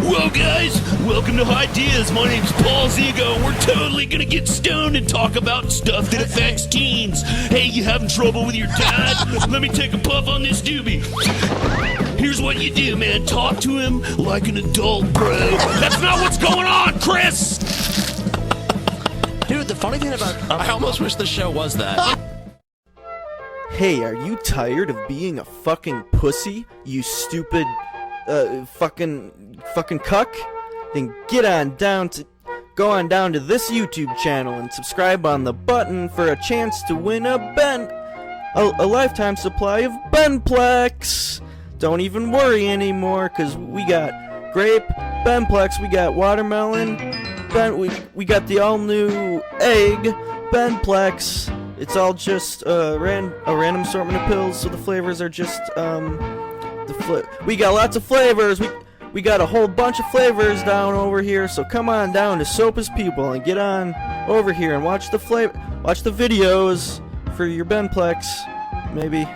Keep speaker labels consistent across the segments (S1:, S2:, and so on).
S1: Whoa guys, welcome to Ideas. My name's Paul Zigo. We're totally gonna get stoned and talk about stuff that affects teens. Hey, you having trouble with your dad? Let me take a puff on this doobie. Here's what you do, man. Talk to him like an adult, bro. That's not what's going on, Chris!
S2: Dude, the funny thing about... I almost wish the show was that.
S3: Hey, are you tired of being a fucking pussy, you stupid, fucking cuck? Then go on down to this YouTube channel and subscribe on the button for a chance to win a lifetime supply of Benplex. Don't even worry anymore, cause we got grape, Benplex, we got watermelon, we got the all-new egg, Benplex. It's all just a random assortment of pills, so the flavors are just we got lots of flavors. We got a whole bunch of flavors down over here, so come on down to Sopa's People and get on over here and watch the videos for your Benplex, maybe.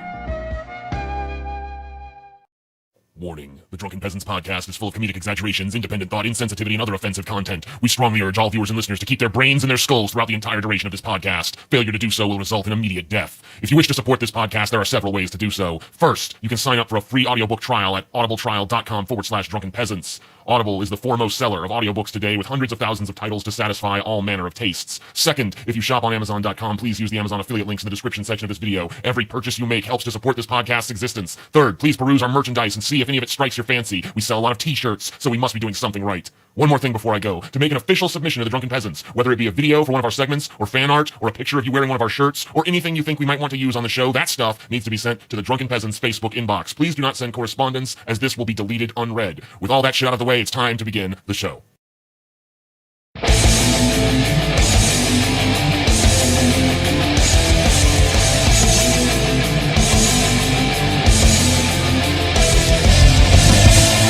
S4: Warning. The Drunken Peasants podcast is full of comedic exaggerations, independent thought, insensitivity, and other offensive content. We strongly urge all viewers and listeners to keep their brains in their skulls throughout the entire duration of this podcast. Failure to do so will result in immediate death. If you wish to support this podcast, there are several ways to do so. First, you can sign up for a free audiobook trial at audibletrial.com/drunkenpeasants. Audible is the foremost seller of audiobooks today with hundreds of thousands of titles to satisfy all manner of tastes. Second, if you shop on Amazon.com, please use the Amazon affiliate links in the description section of this video. Every purchase you make helps to support this podcast's existence. Third, please peruse our merchandise and see if any of it strikes your fancy. We sell a lot of t-shirts, so we must be doing something right. One more thing before I go. To make an official submission to the Drunken Peasants, whether it be a video for one of our segments, or fan art, or a picture of you wearing one of our shirts, or anything you think we might want to use on the show, that stuff needs to be sent to the Drunken Peasants Facebook inbox. Please do not send correspondence, as this will be deleted unread. With all that shit out of the way, it's time to begin the show.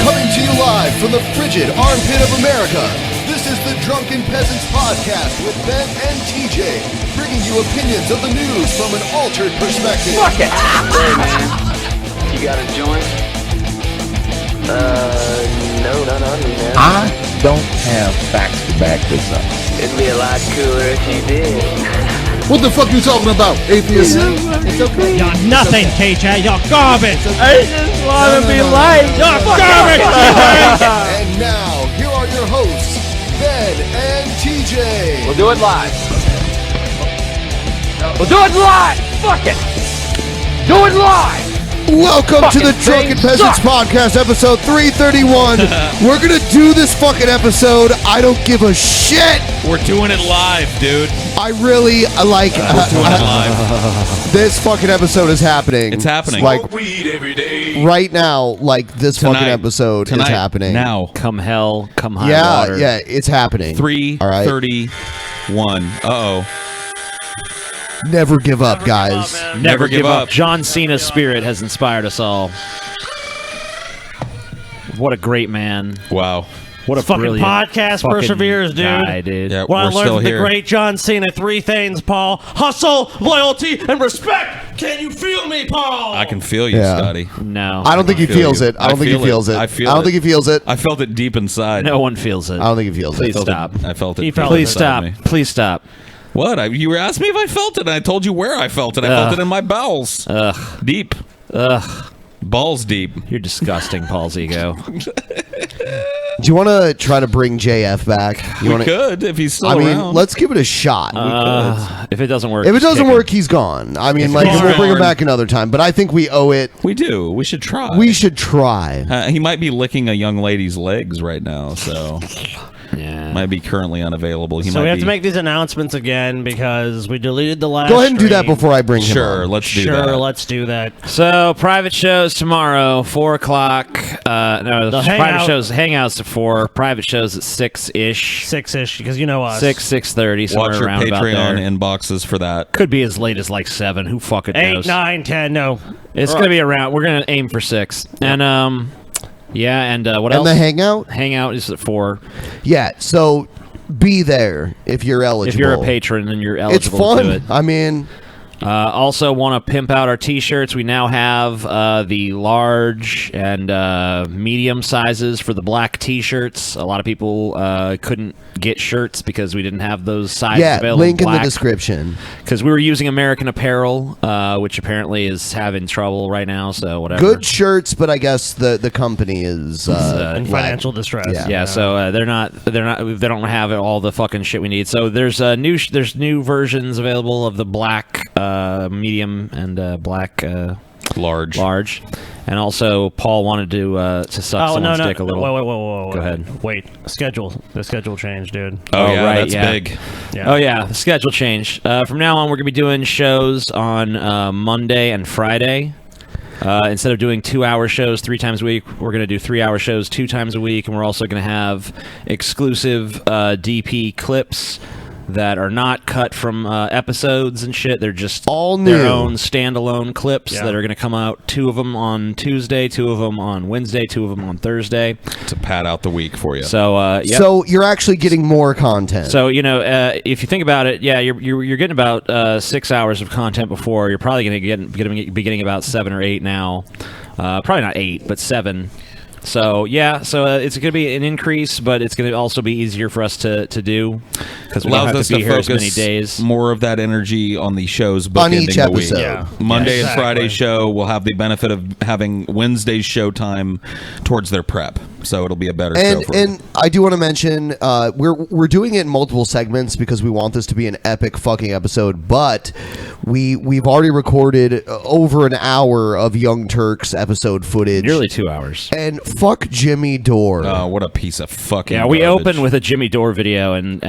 S5: Coming to you live from the frigid armpit of America, this is the Drunken Peasants podcast with Ben and TJ, bringing you opinions of the news from an altered perspective.
S6: Fuck it! Hey man, you got a joint? No, not on me, man.
S7: I don't have facts to back this up.
S6: It'd be a lot cooler if you did.
S5: What the fuck are you talking about, atheist? It's okay.
S8: You're nothing, TJ. You're garbage.
S3: I just want to be liked.
S8: You're garbage.
S5: And now, here are your hosts, Ben and TJ.
S6: We'll do it live. We'll do it live. Fuck it. Do it live.
S5: Welcome to the Drunken Peasants podcast, episode 331. We're gonna do this fucking episode. I don't give a shit.
S9: We're doing it live, dude.
S5: I really like
S9: We're doing it live.
S5: this fucking episode is happening.
S9: It's happening.
S5: Like right now, like this
S9: Tonight.
S5: fucking episode is happening.
S9: Now.
S3: Come hell, come high water.
S5: Yeah, it's happening.
S9: 3:31. Uh-oh.
S5: Never give up, guys.
S9: Never give up.
S3: John Cena's spirit has inspired us all. What a great man.
S9: Wow.
S3: What a
S8: fucking
S3: brilliant
S8: podcast
S3: fucking
S8: perseveres, dude.
S3: guy, dude.
S9: Yeah,
S8: What I
S9: we're
S8: learned
S9: still
S8: from the
S9: here.
S8: great John Cena, three things, Paul. Hustle, loyalty, and respect. Can you feel me, Paul?
S9: I can feel you,
S5: Yeah.
S9: Scotty.
S3: No.
S5: I don't think he
S9: feel
S5: feels
S9: you.
S5: it. I don't think he
S9: feel
S5: feels it.
S9: I feel
S5: I don't
S9: it.
S5: think he feels it.
S9: I felt it deep inside.
S3: No one feels it.
S5: I don't think he feels
S3: Please
S5: it.
S3: stop.
S9: I felt it.
S8: He
S9: deep
S8: felt
S3: Please
S9: inside
S3: stop.
S9: me.
S3: Please stop.
S9: What? You were asking me if I felt it, and I told you where I felt it. I felt it in my bowels.
S3: Ugh.
S9: Deep.
S3: Ugh.
S9: Balls deep.
S3: You're disgusting, Paul Zigo.
S5: Do you want to try to bring JF back?
S9: We could, if he's still
S5: I mean,
S9: around.
S5: let's give it a shot.
S3: If it doesn't work,
S5: If it doesn't
S3: kick him.
S5: work, he's gone. I mean, like,
S8: he's
S5: we'll bring him
S9: gone.
S5: back another time. But I think we owe it.
S9: We do. We should try.
S5: We should try.
S9: He might be licking a young lady's legs right now, so
S3: Yeah.
S9: might be currently unavailable.
S8: So we have to make these announcements again because we deleted the last
S5: Go ahead and do that
S8: stream.
S5: before I bring him
S9: Sure,
S5: on.
S9: let's do
S8: Sure,
S9: that.
S8: let's do that.
S3: So private shows tomorrow, 4 o'clock. No,
S8: The
S3: private
S8: hangout-
S3: shows, hangouts at 4. Private shows at 6-ish.
S8: 6-ish, because you know us.
S3: 6:30. Somewhere
S9: Watch your
S3: around about
S9: Patreon
S3: there.
S9: inboxes for that.
S3: Could be as late as like 7. Who fucking
S8: 8,
S3: knows?
S8: 9, 10, no.
S3: It's gonna be around. We're gonna aim for 6. And yeah, and what
S5: And
S3: else?
S5: the hangout?
S3: Hangout is at 4.
S5: Yeah, so be there if you're eligible.
S3: If you're a patron and you're
S5: It's
S3: eligible to do
S5: fun.
S3: it.
S5: I mean,
S10: Also want to pimp out our t-shirts. We now have the large and medium sizes for the black t-shirts. A lot of people couldn't get shirts because we didn't have those sizes available.
S5: Link in the description.
S10: Because we were using American Apparel, which apparently is having trouble right now, so whatever.
S5: Good shirts, but I guess the company is
S8: in financial distress.
S10: Yeah, so they don't have all the fucking shit we need. So there's new versions available of the black, medium, and black large. And also, Paul wanted to suck someone's dick a little.
S8: Wait.
S10: Go ahead.
S8: Wait, the schedule changed, dude.
S9: Oh yeah,
S10: right,
S9: that's big.
S10: Yeah. Oh yeah, the schedule changed. From now on, we're gonna be doing shows on Monday and Friday. Instead of doing 2-hour shows 3 times a week, we're going to do 3-hour shows 2 times a week, and we're also going to have exclusive DP clips that are not cut from episodes and shit. They're just
S5: all
S10: their
S5: new.
S10: own standalone clips that are going to come out. 2 of them on Tuesday, 2 of them on Wednesday, 2 of them on Thursday.
S9: To pad out the week for you.
S10: So,
S5: So you're actually getting more content.
S10: So if you think about it, you're getting about 6 hours of content before. You're probably going to be getting about 7 or 8 now. Probably not 8, but 7. So it's going to be an increase, but it's going to also be easier for us to do because we don't have to be here as many days.
S9: More of that energy on the shows
S5: on each episode.
S9: The week.
S5: Yeah.
S9: Monday and Friday show will have the benefit of having Wednesday's show time towards their prep, so it'll be a better show for
S5: And I do want to mention we're doing it in multiple segments because we want this to be an epic fucking episode. But we've already recorded over an hour of Young Turks episode footage,
S10: nearly 2 hours,
S5: and fuck Jimmy Dore.
S9: Oh, what a piece of fucking
S10: we
S9: garbage.
S10: opened with a Jimmy Dore video and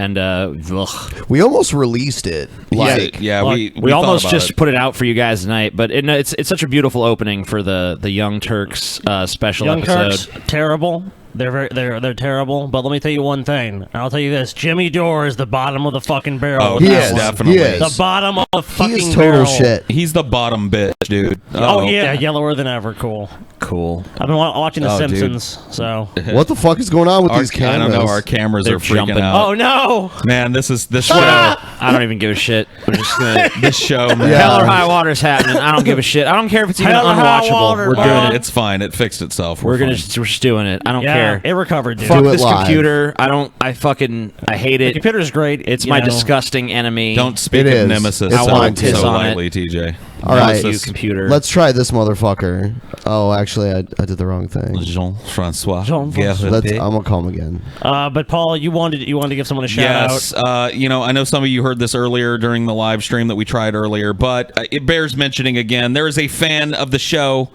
S5: we almost released it.
S9: We
S10: almost just put it out for you guys tonight, but it's such a beautiful opening for the Young Turks special
S8: Young
S10: episode.
S8: Turks, terrible. They're terrible. But let me tell you one thing. I'll tell you this: Jimmy Dore is the bottom of the fucking barrel.
S9: Oh,
S5: he is
S9: definitely.
S5: He is.
S8: The bottom of the fucking
S5: He is total
S8: barrel.
S5: shit.
S9: He's the bottom bitch, dude.
S8: Oh yeah, yellower than ever. Cool.
S10: I've
S8: been watching The
S9: dude.
S8: Simpsons, so
S5: what the fuck is going on with these cameras?
S9: I don't know. Our cameras
S10: They're
S9: are freaking
S10: jumping.
S9: out.
S8: Oh no,
S9: man, this show.
S10: I don't even give a shit. We're just gonna
S9: This show, man.
S10: Hell or high water's happening. I don't give a shit. I don't care if it's even
S8: Hell or high
S10: unwatchable.
S8: water,
S10: We're doing it.
S9: It's fine. It fixed itself.
S10: We're
S9: fine.
S10: just doing it. I don't
S8: yeah,
S10: care.
S8: it recovered, dude.
S10: Fuck
S5: Do it
S10: this
S5: live.
S10: computer. I hate
S8: The
S10: it.
S8: computer's great.
S10: It's
S8: you
S10: my
S8: know.
S10: disgusting enemy.
S9: Don't speak
S5: It
S9: of
S5: is.
S9: Nemesis
S5: It's
S9: so,
S5: fine,
S10: too.
S9: so
S10: Piss on
S9: lightly, TJ.
S5: All right,
S10: you computer.
S5: let's try this motherfucker. Oh, actually, I did the wrong thing.
S9: Jean-Francois.
S8: Jean-Francois.
S5: I'm gonna call him again.
S8: But Paul, you wanted to give someone a shout
S9: Yes,
S8: out.
S9: I know some of you heard this earlier during the live stream that we tried earlier, but it bears mentioning again. There is a fan of the show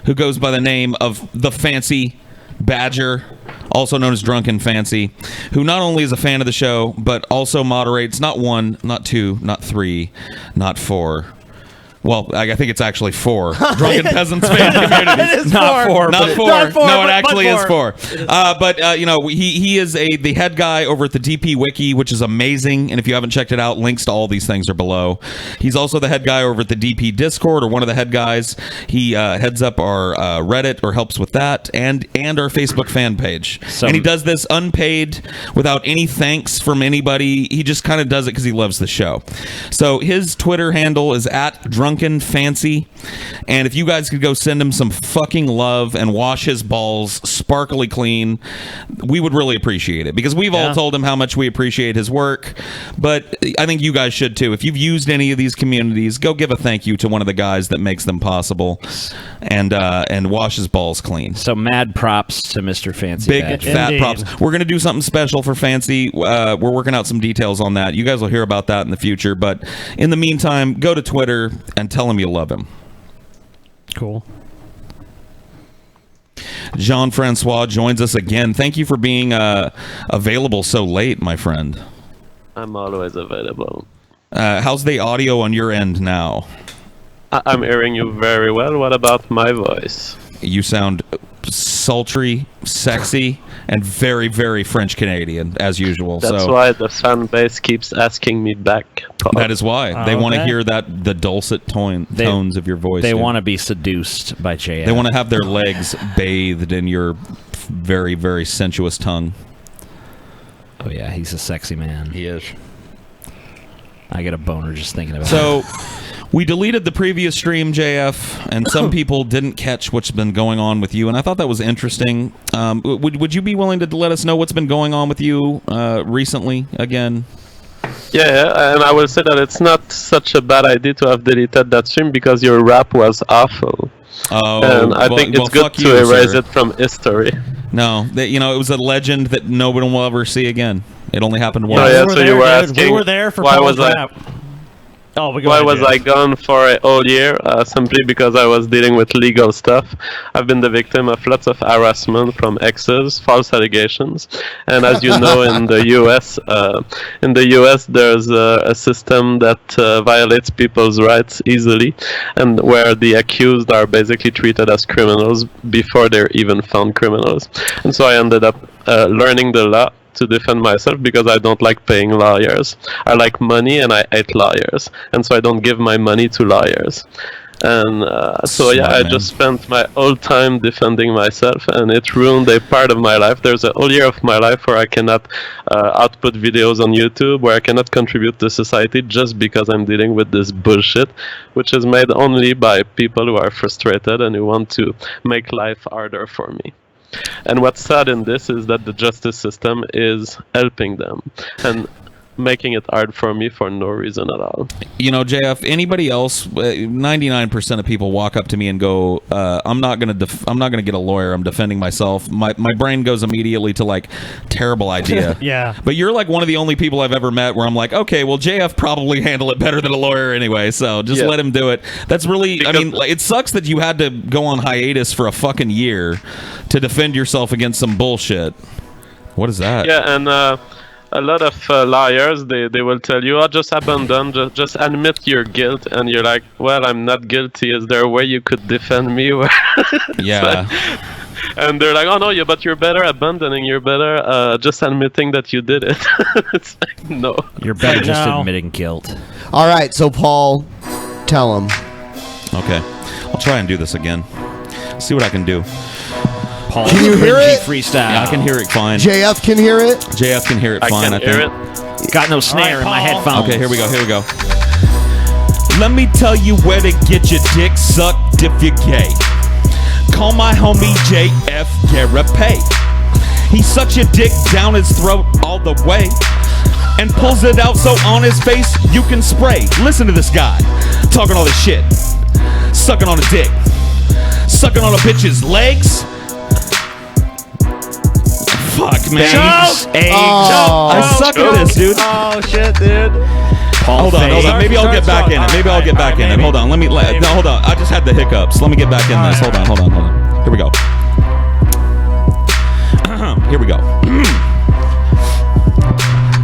S9: who goes by the name of the Fancy Badger, also known as Drunken Fancy, who not only is a fan of the show, but also moderates not 1, not 2, not 3, not 4. Well, I think it's actually 4 Drunken Peasants fan communities.
S10: Not four.
S9: Not
S10: but-
S9: four.
S8: Not four,
S9: No, it
S8: but
S9: actually is 4.
S8: four.
S9: But he is the head guy over at the DP Wiki, which is amazing. And if you haven't checked it out, links to all these things are below. He's also the head guy over at the DP Discord, or one of the head guys. He heads up our Reddit, or helps with that, and our Facebook fan page. And he does this unpaid, without any thanks from anybody. He just kind of does it because he loves the show. So his Twitter handle is @Drunken Fancy, and if you guys could go send him some fucking love and wash his balls sparkly clean, we would really appreciate it, because we've all told him how much we appreciate his work, but I think you guys should too. If you've used any of these communities, go give a thank you to one of the guys that makes them possible, and wash his balls clean.
S10: So mad props to Mr. Fancy
S9: Big
S10: Badger.
S9: fat
S8: Indeed.
S9: props. We're going to do something special for Fancy. We're working out some details on that. You guys will hear about that in the future, but in the meantime, go to Twitter and tell him you love him.
S8: Cool.
S9: Jean-Francois joins us again. Thank you for being available so late, my friend.
S11: I'm always available.
S9: How's the audio on your end now?
S11: I'm hearing you very well. What about my voice?
S9: You sound sultry, sexy, and very, very French Canadian, as usual.
S11: That's
S9: so
S11: why the fan base keeps asking me back. Paul.
S9: that is why they want to hear the dulcet tones of your voice.
S10: They
S9: dude.
S10: want to be seduced by JF.
S9: They want to have their legs bathed in your very, very sensuous tongue.
S10: Oh yeah, he's a sexy man.
S9: He is.
S10: I get a boner just thinking about it.
S9: So We deleted the previous stream, JF, and some people didn't catch what's been going on with you, and I thought that was interesting. Would you be willing to let us know what's been going on with you recently again?
S11: Yeah, and I will say that it's not such a bad idea to have deleted that stream because your rap was awful.
S9: Oh,
S11: and I think it's good to erase it from history.
S9: No, it was a legend that nobody will ever see again. It only happened once.
S11: Oh, yeah, so you were asking,
S8: we were there for
S11: why
S8: Paul's
S11: was I?
S8: rap. Oh,
S11: why was I gone for a whole year? Simply because I was dealing with legal stuff. I've been the victim of lots of harassment from exes, false allegations, and as you know, in the U.S., there's a system that violates people's rights easily, and where the accused are basically treated as criminals before they're even found criminals. And so I ended up learning the law to defend myself because I don't like paying lawyers. I like money and I hate lawyers, and so I don't give my money to lawyers. And I just spent my whole time defending myself, and it ruined a part of my life. There's a whole year of my life where I cannot output videos on YouTube, where I cannot contribute to society just because I'm dealing with this bullshit, which is made only by people who are frustrated and who want to make life harder for me. And what's sad in this is that the justice system is helping them and making it hard for me for no reason at all.
S9: JF, anybody else, 99% of people walk up to me and go, I'm not gonna get a lawyer, I'm defending myself. My brain goes immediately to like, terrible idea.
S8: Yeah.
S9: But you're like one of the only people I've ever met where I'm like, okay, well, JF probably handle it better than a lawyer anyway, so just let him do it. That's really, it sucks that you had to go on hiatus for a fucking year to defend yourself against some bullshit. What is that?
S11: Yeah, and a lot of lawyers, they will tell you, just abandon, just admit your guilt, and you're like, well, I'm not guilty. Is there a way you could defend me?
S9: Yeah.
S11: And they're like, oh no, but you're better abandoning. You're better just admitting that you did it. It's like, no.
S10: You're better just admitting guilt.
S5: All right, so Paul, tell him.
S9: Okay, I'll try and do this again. See what I can do.
S10: Paul,
S5: can you hear it?
S10: Freestyle.
S9: Yeah, I can hear it fine.
S5: JF can hear it?
S9: JF can hear it fine, I think.
S11: Hear it.
S10: Got no snare in my headphones.
S9: Okay, here we go. Let me tell you where to get your dick sucked if you're gay. Call my homie JF Garapay. He sucks your dick down his throat all the way and pulls it out so on his face you can spray. Listen to this guy talking all this shit. Sucking on a dick. Sucking on a bitch's legs. Fuck, man. I suck at this, dude.
S8: Oh, shit, dude.
S9: Hold on. Maybe I'll get back in it. Hold on. Hold on. I just had the hiccups. Let me get back in this. Hold on. Here we go. Here we go.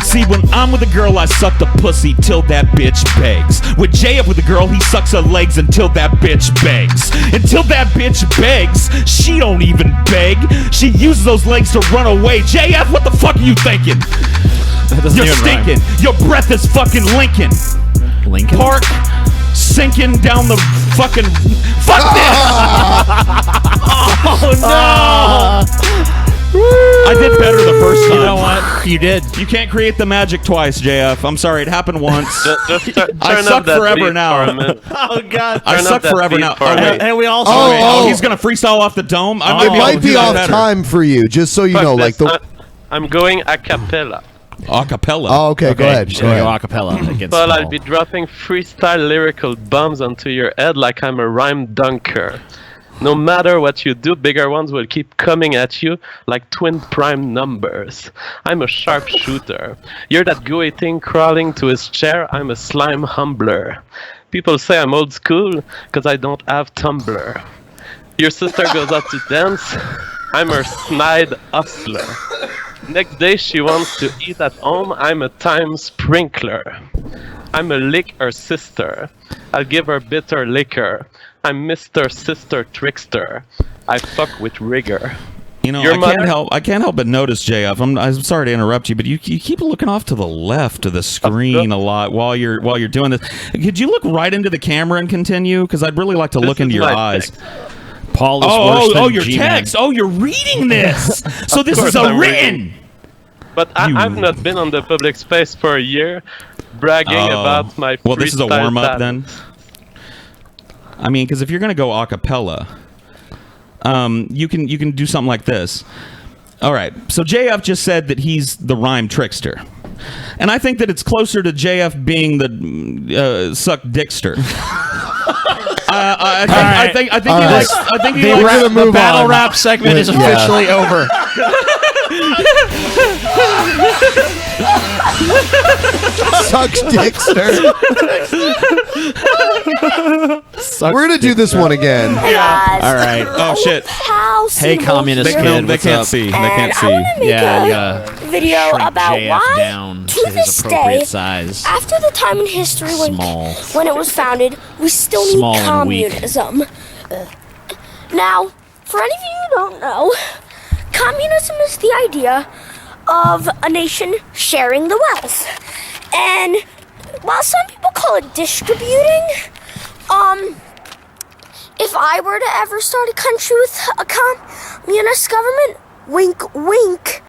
S9: See, when I'm with a girl, I suck the pussy till that bitch begs. With Jay up with a girl, he sucks her legs until that bitch begs. Until that bitch begs, she don't even beg. She uses those legs to run away. JF, what the fuck are you thinking? You're stinking. Rhyme. Your breath is fucking Lincoln. Park sinking down the fucking... Fuck this! Oh, no! I did better the first time.
S10: You know what? You did.
S9: You can't create the magic twice, JF. I'm sorry, it happened once.
S11: I
S9: suck forever now.
S8: Oh, God.
S9: I suck forever now.
S8: And we also...
S9: he's going to freestyle off the dome?
S5: It might be off time for you, just so you know.
S11: I'm going a cappella.
S9: Acapella.
S5: Oh, okay. Go ahead.
S10: Go acapella.
S11: But I'll be dropping freestyle lyrical bombs onto your head like I'm a rhyme dunker. No matter what you do, bigger ones will keep coming at you like twin prime numbers. I'm a sharp shooter. You're that gooey thing crawling to his chair. I'm a slime humbler. People say I'm old school because I don't have Tumblr. Your sister goes out to dance. I'm her snide hustler. Next day she wants to eat at home. I'm a time sprinkler. I'm a lick her sister. I'll give her bitter liquor. I'm Mr. Sister Trickster. I fuck with rigor.
S9: You know, I can't help but notice, JF. I'm sorry to interrupt you, but you keep looking off to the left of the screen a lot while you're doing this. Could you look right into the camera and continue? Because I'd really like to look into your eyes.
S10: Paul is worse than
S9: your
S10: G-Man.
S9: text. Oh, you're reading this. So this is a written.
S11: But I've not been on the public space for a year, bragging about my freestyle
S9: Well, this is a warm-up
S11: talent.
S9: then? I mean, because if you're going to go a cappella, you can do something like this. All right. So JF just said that he's the rhyme trickster. And I think that it's closer to JF being the suck dickster. I think he likes. I think he likes
S10: the battle rap segment is officially over.
S5: Sucks Dickster. We're gonna do this one again.
S10: All right.
S9: Oh shit.
S10: Hey, communist kid.
S9: They can't see. They can't see.
S10: Yeah, you gotta
S12: video about
S10: JF
S12: why
S10: down
S12: to
S10: to
S12: this
S10: his appropriate
S12: day,
S10: size.
S12: after the time in history when it was founded, we still
S10: Small
S12: need
S10: and weak.
S12: communism. Now, for any of you who don't know, communism is the idea of a nation sharing the wealth. And while some people call it distributing, if I were to ever start a country with a communist government, wink, wink.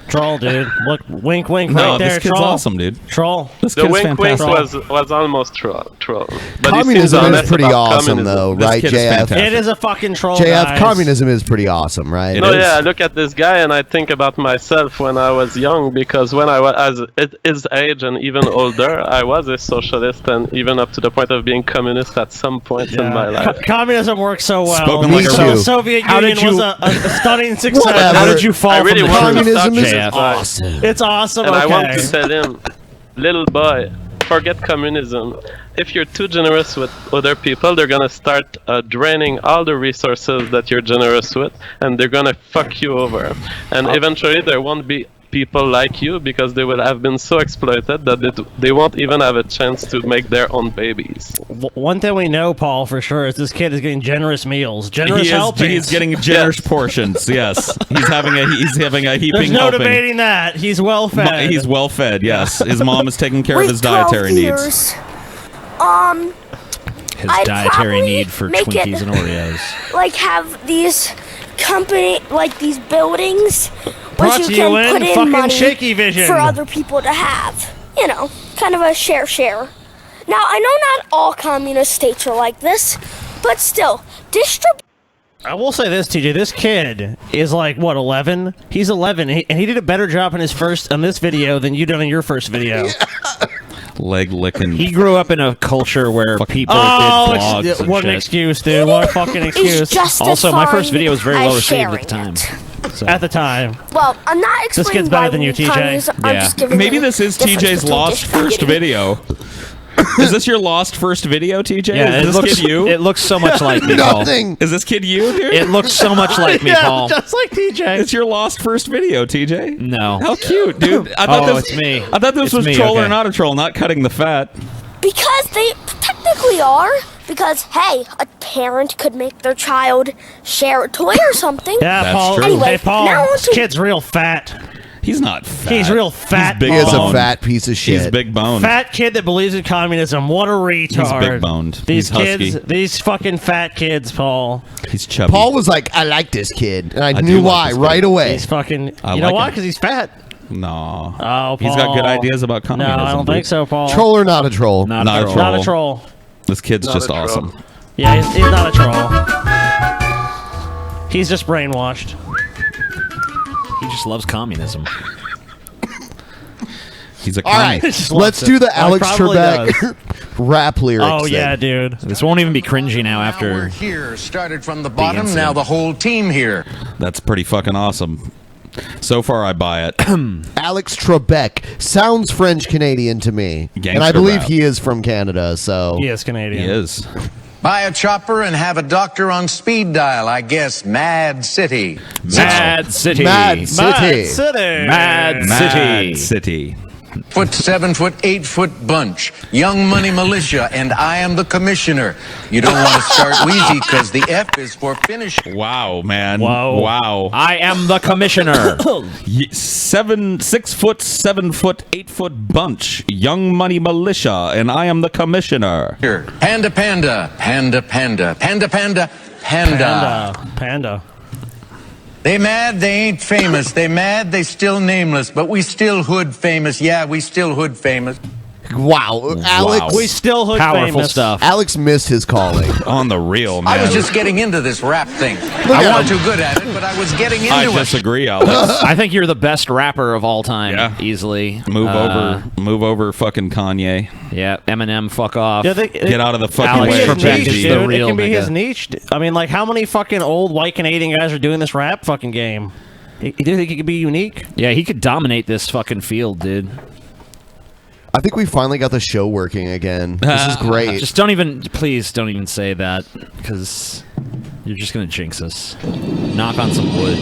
S8: Troll, dude. Look, wink, wink,
S9: No,
S8: right there.
S9: this kid's
S8: troll.
S9: awesome, dude.
S8: Troll.
S9: This
S11: The
S9: kid's
S11: wink
S9: fantastic.
S11: was almost troll. But he seems
S5: Communism is
S11: honest
S5: pretty
S11: about
S5: awesome,
S11: communism.
S5: though,
S9: This
S5: right,
S9: kid is
S5: JF?
S9: fantastic.
S8: It is a fucking troll,
S5: JF,
S8: guys.
S5: communism is pretty awesome, right?
S9: It
S11: No,
S9: is.
S11: yeah, I look at this guy and I think about myself when I was young, because when I was at his age and even older, I was a socialist and even up to the point of being communist at some point in my life.
S8: Communism works so well.
S9: Spoken like a
S8: so
S9: real-
S8: Soviet
S10: How
S8: Union
S10: did you-
S8: was a stunning success.
S5: Whatever.
S10: How did you fall
S11: I
S10: from
S11: really
S10: the
S11: want to
S10: truth?
S11: stop
S5: Communism is
S11: JF.
S10: awesome.
S8: It's awesome.
S11: And
S8: okay.
S11: I want to tell him, little boy, forget communism. If you're too generous with other people, they're gonna start draining all the resources that you're generous with, and they're gonna fuck you over. And eventually, there won't be people like you because they will have been so exploited that they won't even have a chance to make their own babies.
S8: One thing we know, Paul, for sure, is this kid is getting generous meals, generous
S9: He
S8: helpings.
S9: is getting generous portions. Yes, he's having a heaping
S8: There's no
S9: helping.
S8: debating that. He's well fed.
S9: He's well fed. Yes, his mom is taking care of
S12: Wait
S9: his
S12: 12
S9: dietary needs.
S12: years.
S10: His
S12: I'd
S10: dietary
S12: probably
S10: need for
S12: make it-
S10: Twinkies and Oreos.
S12: Like have these these buildings
S8: Brought
S12: which
S8: to
S12: you
S8: you
S12: can
S8: in
S12: put in
S8: fucking
S12: money
S8: Shaky Vision.
S12: for other people to have. You know, kind of a share. Now, I know not all communist states are like this, but still,
S8: I will say this, TJ. This kid is like what, 11? He's 11, and he did a better job in this video than you did in your first video.
S9: Leg licking.
S10: He grew up in a culture where people did blogs and
S8: what an
S10: shit.
S8: excuse, dude! What a fucking excuse.
S12: just
S10: Also, my first video was very
S12: as
S10: well received
S12: sharing
S10: at the time. So.
S8: At the time,
S12: Well, I'm not
S8: This
S12: explaining
S8: kid's better
S12: why
S8: than
S12: we
S8: you,
S12: need
S8: TJ.
S12: communism. I'm
S10: Yeah.
S12: just giving
S9: Maybe
S12: the
S9: this is
S12: difference
S9: TJ's
S12: between
S9: lost first
S12: distributing.
S9: video. Is this your lost first video, TJ?
S10: Yeah,
S9: is this kid you?
S10: It looks so much like me, Paul.
S5: Nothing.
S9: Is this kid you, dude?
S10: It looks so much like me,
S8: yeah,
S10: Paul.
S8: just like TJ.
S9: It's your lost first video, TJ.
S10: No.
S9: How cute, dude. I thought
S10: Oh,
S9: this,
S10: it's me.
S9: I thought this
S10: It's
S9: was
S10: me,
S9: troll
S10: okay.
S9: or not a troll, not cutting the fat.
S12: Because they technically are. Because, hey, a parent could make their child share a toy or something.
S8: Yeah,
S9: That's
S8: Paul.
S9: true.
S12: Anyway,
S8: Hey, Paul.
S12: now
S8: This
S12: to-
S8: kid's real fat.
S9: He's not fat.
S8: He's real fat.
S9: He's big
S5: He is a
S9: boned.
S5: fat piece of shit.
S9: He's big boned.
S8: Fat kid that believes in communism. What a retard.
S9: He's big boned.
S8: These
S9: He's
S8: kids,
S9: husky.
S8: these fucking fat kids, Paul.
S9: He's chubby.
S5: Paul was like, I like this kid. And I
S9: do
S5: knew
S9: like
S5: why
S9: this kid.
S5: right away.
S8: He's fucking.
S9: I
S8: You know
S9: like
S8: why?
S9: him.
S8: Because he's fat.
S9: No.
S8: Oh, Paul.
S9: He's got good ideas about
S8: No,
S9: communism.
S8: I don't
S9: dude.
S8: think so, Paul.
S5: Troll or not a troll?
S10: Not
S9: Not
S10: a
S9: a
S10: troll.
S8: Not a troll.
S9: This kid's
S11: Not
S9: just
S11: a troll.
S9: awesome.
S8: Yeah, he's not a troll. He's just brainwashed.
S10: He just loves communism.
S9: He's a
S5: All right,
S8: Just
S5: let's
S8: loves
S5: do
S8: it.
S5: the
S8: Like,
S5: Alex
S8: probably
S5: Trebek rap lyrics.
S8: Oh yeah,
S5: thing.
S8: dude.
S10: This won't even be cringy now after.
S13: Here, started from the bottom,
S10: incident.
S13: now the whole team here.
S9: That's pretty fucking awesome. So far, I buy it.
S5: Alex Trebek sounds French Canadian to me, and I
S9: Gangster
S5: believe
S9: rap.
S5: he is from Canada. So
S8: He is Canadian.
S9: He is.
S13: Buy a chopper and have a doctor on speed dial, I guess. Mad City.
S10: Mad City.
S5: Mad City.
S8: Mad City.
S10: Mad
S9: Mad
S10: City.
S9: City.
S13: 7 foot, 8 foot bunch. Young money militia, and I am the commissioner. You don't want to start wheezy because the F is for finish.
S9: Wow, man.
S8: Whoa.
S9: Wow.
S10: I am the commissioner.
S9: 6 foot, 7 foot, 8 foot bunch. Young money militia, and I am the commissioner.
S13: Here. Panda, panda, panda, panda, panda, panda, panda.
S8: Panda.
S13: They mad, they ain't famous. They mad, they still nameless. But we still hood famous. Yeah, we still hood famous.
S5: Wow, Alex.
S8: We still hood
S10: Powerful
S8: famous.
S10: stuff.
S5: Alex missed his calling.
S9: On the real, man.
S13: I was just getting into this rap thing.
S5: I
S13: I'm not
S5: want-
S13: too good at it, but I was getting into
S9: I
S13: it.
S9: disagree, Alex.
S10: I think you're the best rapper of all time.
S9: Yeah.
S10: Easily.
S9: Move over, fucking Kanye.
S10: Yeah, Eminem, fuck off.
S8: Yeah,
S9: Get out of the fucking
S10: Alex
S9: way.
S10: Trebek
S8: niche,
S10: is
S8: dude.
S10: the real
S8: It can be
S10: nigga.
S8: his niche. I mean, like, how many fucking old white Canadian guys are doing this rap fucking game? You do think he could be unique?
S10: Yeah, he could dominate this fucking field, dude.
S5: I think we finally got the show working again. This is great.
S10: Just please don't even say that, because you're just gonna jinx us. Knock on some wood.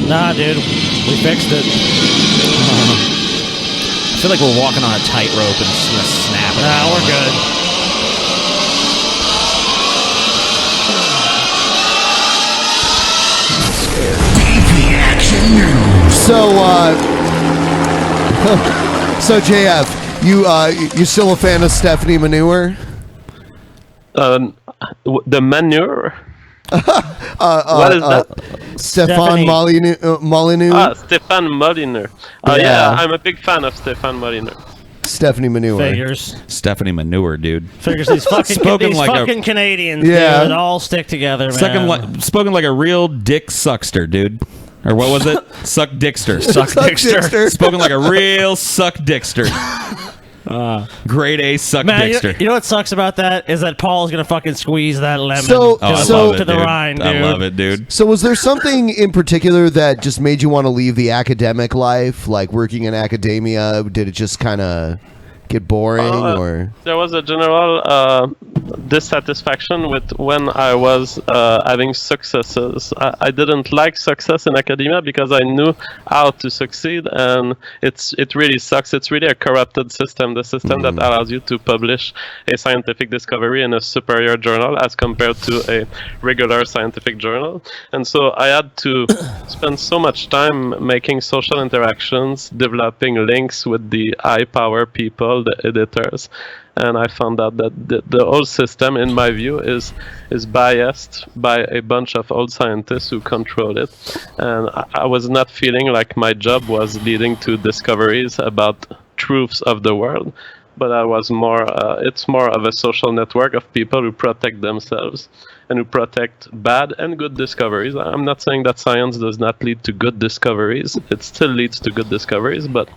S8: Nah, dude. We fixed it.
S10: I feel like we're walking on a tightrope and it's gonna snap.
S8: Nah, we're good.
S5: So JF, you still a fan of Stephanie Manure?
S11: The manure.
S5: What
S11: is that?
S5: Stefan Molyneux.
S11: Stefan Molyneux.
S5: Yeah.
S11: I'm a big fan of Stefan Molyneux.
S5: Stephanie Manure.
S8: Figures.
S9: Stephanie Manure, dude.
S8: Figures these fucking,
S9: Spoken
S8: these
S9: like
S8: fucking
S9: a-
S8: Canadians,
S9: Yeah.
S8: dude, all stick together, man.
S9: Spoken like a real dick suckster, dude. Or what was it? Suck dickster.
S8: Suck dickster.
S9: Spoken like a real suck dickster. Grade A suck
S8: Man,
S9: dickster.
S8: you know what sucks about that is that Paul's gonna fucking squeeze that lemon
S5: So-
S8: to,
S5: Oh, I
S8: the-
S5: love
S8: to
S5: it,
S8: the
S5: dude.
S8: rind, dude.
S9: I love it, dude.
S5: So was there something in particular that just made you want to leave the academic life, like working in academia? Did it just kind of get boring, or?
S11: There was a general dissatisfaction with when I was having successes. I didn't like success in academia because I knew how to succeed, and it really sucks. It's really a corrupted system, the system that allows you to publish a scientific discovery in a superior journal as compared to a regular scientific journal. And so I had to spend so much time making social interactions, developing links with the high power people, the editors, and I found out that the whole system, in my view, is biased by a bunch of old scientists who control it, and I was not feeling like my job was leading to discoveries about truths of the world, but I was more it's more of a social network of people who protect themselves and who protect bad and good discoveries. I'm not saying that science does not lead to good discoveries. It still leads to good discoveries, but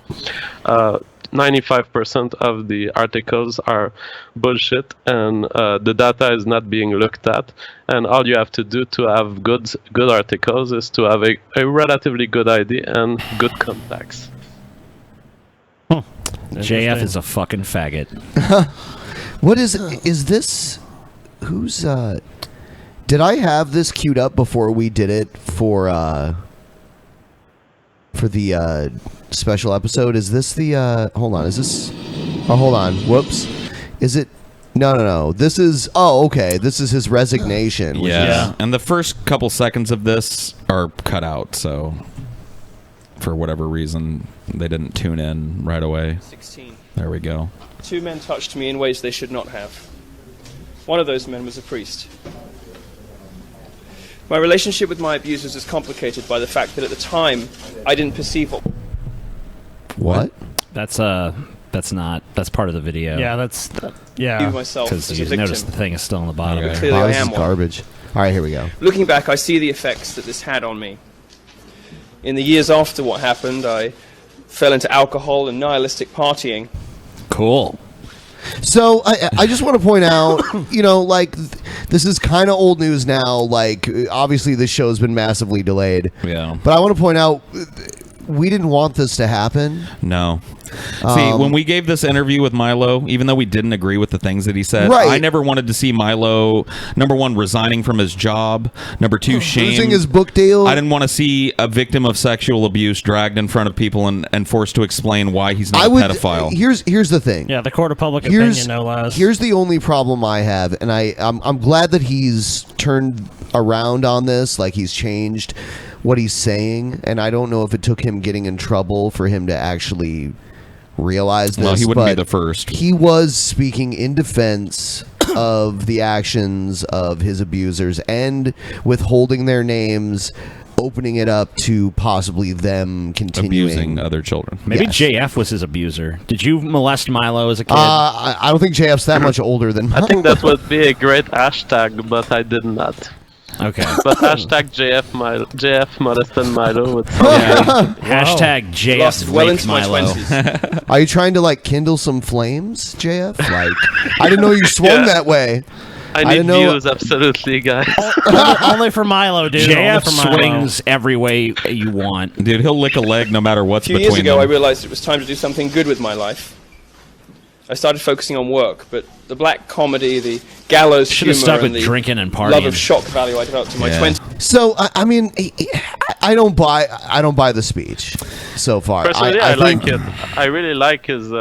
S11: 95% of the articles are bullshit, and the data is not being looked at. And all you have to do to have good articles is to have a relatively good idea and good contacts.
S10: JF is a fucking faggot.
S5: What is this? Who's did I have this queued up before we did it for the special episode? Is this the hold on, is this hold on, whoops. Is it no, this is okay, this is his resignation, which is,
S9: And the first couple seconds of this are cut out, so for whatever reason they didn't tune in right away.
S14: 16.
S9: There we go.
S14: 2 men touched me in ways they should not have. One of those men was a priest. My relationship with my abusers is complicated by the fact that at the time I didn't perceive
S5: what?
S10: That's part of the video.
S8: Yeah, that's
S14: view myself
S10: Because
S14: as
S10: you
S14: a victim.
S10: notice the thing is still on the bottom.
S14: But clearly I
S5: this
S14: am
S5: is
S14: one.
S5: garbage. All right, here we go.
S14: Looking back, I see the effects that this had on me. In the years after what happened, I fell into alcohol and nihilistic partying.
S10: Cool.
S5: So I just want to point out, like this is kind of old news now. Like obviously this show's been massively delayed.
S9: Yeah.
S5: But I want to point out we didn't want this to happen.
S9: No. See, when we gave this interview with Milo, even though we didn't agree with the things that he said,
S5: Right.
S9: I never wanted to see Milo, number one, resigning from his job, number two, shamed.
S5: Losing his book deal.
S9: I didn't want to see a victim of sexual abuse dragged in front of people and forced to explain why he's not a pedophile.
S5: Here's the thing.
S8: Yeah, the court of public opinion, no less.
S5: Here's the only problem I have, and I'm glad that he's turned around on this, like he's changed what he's saying, and I don't know if it took him getting in trouble for him to actually realize this.
S9: Well, he wouldn't be
S5: but
S9: the first.
S5: He was speaking in defense of the actions of his abusers and withholding their names opening it up to possibly them continuing
S9: abusing other children.
S10: Maybe
S5: Yes.
S10: JF was his abuser. Did you molest Milo as a kid?
S5: I don't think JF's that much older than Milo.
S11: I think that would be a great hashtag, but I did not.
S10: Okay.
S11: But hashtag JF molested Milo with
S10: Hashtag JF
S14: Lost well
S10: raped
S14: into my
S10: Milo.
S14: 20s.
S5: Are you trying to like kindle some flames, JF? Like, I didn't know you swung that way.
S11: I
S5: didn't
S11: need
S5: know.
S11: views, absolutely, guys.
S8: Only for Milo, dude.
S10: JF
S8: Only for Milo.
S10: swings every way you want.
S9: Dude, he'll lick a leg no matter what's
S14: A few
S9: between
S14: years ago, I
S9: them.
S14: realized it was time to do something good with my life. I started focusing on work, but the black comedy, the gallows
S10: Should have
S14: humor,
S10: stuck with
S14: and the
S10: drinking and partying.
S14: love of shock value I developed in my 20s.
S5: So I mean, I don't buy the speech so far.
S11: Personally, I
S5: think-
S11: like it. I really like his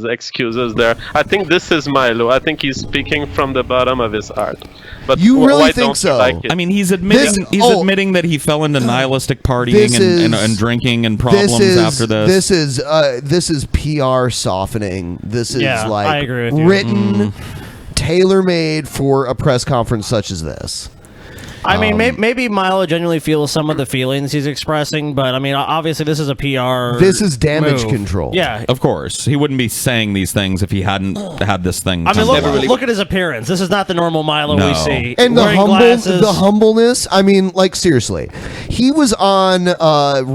S11: excuses there. I think this is Milo. I think he's speaking from the bottom of his heart. But
S5: You really
S11: why
S5: think
S11: don't
S5: so?
S11: you like it?
S9: I mean, he's admitting admitting that he fell into nihilistic partying and drinking and problems after this.
S5: This is PR softening. This is
S8: Yeah,
S5: like
S8: I agree with you.
S5: written, tailor-made for a press conference such as this.
S8: I mean, maybe Milo genuinely feels some of the feelings he's expressing, but I mean, obviously, this is a PR.
S5: This is damage
S8: move.
S5: control.
S8: Yeah.
S9: Of course, he wouldn't be saying these things if he hadn't had this thing.
S8: I mean,
S9: come about.
S8: look at his appearance. This is not the normal Milo
S9: No.
S8: we see.
S5: And
S8: Wearing glasses.
S5: the humbleness. I mean, like seriously, he was on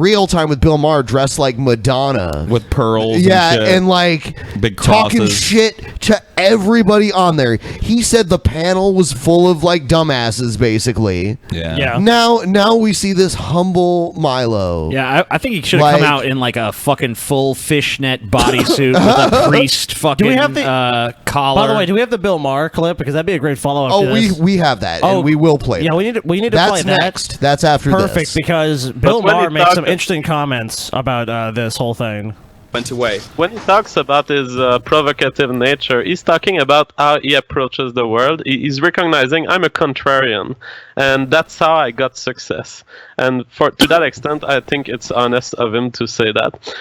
S5: Real Time with Bill Maher, dressed like Madonna
S9: with pearls.
S5: Yeah,
S9: and, shit.
S5: and like
S9: big
S5: talking
S9: crosses.
S5: shit to everybody on there. He said the panel was full of like dumbasses, basically.
S9: Yeah.
S5: Now we see this humble Milo.
S10: Yeah, I think he should have come
S5: Like-
S10: out in like a fucking full fishnet bodysuit with a priest fucking
S8: Do we have the
S10: collar.
S8: By the way, do we have the Bill Maher clip? Because that'd be a great follow-up.
S5: Oh,
S8: to this.
S5: we have that, and we will play.
S8: Yeah,
S5: that.
S8: we need to
S5: That's
S8: play that.
S5: next. That's after
S8: Perfect,
S5: this.
S8: because Bill
S11: when he
S8: Maher makes
S11: talked-
S8: some interesting comments about this whole thing.
S14: Went away.
S11: When he talks about his provocative nature, he's talking about how he approaches the world. He's recognizing I'm a contrarian, and that's how I got success. And to that extent, I think it's honest of him to say that.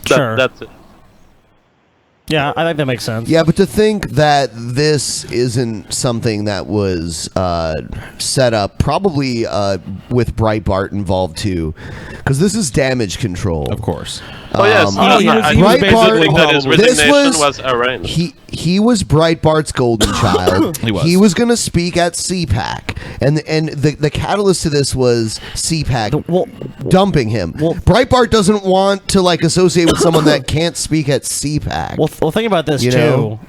S8: Sure.
S11: That's it.
S8: Yeah, I think that makes sense.
S5: Yeah, but to think that this isn't something that was set up, probably with Breitbart involved too, because this is damage control.
S9: Of course.
S11: Oh yes,
S10: he was
S11: basically that his resignation was arranged.
S5: He was Breitbart's golden child.
S9: He
S5: was going to speak at CPAC, and the catalyst to this was CPAC dumping him. Breitbart doesn't want to like associate with someone that can't speak at CPAC.
S8: Well, think about this
S5: You
S8: too.
S5: know?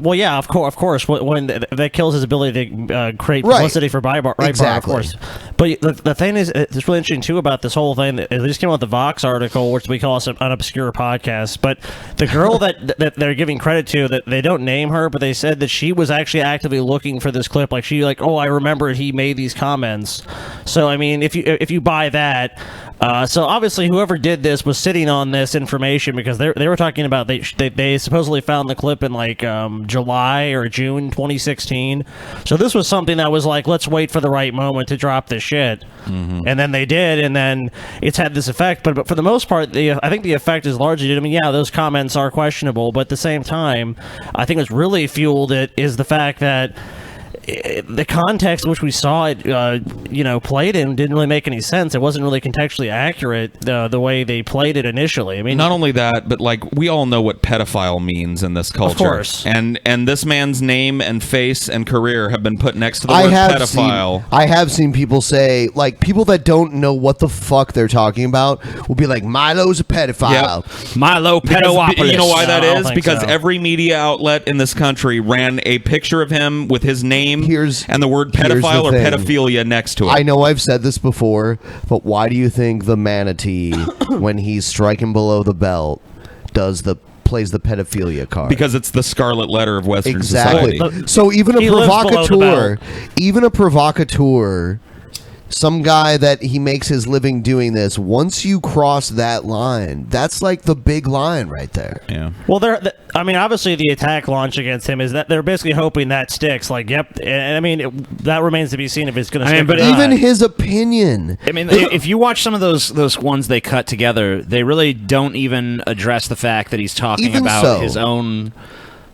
S8: Well, yeah, of course. When that kills his ability to create
S5: Right.
S8: publicity for Breitbart,
S5: Exactly.
S8: of course. But the thing is, it's really interesting too about this whole thing. They just came out with the Vox article, which we call an obscure podcast. But the girl that they're giving credit to, that they don't name her, but they said that she was actually actively looking for this clip. Like I remember he made these comments. So I mean, if you buy that. So obviously, whoever did this was sitting on this information, because they were talking about they supposedly found the clip in like July or June 2016. So this was something that was like, let's wait for the right moment to drop this shit, and then they did, and then it's had this effect. But for the most part, I think the effect is largely. I mean, yeah, those comments are questionable, but at the same time, I think what's really fueled it is the fact that the context in which we saw it, played in didn't really make any sense. It wasn't really contextually accurate the way they played it initially. I mean,
S9: not only that, but like we all know what pedophile means in this culture.
S8: Of course.
S9: And this man's name and face and career have been put next to the word pedophile.
S5: I have seen people say, like, people that don't know what the fuck they're talking about will be like, Milo's a pedophile.
S9: Yep.
S10: Milo
S9: You know why that
S8: No, I don't
S9: is?
S8: think
S9: Because
S8: so.
S9: every media outlet in this country ran a picture of him with his name and the word
S5: here's
S9: pedophile
S5: the
S9: or
S5: thing.
S9: pedophilia next to it.
S5: I know I've said this before, but why do you think the manatee, when he's striking below the belt, plays the pedophilia card?
S9: Because it's the scarlet letter of Western
S5: Exactly.
S9: society.
S5: So even a
S8: He lives below the
S5: provocateur, some guy that he makes his living doing this, once you cross that line, that's like the big line right there.
S9: Yeah.
S8: Well, I mean, obviously, the attack launch against him is that they're basically hoping that sticks. Like, yep, and I mean, that remains to be seen if it's going to stick.
S10: but
S8: or not.
S5: Even his opinion.
S10: I mean, if you watch some of those ones they cut together, they really don't even address the fact that he's talking
S5: Even
S10: about
S5: so.
S10: his own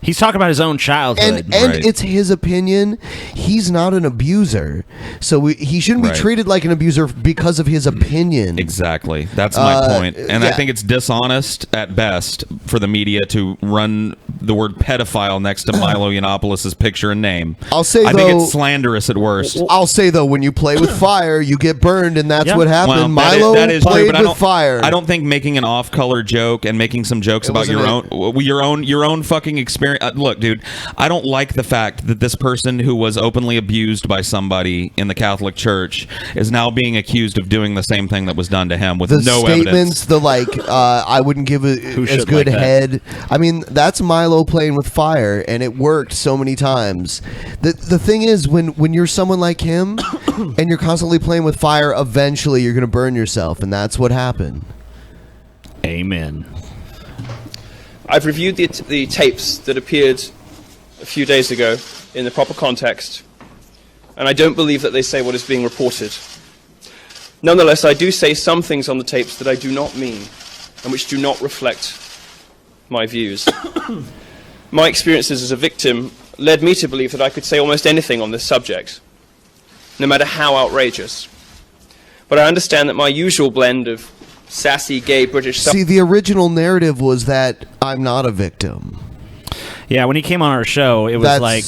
S10: He's talking about his own childhood.
S5: And it's his opinion. He's not an abuser. So he shouldn't be treated like an abuser because of his opinion.
S9: Exactly. That's my point. And I think it's dishonest at best for the media to run the word pedophile next to Milo Yiannopoulos' picture and name.
S5: I think
S9: it's slanderous at worst.
S5: I'll say, though, when you play with fire, you get burned, and that's what happened.
S9: Well,
S5: Milo
S9: that is
S5: played
S9: true, but
S5: with fire.
S9: I don't think making an off-color joke and making some jokes about your own fucking experience. Look, dude, I don't like the fact that this person who was openly abused by somebody in the Catholic Church is now being accused of doing the same thing that was done to him with no evidence.
S5: I wouldn't give as good head. I mean, that's Milo playing with fire, and it worked so many times. The thing is, when you're someone like him and you're constantly playing with fire, eventually you're going to burn yourself, and that's what happened.
S10: Amen.
S14: I've reviewed the tapes that appeared a few days ago in the proper context, and I don't believe that they say what is being reported. Nonetheless, I do say some things on the tapes that I do not mean, and which do not reflect my views. My experiences as a victim led me to believe that I could say almost anything on this subject, no matter how outrageous. But I understand that my usual blend of sassy, gay British...
S5: See, the original narrative was that I'm not a victim.
S10: Yeah, when he came on our show, it was like,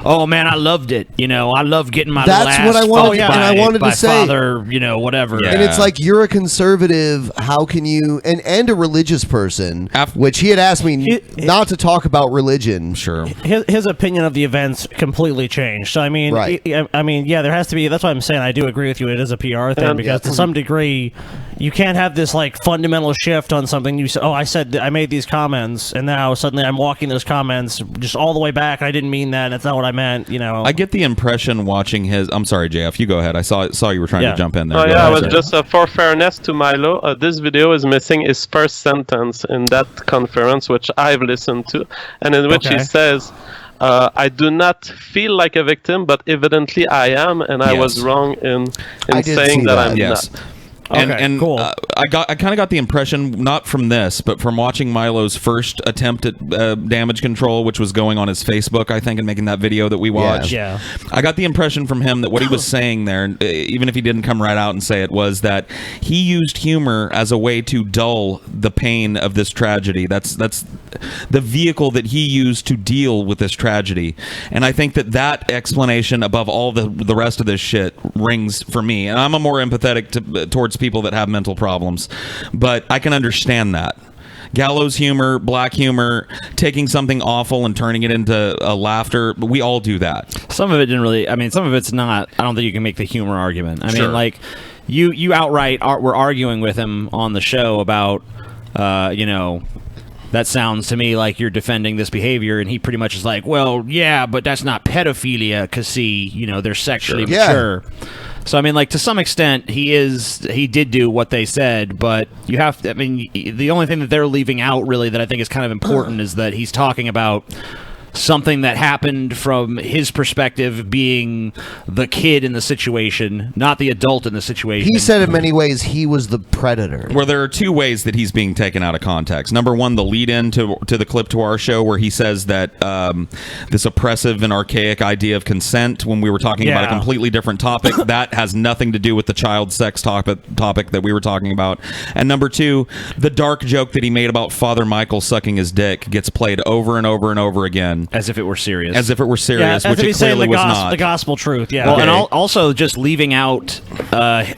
S10: "Oh man, I loved it. You know, I love getting my last
S5: what I wanted,
S10: fuck
S5: and I wanted
S10: by
S5: to say,
S10: father, you know, whatever."
S5: And it's like, you're a conservative. How can you and a religious person? Which he had asked me not to talk about religion.
S9: Sure,
S8: his opinion of the events completely changed. So I mean, yeah, there has to be. That's why I'm saying I do agree with you. It is a PR thing because to some degree, you can't have this like fundamental shift on something. You say, "Oh, I made these comments, and now suddenly I'm walking those comments just all the way back. I didn't mean that. That's not what I meant." You know.
S9: I get the impression watching his. I'm sorry, JF. You go ahead. I saw you were trying to jump in there.
S11: Oh yeah, I was just for fairness to Milo. This video is missing his first sentence in that conference, which I've listened to, and in which he says, "I do not feel like a victim, but evidently I am, and I was wrong in saying that I'm not."
S9: And cool. I kind of got the impression, not from this, but from watching Milo's first attempt at damage control, which was going on his Facebook, I think, and making that video that we watched.
S8: Yeah.
S9: I got the impression from him that what he was saying there, even if he didn't come right out and say it, was that he used humor as a way to dull the pain of this tragedy. That's the vehicle that he used to deal with this tragedy. And I think that explanation, above all the rest of this shit, rings for me. And I'm a more empathetic towards people that have mental problems, but I can understand that. Gallows humor, black humor, taking something awful and turning it into a laughter, we all do that.
S10: Some of it didn't really, I mean, some of it's not, I don't think you can make the humor argument. I mean, like, you outright were arguing with him on the show about, you know, that sounds to me like you're defending this behavior, and he pretty much is like, well, yeah, but that's not pedophilia, because, see, you know, they're sexually mature. So, I mean, like, to some extent, he did do what they said, but you have to, I mean, the only thing that they're leaving out, really, that I think is kind of important is that he's talking about something that happened from his perspective, being the kid in the situation, not the adult in the situation.
S5: He said in many ways he was the predator.
S9: Well, there are two ways that he's being taken out of context. Number one, the lead-in to the clip to our show where he says that this oppressive and archaic idea of consent, when we were talking about a completely different topic, that has nothing to do with the child sex topic that we were talking about. And number two, the dark joke that he made about Father Michael sucking his dick gets played over and over and over again.
S10: As if it were serious.
S9: As if it were serious,
S8: as
S9: which
S8: if
S9: it
S8: he's saying
S9: clearly was not.
S8: The gospel truth, yeah.
S10: Well, and also just leaving out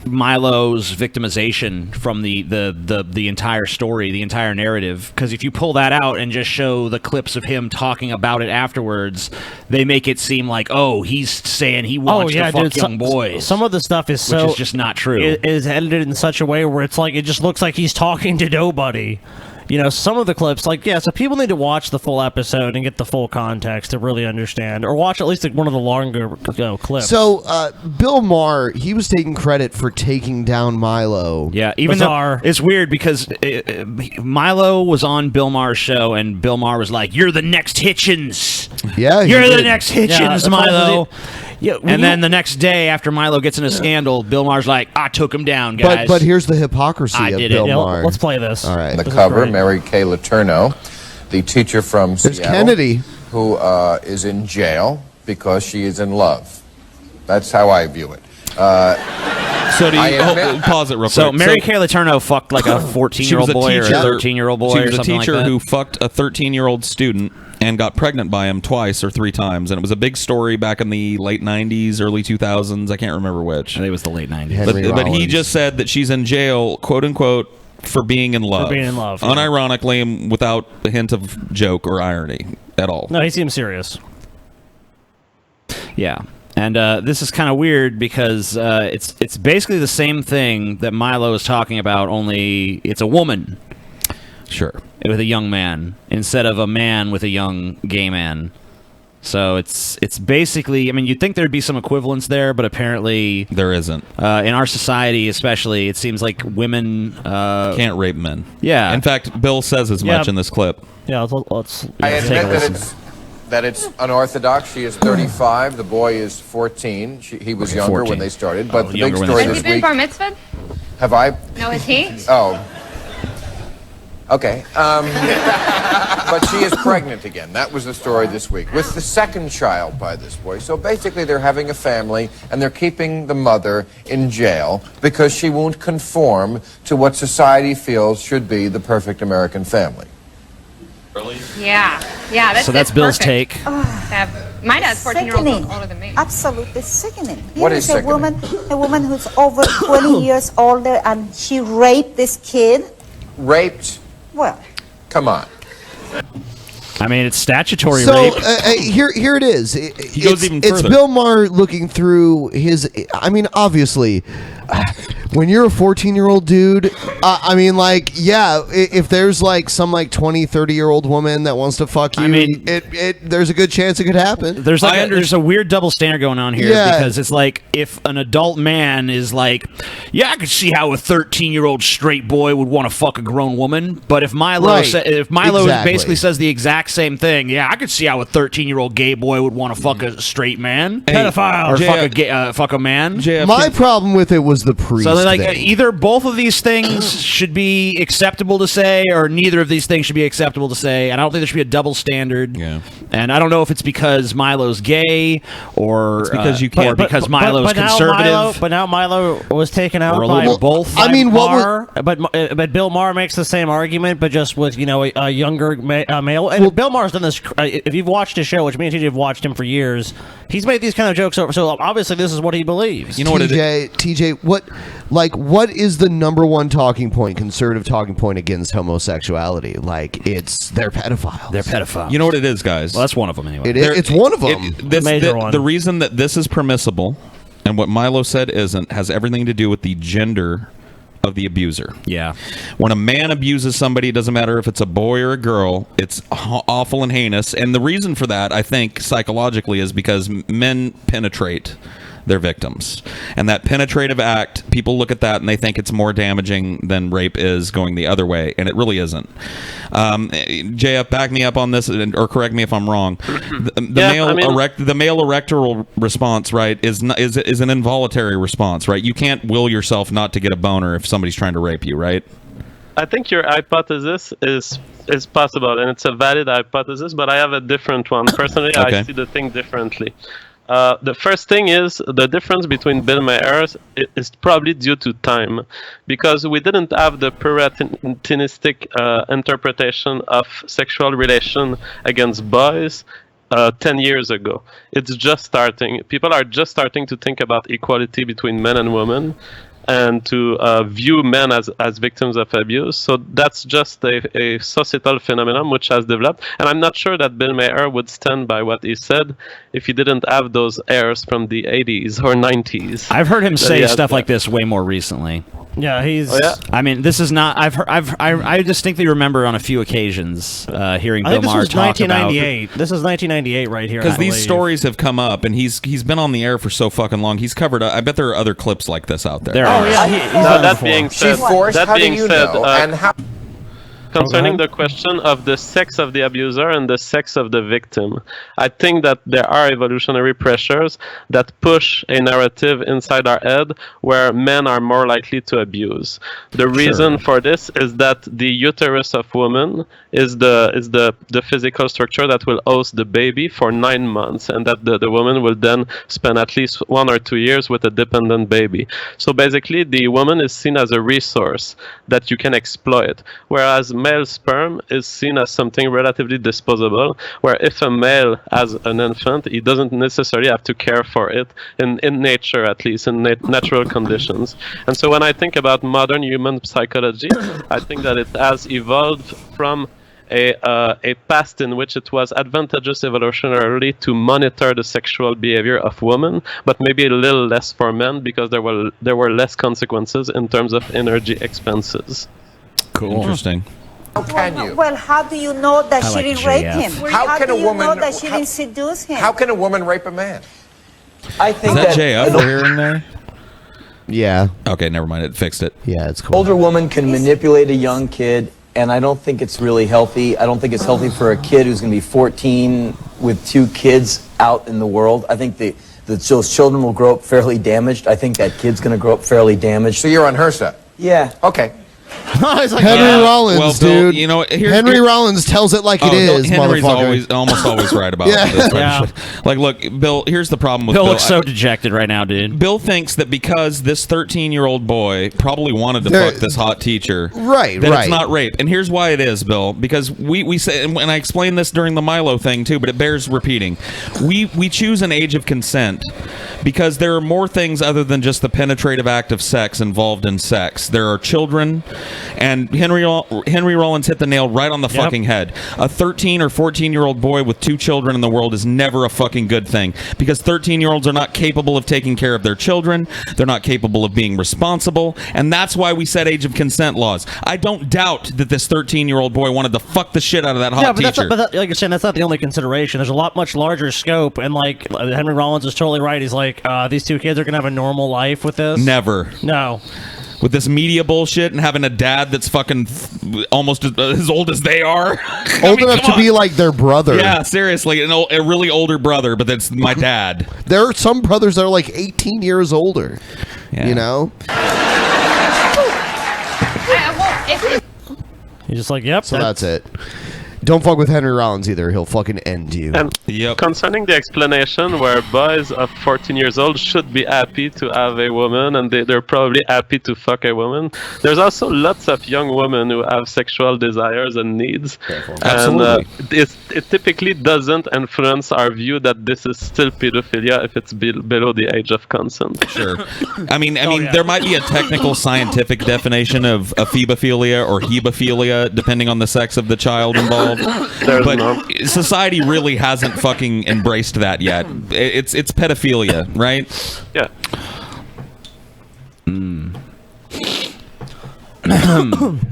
S10: Milo's victimization from the entire story, the entire narrative. Because if you pull that out and just show the clips of him talking about it afterwards, they make it seem like, oh, he's saying he wants to fuck young boys.
S8: Some of the stuff is
S10: which is just not true.
S8: It is edited in such a way where it's like, it just looks like he's talking to nobody. You know, some of the clips, like, so people need to watch the full episode and get the full context to really understand, or watch at least one of the longer clips.
S5: So, Bill Maher, he was taking credit for taking down Milo.
S10: Yeah, even though it's weird because Milo was on Bill Maher's show, and Bill Maher was like, "You're the next Hitchens.
S5: Yeah,
S10: you're the next Hitchens, Milo." Yeah, and then the next day, after Milo gets in a scandal, Bill Maher's like, "I took him down, guys."
S5: But here's the hypocrisy of Bill Maher.
S8: Let's play this.
S5: All right.
S15: The cover, Mary Kay Letourneau, the teacher from
S5: There's
S15: Seattle.
S5: Kennedy.
S13: who is in jail because she is in love. That's how I view it.
S9: So do you pause it real quick?
S10: So Mary Kay Letourneau fucked like a 14-year-old boy or a 13-year-old boy
S9: She
S10: or
S9: was a
S10: something
S9: teacher
S10: like that?
S9: who fucked a 13-year-old student and got pregnant by him twice or 3 times, and it was a big story back in the late 90s, early 2000s. I can't remember which.
S10: I think it was the late 90s.
S9: But he just said that she's in jail, quote unquote, for being in love.
S8: For being in love, yeah.
S9: Unironically and without a hint of joke or irony at all.
S8: No, he seems serious.
S10: Yeah. And this is kind of weird because it's basically the same thing that Milo is talking about, only it's a woman.
S9: Sure.
S10: With a young man instead of a man with a young gay man. So it's basically, I mean, you'd think there'd be some equivalence there, but apparently
S9: there isn't.
S10: In our society, especially, it seems like women
S9: can't rape men.
S10: Yeah.
S9: In fact, Bill says as much in this clip.
S8: Yeah, let's
S13: I
S8: take a
S13: admit
S8: listen.
S13: that it's unorthodox. She is 35. The boy is 14. He was
S10: Okay,
S13: younger
S10: 14.
S13: when they started. But the big
S10: younger when
S13: story
S10: they
S15: Has
S13: this
S15: he been
S13: week.
S15: bar mitzvahed?
S13: Have I?
S15: No, is he?
S13: Oh. Okay. But she is pregnant again. That was the story this week. With the second child by this boy. So basically they're having a family and they're keeping the mother in jail because she won't conform to what society feels should be the perfect American family.
S9: Really?
S15: Yeah. Yeah, that's
S10: So that's Bill's
S15: perfect.
S10: take.
S15: My dad's 14 years
S16: Sickening.
S15: older than me.
S16: Absolutely sickening.
S13: What
S16: Here
S13: is
S16: a
S13: sickening?
S16: woman who's over 20 years older, and she raped this kid.
S13: Raped?
S16: Well,
S13: come on.
S10: I mean, it's statutory
S5: So
S10: rape.
S5: here it is.
S10: He goes even
S5: It's
S10: further.
S5: Bill Maher looking through his. I mean, obviously, when you're a 14-year-old dude, I mean, like, yeah, if there's like some like 20, 30-year-old woman that wants to fuck you,
S10: I mean,
S5: there's a good chance it could happen.
S10: There's like there's a weird double standard going on here
S5: Yeah.
S10: because it's like if an adult man is like, yeah, I could see how a 13-year-old straight boy would want to fuck a grown woman, but if Milo
S5: Right.
S10: if Milo
S5: Exactly.
S10: basically says the exact same thing, yeah, I could see how a 13-year-old gay boy would want to fuck a straight man,
S8: Pedophile.
S10: or
S9: JF
S10: fuck a man.
S5: My problem with it was the priest.
S10: So they're like
S5: thing.
S10: either both of these things should be acceptable to say, or neither of these things should be acceptable to say. And I don't think there should be a double standard.
S9: Yeah.
S10: And I don't know if it's because Milo's gay or
S9: It's because you can't-
S10: or because Milo's
S8: Now
S10: conservative.
S8: Now Milo was taken out
S10: Or a
S8: by
S10: little both.
S8: by
S5: I mean, what
S8: Maher, but Bill Maher makes the same argument, but just with a younger male. And Bill Maher's done this. If you've watched his show, which me and TJ have watched him for years, he's made these kind of jokes over. So obviously, this is what he believes.
S9: You know what it is?
S5: TJ, what is the number one talking point, conservative talking point against homosexuality? Like, it's they're pedophiles.
S10: They're pedophiles.
S9: You know what it is, guys?
S10: Well, that's one of them anyway.
S5: It's one of them.
S9: The reason that this is permissible and what Milo said isn't has everything to do with the gender of the abuser.
S10: Yeah.
S9: When a man abuses somebody, it doesn't matter if it's a boy or a girl, it's awful and heinous. And the reason for that, I think, psychologically, is because men penetrate their victims. And that penetrative act, people look at that and they think it's more damaging than rape is going the other way, and it really isn't. JF, back me up on this, or correct me if I'm wrong. The male erectoral response, right, is an involuntary response, right? You can't will yourself not to get a boner if somebody's trying to rape you, right?
S11: I think your hypothesis is possible, and it's a valid hypothesis, but I have a different one. Personally,
S9: Okay.
S11: I see the thing differently. The first thing is the difference between Bill Maher is probably due to time, because we didn't have the puritanistic interpretation of sexual relation against boys 10 years ago. It's just starting. People are just starting to think about equality between men and women, and to view men as victims of abuse. So that's just a societal phenomenon which has developed. And I'm not sure that Bill Maher would stand by what he said if he didn't have those airs from the 80s or 90s.
S10: I've heard him say stuff like this way more recently.
S8: Yeah, he's.
S11: Oh, yeah?
S10: I mean, this is not. I distinctly remember on a few occasions hearing
S8: I
S10: Bill
S8: think this
S10: Maher
S8: was
S10: talk about.
S8: 1998. This is 1998 right here.
S9: Because
S8: I
S9: these
S8: believe.
S9: stories have come up, and he's been on the air for so fucking long. He's covered. I bet there are other clips like this out there.
S10: There
S8: Oh
S10: are.
S8: yeah, he's done it
S11: That
S8: before.
S11: being said,
S13: She's forced? How do you know? And how?
S11: concerning the question of the sex of the abuser and the sex of the victim. I think that there are evolutionary pressures that push a narrative inside our head where men are more likely to abuse. The reason for this is that the uterus of woman is the physical structure that will host the baby for 9 months, and that the woman will then spend at least 1 or 2 years with a dependent baby. So basically, the woman is seen as a resource that you can exploit, whereas male sperm is seen as something relatively disposable, where if a male has an infant, he doesn't necessarily have to care for it in nature, at least in natural conditions. And so when I think about modern human psychology, I think that it has evolved from a past in which it was advantageous evolutionarily to monitor the sexual behavior of women, but maybe a little less for men because there were less consequences in terms of energy expenses.
S9: Cool. Interesting.
S13: How can you?
S16: Well, how do you know that she didn't rape him?
S13: How can
S16: do
S13: a
S16: you
S13: woman
S16: know that she didn't seduce him?
S13: How can a woman rape a man?
S17: I think
S9: Is that JF we're hearing there?
S5: Yeah.
S9: Okay, never mind. It fixed it.
S5: Yeah, it's cool.
S17: Older woman can manipulate a young kid, and I don't think it's really healthy. I don't think it's healthy for a kid who's going to be 14 with 2 kids out in the world. I think those children will grow up fairly damaged. I think that kid's going to grow up fairly damaged.
S13: So you're on her side?
S17: Yeah.
S13: Okay.
S5: Henry Rollins,
S9: Well, Bill,
S5: dude.
S9: you know,
S5: Henry Rollins tells it like it is,
S9: Henry's
S5: motherfucker.
S9: almost always right about
S5: Yeah.
S9: this type
S8: Yeah.
S9: of shit. Like, look, Bill, here's the problem with
S10: Bill
S9: Bill.
S10: looks so dejected right now, dude.
S9: Bill thinks that because this 13-year-old boy probably wanted to fuck this hot teacher,
S5: Right,
S9: that
S5: right.
S9: it's not rape. And here's why it is, Bill, because we say, and I explained this during the Milo thing too, but it bears repeating. We choose an age of consent because there are more things other than just the penetrative act of sex involved in sex. There are children, and Henry Rollins hit the nail right on the fucking head. A 13 or 14-year-old boy with 2 children in the world is never a fucking good thing because 13-year-olds are not capable of taking care of their children. They're not capable of being responsible, and that's why we set age of consent laws. I don't doubt that this 13-year-old boy wanted to fuck the shit out of that hot teacher.
S8: But like you're saying, that's not the only consideration. There's a lot much larger scope, and like Henry Rollins is totally right. He's like, these 2 kids are gonna have a normal life with this.
S9: Never.
S8: No.
S9: With this media bullshit and having a dad that's fucking almost as old as they are.
S5: Old enough to be like their brother.
S9: Yeah, seriously. A really older brother, but that's my dad.
S5: There are some brothers that are like 18 years older. You know?
S8: He's just like, yep.
S5: So that's it. Don't fuck with Henry Rollins either. He'll fucking end you.
S11: And concerning the explanation where boys of 14 years old should be happy to have a woman and they're probably happy to fuck a woman, there's also lots of young women who have sexual desires and needs.
S9: Absolutely.
S11: And it typically doesn't influence our view that this is still pedophilia if it's below the age of consent.
S9: Sure. I mean, there might be a technical scientific definition of ephebophilia or hebophilia, depending on the sex of the child involved. But society really hasn't fucking embraced that yet. It's pedophilia, right?
S11: Yeah.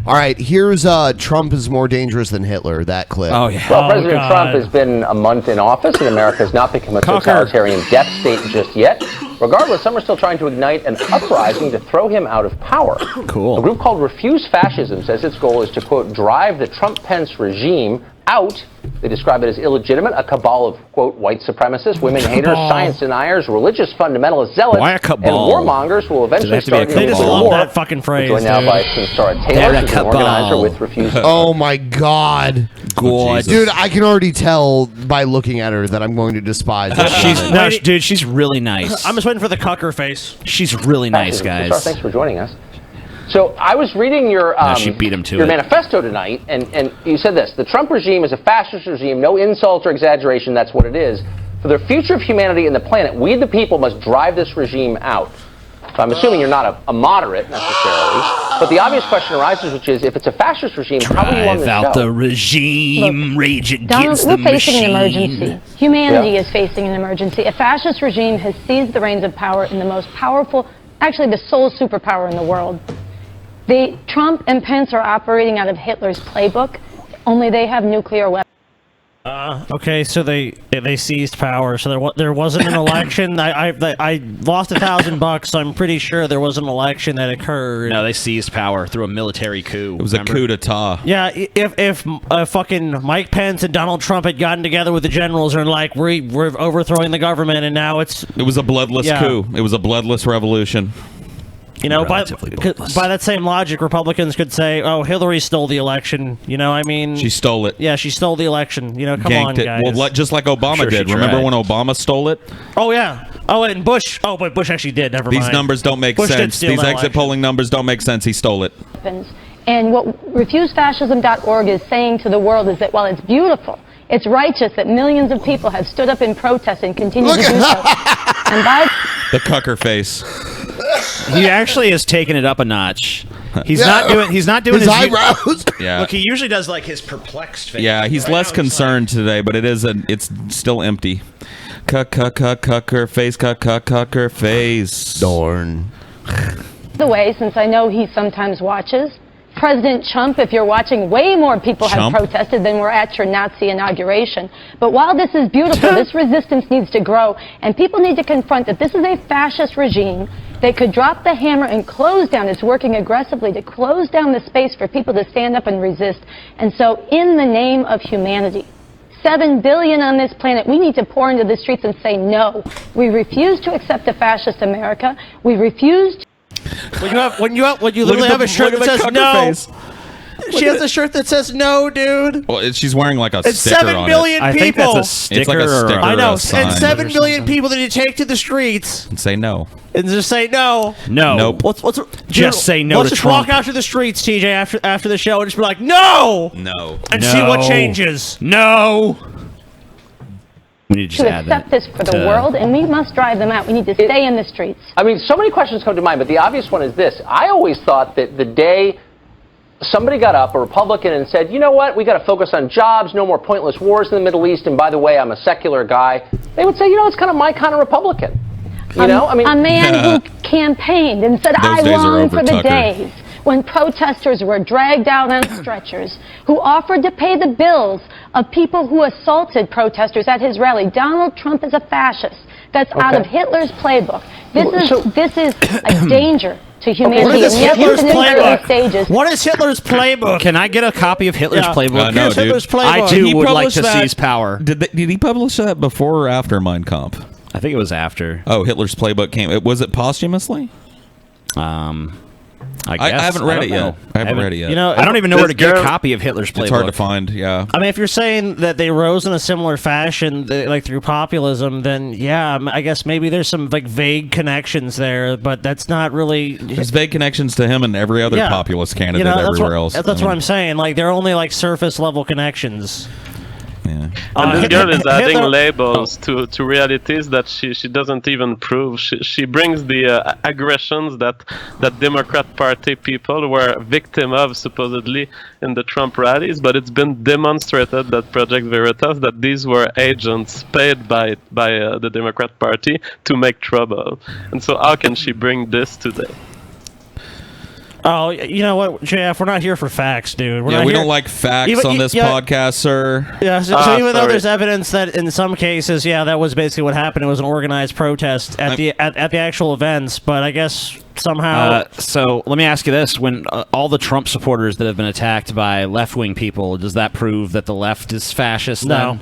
S5: All right, here's Trump is more dangerous than Hitler, that clip.
S10: Oh, yeah.
S6: Well, President Trump has been a month in office, and America has not become a totalitarian death state just yet. Regardless, some are still trying to ignite an uprising to throw him out of power.
S10: Cool.
S6: A group called Refuse Fascism says its goal is to, quote, drive the Trump-Pence regime out. They describe it as illegitimate, a cabal of, quote, white supremacists, women haters, science deniers, religious fundamentalist zealots,
S10: Why a
S6: and
S10: cabal?
S6: warmongers who will eventually start
S8: They just
S6: a
S8: love
S6: war.
S8: that fucking phrase.
S6: We're joined now
S8: dude.
S6: by Kinsara Taylor, who's an organizer with Refuse.
S5: Oh my God.
S10: God.
S5: Dude, I can already tell by looking at her that I'm going to despise her.
S10: Dude, she's really nice.
S8: I'm just waiting for the cucker face.
S10: She's really nice,
S6: Kinsara,
S10: guys.
S6: thanks for joining us. So I was reading your
S10: she beat him to
S6: your
S10: it.
S6: manifesto tonight, and you said this: the Trump regime is a fascist regime, no insult or exaggeration. That's what it is. For the future of humanity and the planet, we the people must drive this regime out. So I'm assuming you're not a moderate necessarily, but the obvious question arises, which is, if it's a fascist regime, how will you run
S1: Drive
S6: this
S1: out
S6: show?
S1: the regime, rage
S18: Donald,
S1: against
S18: we're
S1: the
S18: facing
S1: machine.
S18: an emergency. Humanity is facing an emergency. A fascist regime has seized the reins of power in the most powerful, actually the sole superpower in the world. Trump and Pence are operating out of Hitler's playbook, only they have nuclear weapons.
S8: Okay, so they seized power. So there wasn't an election. I lost $1,000, so I'm pretty sure there was an election that occurred.
S10: No, they seized power through a military coup.
S9: It was a coup d'etat.
S8: Yeah, if fucking Mike Pence and Donald Trump had gotten together with the generals and like we're overthrowing the government, and now it
S9: was a bloodless coup. It was a bloodless revolution.
S8: You know, by that same logic, Republicans could say, "Oh, Hillary stole the election." You know, I mean,
S9: She stole it.
S8: Yeah, she stole the election. You know, come
S9: Ganked
S8: on,
S9: it.
S8: guys.
S9: Well, just like Obama
S10: Sure she
S9: did. Remember
S10: tried.
S9: when Obama stole it?
S8: Oh yeah. Oh, and Bush. Oh, but Bush actually did. Never mind.
S9: These numbers don't make
S8: Bush did
S9: sense.
S8: steal
S9: These
S8: that
S9: exit
S8: election.
S9: polling numbers don't make sense. He stole it.
S18: And what refusefascism.org is saying to the world is that while it's beautiful, it's righteous that millions of people have stood up in protest and continue to do so. And by
S9: The cucker face.
S10: He actually has taken it up a notch. He's
S9: Yeah.
S10: not doing. He's not doing
S9: His
S10: his
S9: eyebrows. Yeah.
S10: Look, he usually does like his perplexed face.
S9: Yeah, he's less concerned today, but it's still empty. Cucker face, cucker face. Darn.
S18: the way, since I know he sometimes watches, President Trump, if you're watching, way more people have
S9: Chump.
S18: protested than were at your Nazi inauguration. But while this is beautiful, this resistance needs to grow, and people need to confront that this is a fascist regime that could drop the hammer and close down. It's working aggressively to close down the space for people to stand up and resist. And so in the name of humanity, 7 billion on this planet, we need to pour into the streets and say no. We refuse to accept a fascist America. We refuse to
S8: When you literally have a shirt that says no. She has a shirt that says no, dude.
S9: Well, she's wearing like a
S8: It's
S9: sticker
S8: 7
S9: on
S8: billion
S9: it.
S8: people.
S9: It's like a sticker.
S8: I know.
S9: or a sign.
S8: And 7 billion people that you take to the streets
S9: And say no.
S8: and just say no.
S10: No.
S9: Nope.
S10: Just say no
S8: Let's
S10: to
S8: just
S10: Trump.
S8: walk out to the streets, TJ, after the show and just be like, no!
S9: No.
S8: And see what changes.
S10: No. We need to just
S18: to
S10: add
S18: accept
S10: that
S18: this for the
S10: to-
S18: world, and we must drive them out. We need to stay in the streets.
S6: I mean, so many questions come to mind, but the obvious one is this. I always thought that the day somebody got up, a Republican, and said, you know what, we got to focus on jobs, no more pointless wars in the Middle East, and by the way, I'm a secular guy, they would say, you know, it's kind of my kind of Republican. You know, I mean,
S18: a man who campaigned and said,
S6: Those
S18: I
S6: days are
S18: long
S6: over,
S18: for the
S6: Tucker.
S18: days when protesters were dragged out on stretchers, who offered to pay the bills of people who assaulted protesters at his rally. Donald Trump is a fascist. That's out of Hitler's playbook. This is a danger to humanity.
S8: What is
S18: and yes,
S8: Hitler's
S18: it's in its early
S8: playbook?
S18: stages.
S8: What is Hitler's playbook?
S10: Can I get a copy of Hitler's
S8: Yeah.
S10: playbook?
S9: No,
S8: Here's
S9: dude.
S8: Hitler's playbook.
S10: I
S9: Did
S10: too
S9: he
S10: would like
S9: publish
S10: to
S9: that?
S10: seize power.
S9: Did he publish that before or after Mein Kampf?
S10: I think it was after.
S9: Oh, Hitler's playbook came. Was it posthumously?
S10: I guess.
S9: I haven't read it yet. I haven't read it yet.
S8: You know,
S10: I don't even know where to get a copy of Hitler's playbook.
S9: It's hard to find. Yeah.
S8: I mean, if you're saying that they rose in a similar fashion, like through populism, then yeah, I guess maybe there's some like vague connections there, but that's not really.
S9: There's vague connections to him and every other
S8: Yeah.
S9: populist candidate
S8: You know, that's
S9: everywhere
S8: what,
S9: else.
S8: That's what I'm saying. Like they're only like surface level connections.
S9: Yeah.
S11: And this girl is adding
S8: Hitler-
S11: labels to realities that she doesn't even prove. She brings the aggressions that Democrat Party people were victim of supposedly in the Trump rallies, but it's been demonstrated that Project Veritas that these were agents paid by the Democrat Party to make trouble. And so how can she bring this today?
S8: Oh, you know what, JF? We're not here for facts, dude. We're
S9: Yeah,
S8: not
S9: we
S8: here-
S9: don't like facts
S8: Even-
S9: on this
S8: yeah,
S9: podcast, sir.
S8: Yeah, so even though there's evidence that in some cases, yeah, that was basically what happened. It was an organized protest at the actual events, but I guess somehow.
S10: So let me ask you this: when all the Trump supporters that have been attacked by left-wing people, does that prove that the left is fascist?
S8: No.
S10: Then?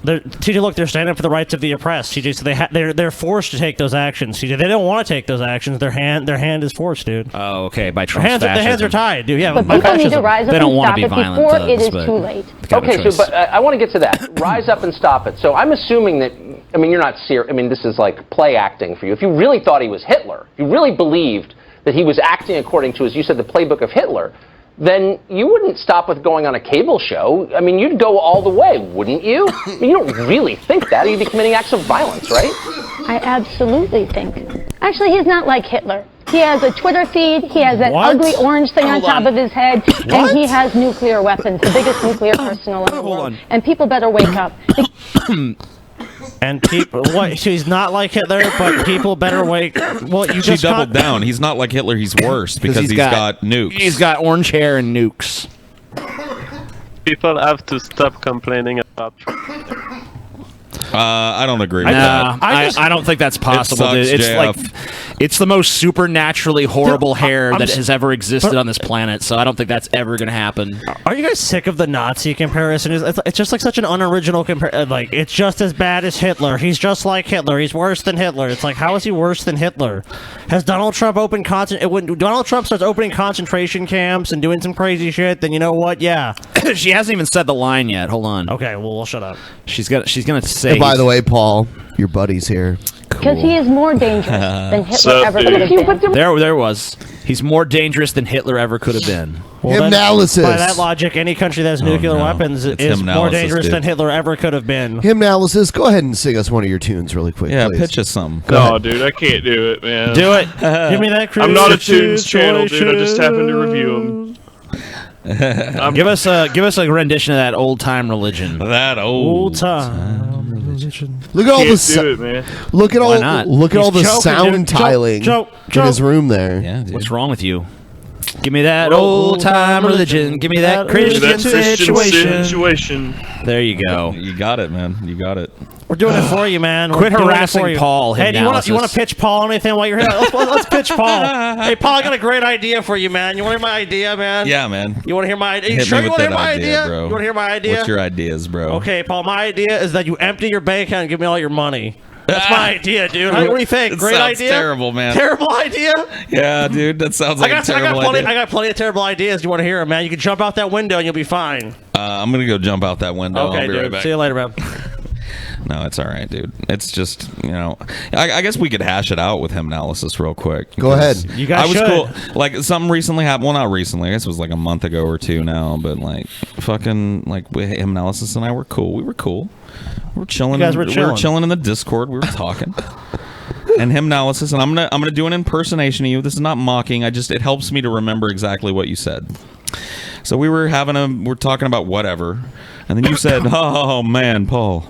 S8: TJ, look, they're standing up for the rights of the oppressed. TJ, so they're forced to take those actions. TJ, they don't want to take those actions. Their hand is forced, dude.
S10: Oh, okay. By
S8: Their
S10: Trump's
S8: hands,
S10: fascism.
S8: their hands are tied, dude. Yeah,
S18: But
S8: by
S18: people need to
S8: fascism.
S18: rise up
S10: They don't
S18: and
S10: wanna
S18: stop
S10: be
S18: it
S10: violent
S18: before
S10: thugs,
S18: it is
S10: but
S18: too late.
S10: they got a
S6: Okay, so
S10: choice.
S6: but I want to get to that. Rise up and stop it. So I'm assuming that, I mean, you're not serious. I mean, this is like play acting for you. If you really thought he was Hitler, if you really believed that he was acting according to, as you said, the playbook of Hitler, then you wouldn't stop with going on a cable show. I mean, you'd go all the way, wouldn't you? I mean, you don't really think that. You'd be committing acts of violence, right?
S18: I absolutely think. Actually, he's not like Hitler. He has a Twitter feed, he has that
S8: What?
S18: ugly orange thing on
S8: Hold
S18: top
S8: on.
S18: of his head,
S8: What?
S18: and he has nuclear weapons, the biggest nuclear arsenal in the world.
S8: on.
S18: And people better wake up.
S8: And people, what? She's not like Hitler, but people better wake. Well, you
S9: She
S8: just
S9: doubled down. He's not like Hitler. He's worse because he's got nukes.
S10: He's got orange hair and nukes.
S11: People have to stop complaining stop Trump.
S9: I don't agree with
S10: Nah,
S9: that.
S10: I don't think that's possible,
S9: sucks,
S10: dude. It's
S9: JF.
S10: like it's the most supernaturally horrible hair
S8: I'm
S10: that
S8: s-
S10: has ever existed
S8: but-
S10: on this planet. So I don't think that's ever going to happen.
S8: Are you guys sick of the Nazi comparison? It's just like such an unoriginal comparison. Like, it's just as bad as Hitler. He's just like Hitler. He's worse than Hitler. It's like, how is he worse than Hitler? Has Donald Trump opened when Donald Trump starts opening concentration camps and doing some crazy shit, then you know what? Yeah.
S10: She hasn't even said the line yet. Hold on.
S8: Okay, well, we'll shut up.
S10: She's gonna say.
S5: And by the way, Paul, your buddy's here.
S18: Because he is more dangerous than Hitler
S10: Sup,
S18: ever
S10: dude?
S18: could have been.
S10: There was. He's more dangerous than Hitler ever could have been.
S5: Hymnalysis.
S8: By that logic, any country that has nuclear weapons
S5: It's
S8: is more
S5: hymnalysis,
S8: dangerous
S5: dude.
S8: than Hitler ever could have been.
S5: Hymnalysis, go ahead and sing us one of your tunes really quick.
S9: Yeah,
S5: please.
S9: pitch us some.
S5: Go
S11: No,
S5: ahead.
S11: dude, I can't do it, man.
S8: Do it. Give me that.
S11: I'm not a tunes channel, dude. I just happen to review them.
S10: Give us a rendition of that old time religion.
S9: That
S8: old time religion.
S5: Look at all
S11: Can't
S5: the
S11: do it, man.
S5: look at
S10: Why
S5: all
S10: not?
S5: look at all the
S10: He's joking,
S5: sound
S10: dude.
S5: tiling in his room there.
S9: Yeah,
S10: What's wrong with you? Give me that old time religion. Give me that Christian
S11: situation.
S10: There you go.
S9: You got it, man. You got it.
S8: We're doing it for you, man.
S10: Quit
S8: We're doing it
S10: harassing
S8: for you.
S10: Paul,
S8: Hey, do you want to
S10: Hymnalysis.
S8: pitch Paul anything while you're here? Let's pitch Paul. Hey, Paul, I got a great idea for you, man. You want to hear my idea, man?
S9: Yeah, man.
S8: You want to hear my idea?
S9: Hit
S8: Sure,
S9: me
S8: you
S9: with
S8: want to hear
S9: that
S8: my idea?
S9: bro.
S8: You want to hear my idea?
S9: What's your ideas, bro?
S8: Okay, Paul. My idea is that you empty your bank account and give me all your money. That's my idea, dude. What do you think?
S9: It
S8: Great
S9: sounds
S8: idea.
S9: Terrible, man.
S8: Terrible idea.
S9: Yeah, dude, that sounds like a terrible idea.
S8: I got plenty of terrible ideas. You want to hear them, man? You can jump out that window and you'll be fine.
S9: I'm gonna go jump out that window.
S8: Okay,
S9: I'll be
S8: dude.
S9: right back.
S8: See you later, man.
S9: No, it's all right, dude. It's just, I guess we could hash it out with Hymnalysis real quick.
S5: Go ahead.
S8: You guys
S9: I was
S8: should.
S9: cool. Like, something recently happened. Well, not recently. I guess it was like a month ago or two now. But, like, fucking, like, Hymnalysis and I were cool. We were cool. We were chilling.
S8: You guys were
S9: We were
S8: chilling.
S9: chilling in the Discord. We were talking. And Hymnalysis, and I'm gonna do an impersonation of you. This is not mocking. It helps me to remember exactly what you said. So we're talking about whatever, and then you said, "Oh man, Paul."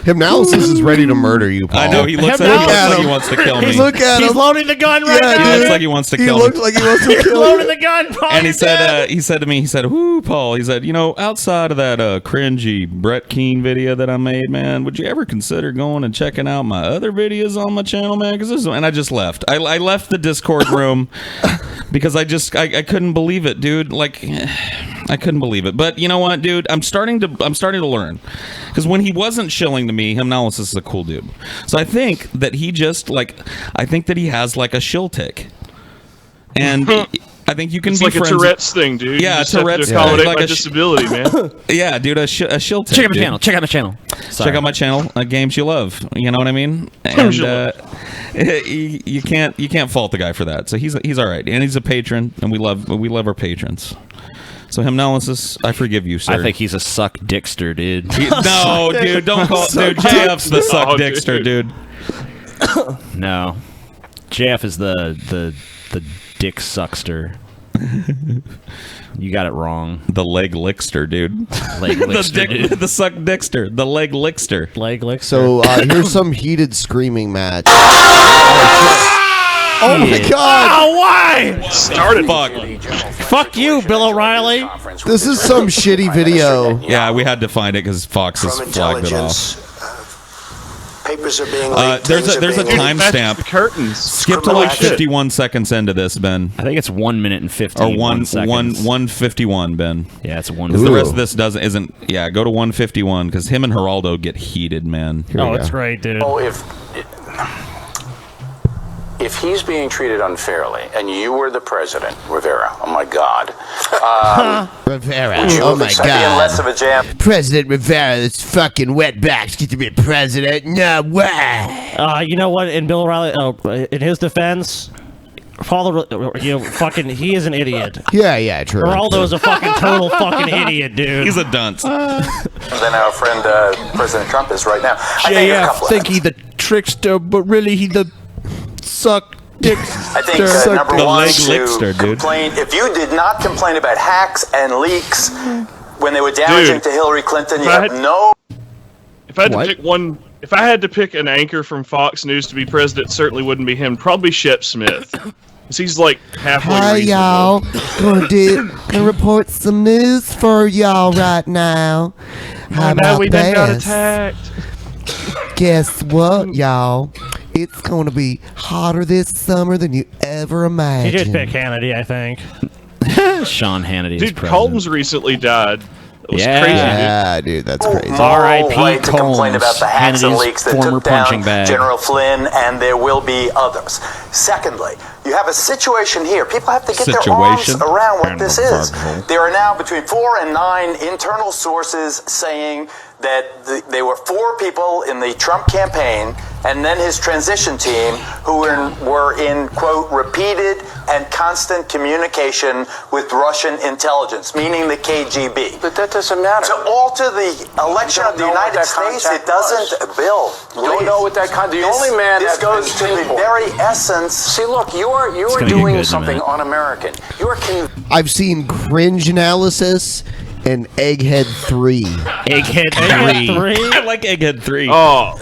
S5: Hymnalysis is ready to murder you, Paul.
S9: I know, he looks like he wants to kill me.
S8: He's,
S5: Look at
S8: he's
S5: him.
S8: loading the gun right
S5: Yeah,
S8: now.
S9: He looks
S8: dude.
S9: like he wants to
S5: He
S9: kill
S5: looked
S9: me.
S5: like he wants to
S8: He's
S5: kill
S8: loading
S5: you.
S8: the gun, Paul.
S9: And he
S8: you're
S9: said,
S8: dead.
S9: to me, he said, "Whoo, Paul." He said, outside of that cringy Brett Keane video that I made, man, would you ever consider going and checking out my other videos on my channel, man? And I just left. I left the Discord room because I couldn't believe it, dude. Like, I couldn't believe it. But you know what, dude? I'm starting to learn. Because when he wasn't shilling to me, Hymnalysis is a cool dude. So I think that he just, I think that he has, like, a shill tick. And I think you can
S11: It's
S9: be
S11: like
S9: friends.
S11: a Tourette's thing, dude.
S9: Yeah,
S11: you just have
S9: Tourette's
S11: to accommodate
S9: like
S11: my
S9: a
S11: disability, man.
S9: Yeah, dude, a shill tick.
S10: Check out my
S9: dude.
S10: channel. Check out my channel.
S9: Check out my channel, Games You Love. You know what I mean?
S11: Games You
S9: And you can't fault the guy for that. So he's all right, and he's a patron, and we love our patrons. So Hymnalysis, I forgive you, sir.
S10: I think he's a suck dickster, dude.
S9: No, dude, don't call dude. JF's the suck
S11: Oh,
S9: dickster, dude.
S10: No, JF is the dick suckster. You got it wrong.
S9: The leg lickster, dude.
S10: Leg lickster, dude.
S9: The suck dickster. The leg lickster.
S8: Leg lickster.
S5: So here's some heated screaming match. Oh my god!
S8: Oh, why?
S11: Started.
S8: Fuck you, Bill O'Reilly.
S5: This is some shitty video.
S9: Yeah, we had to find it because Fox has flagged it off.
S19: Papers are being leaked.
S9: There's a timestamp.
S11: The curtains.
S9: Skip to like 51 seconds into this, Ben.
S10: I think it's 1 minute and 15
S9: Or one
S10: seconds.
S9: 151, Ben.
S10: Yeah, it's 1.
S9: Because the rest of this isn't. Yeah, go to 151 because him and Geraldo get heated, man.
S8: Oh, it's great, dude.
S19: Oh, if he's being treated unfairly, and you were the president, Rivera, oh my God,
S5: Rivera,
S19: would you
S5: oh
S19: have
S5: my
S19: accepted being less of a jam?
S5: President Rivera, this fucking wetbacks get to be president. No way.
S8: You know what? In Bill O'Reilly, in his defense, Paul, fucking, he is an idiot.
S5: Yeah, true.
S8: Geraldo is a fucking total fucking idiot, dude.
S9: He's a dunce.
S19: Than our friend President Trump is right now. I think a couple of
S3: he the trickster, but really he the suck dick.
S19: I think number
S9: The
S19: one,
S9: leg
S19: to
S9: lickster, dude.
S19: complain. If you did not complain about hacks and leaks when they were damaging
S11: Dude,
S19: to Hillary Clinton, you
S11: if I
S19: have
S11: had-
S19: no.
S11: If I had to pick one, if I had to pick an anchor from Fox News to be president, it certainly wouldn't be him. Probably Shep Smith.
S20: He's like halfway
S5: Hi, y'all. Gonna report some news for y'all right now. How
S20: now
S5: about
S20: we done got
S5: this?
S20: attacked.
S5: Guess what, y'all? It's gonna be hotter this summer than you ever
S8: He
S5: imagined.
S8: did pick Hannity, I think.
S10: Sean Hannity is
S20: Dude,
S10: president.
S20: Combs recently died. It was
S10: Yeah.
S20: crazy,
S5: Yeah, dude, that's crazy.
S10: R.I.P.
S21: Right to complain about the hacks and
S10: Hannity's
S21: leaks that
S10: former
S21: took down
S10: punching bag.
S21: General Flynn, and there will be others. Secondly, you have a situation here. People have to get their arms
S9: Situation?
S21: around what this is.
S9: Unbelievable.
S21: There are now between 4 and 9 internal sources saying that there were 4 people in the Trump campaign and then his transition team who were in, quote, repeated and constant communication with Russian intelligence, meaning the KGB.
S19: But that doesn't matter.
S21: To alter the election of the United States, it doesn't, Bill.
S19: You don't know what that the only man
S21: This
S19: that
S21: goes to the very essence.
S19: See, look, you're
S21: gonna get
S19: doing
S21: good in a
S19: something
S21: minute.
S19: un-American. You're
S5: I've seen cringe analysis and Egghead 3.
S8: Egghead 3?
S9: I like Egghead 3.
S20: Oh.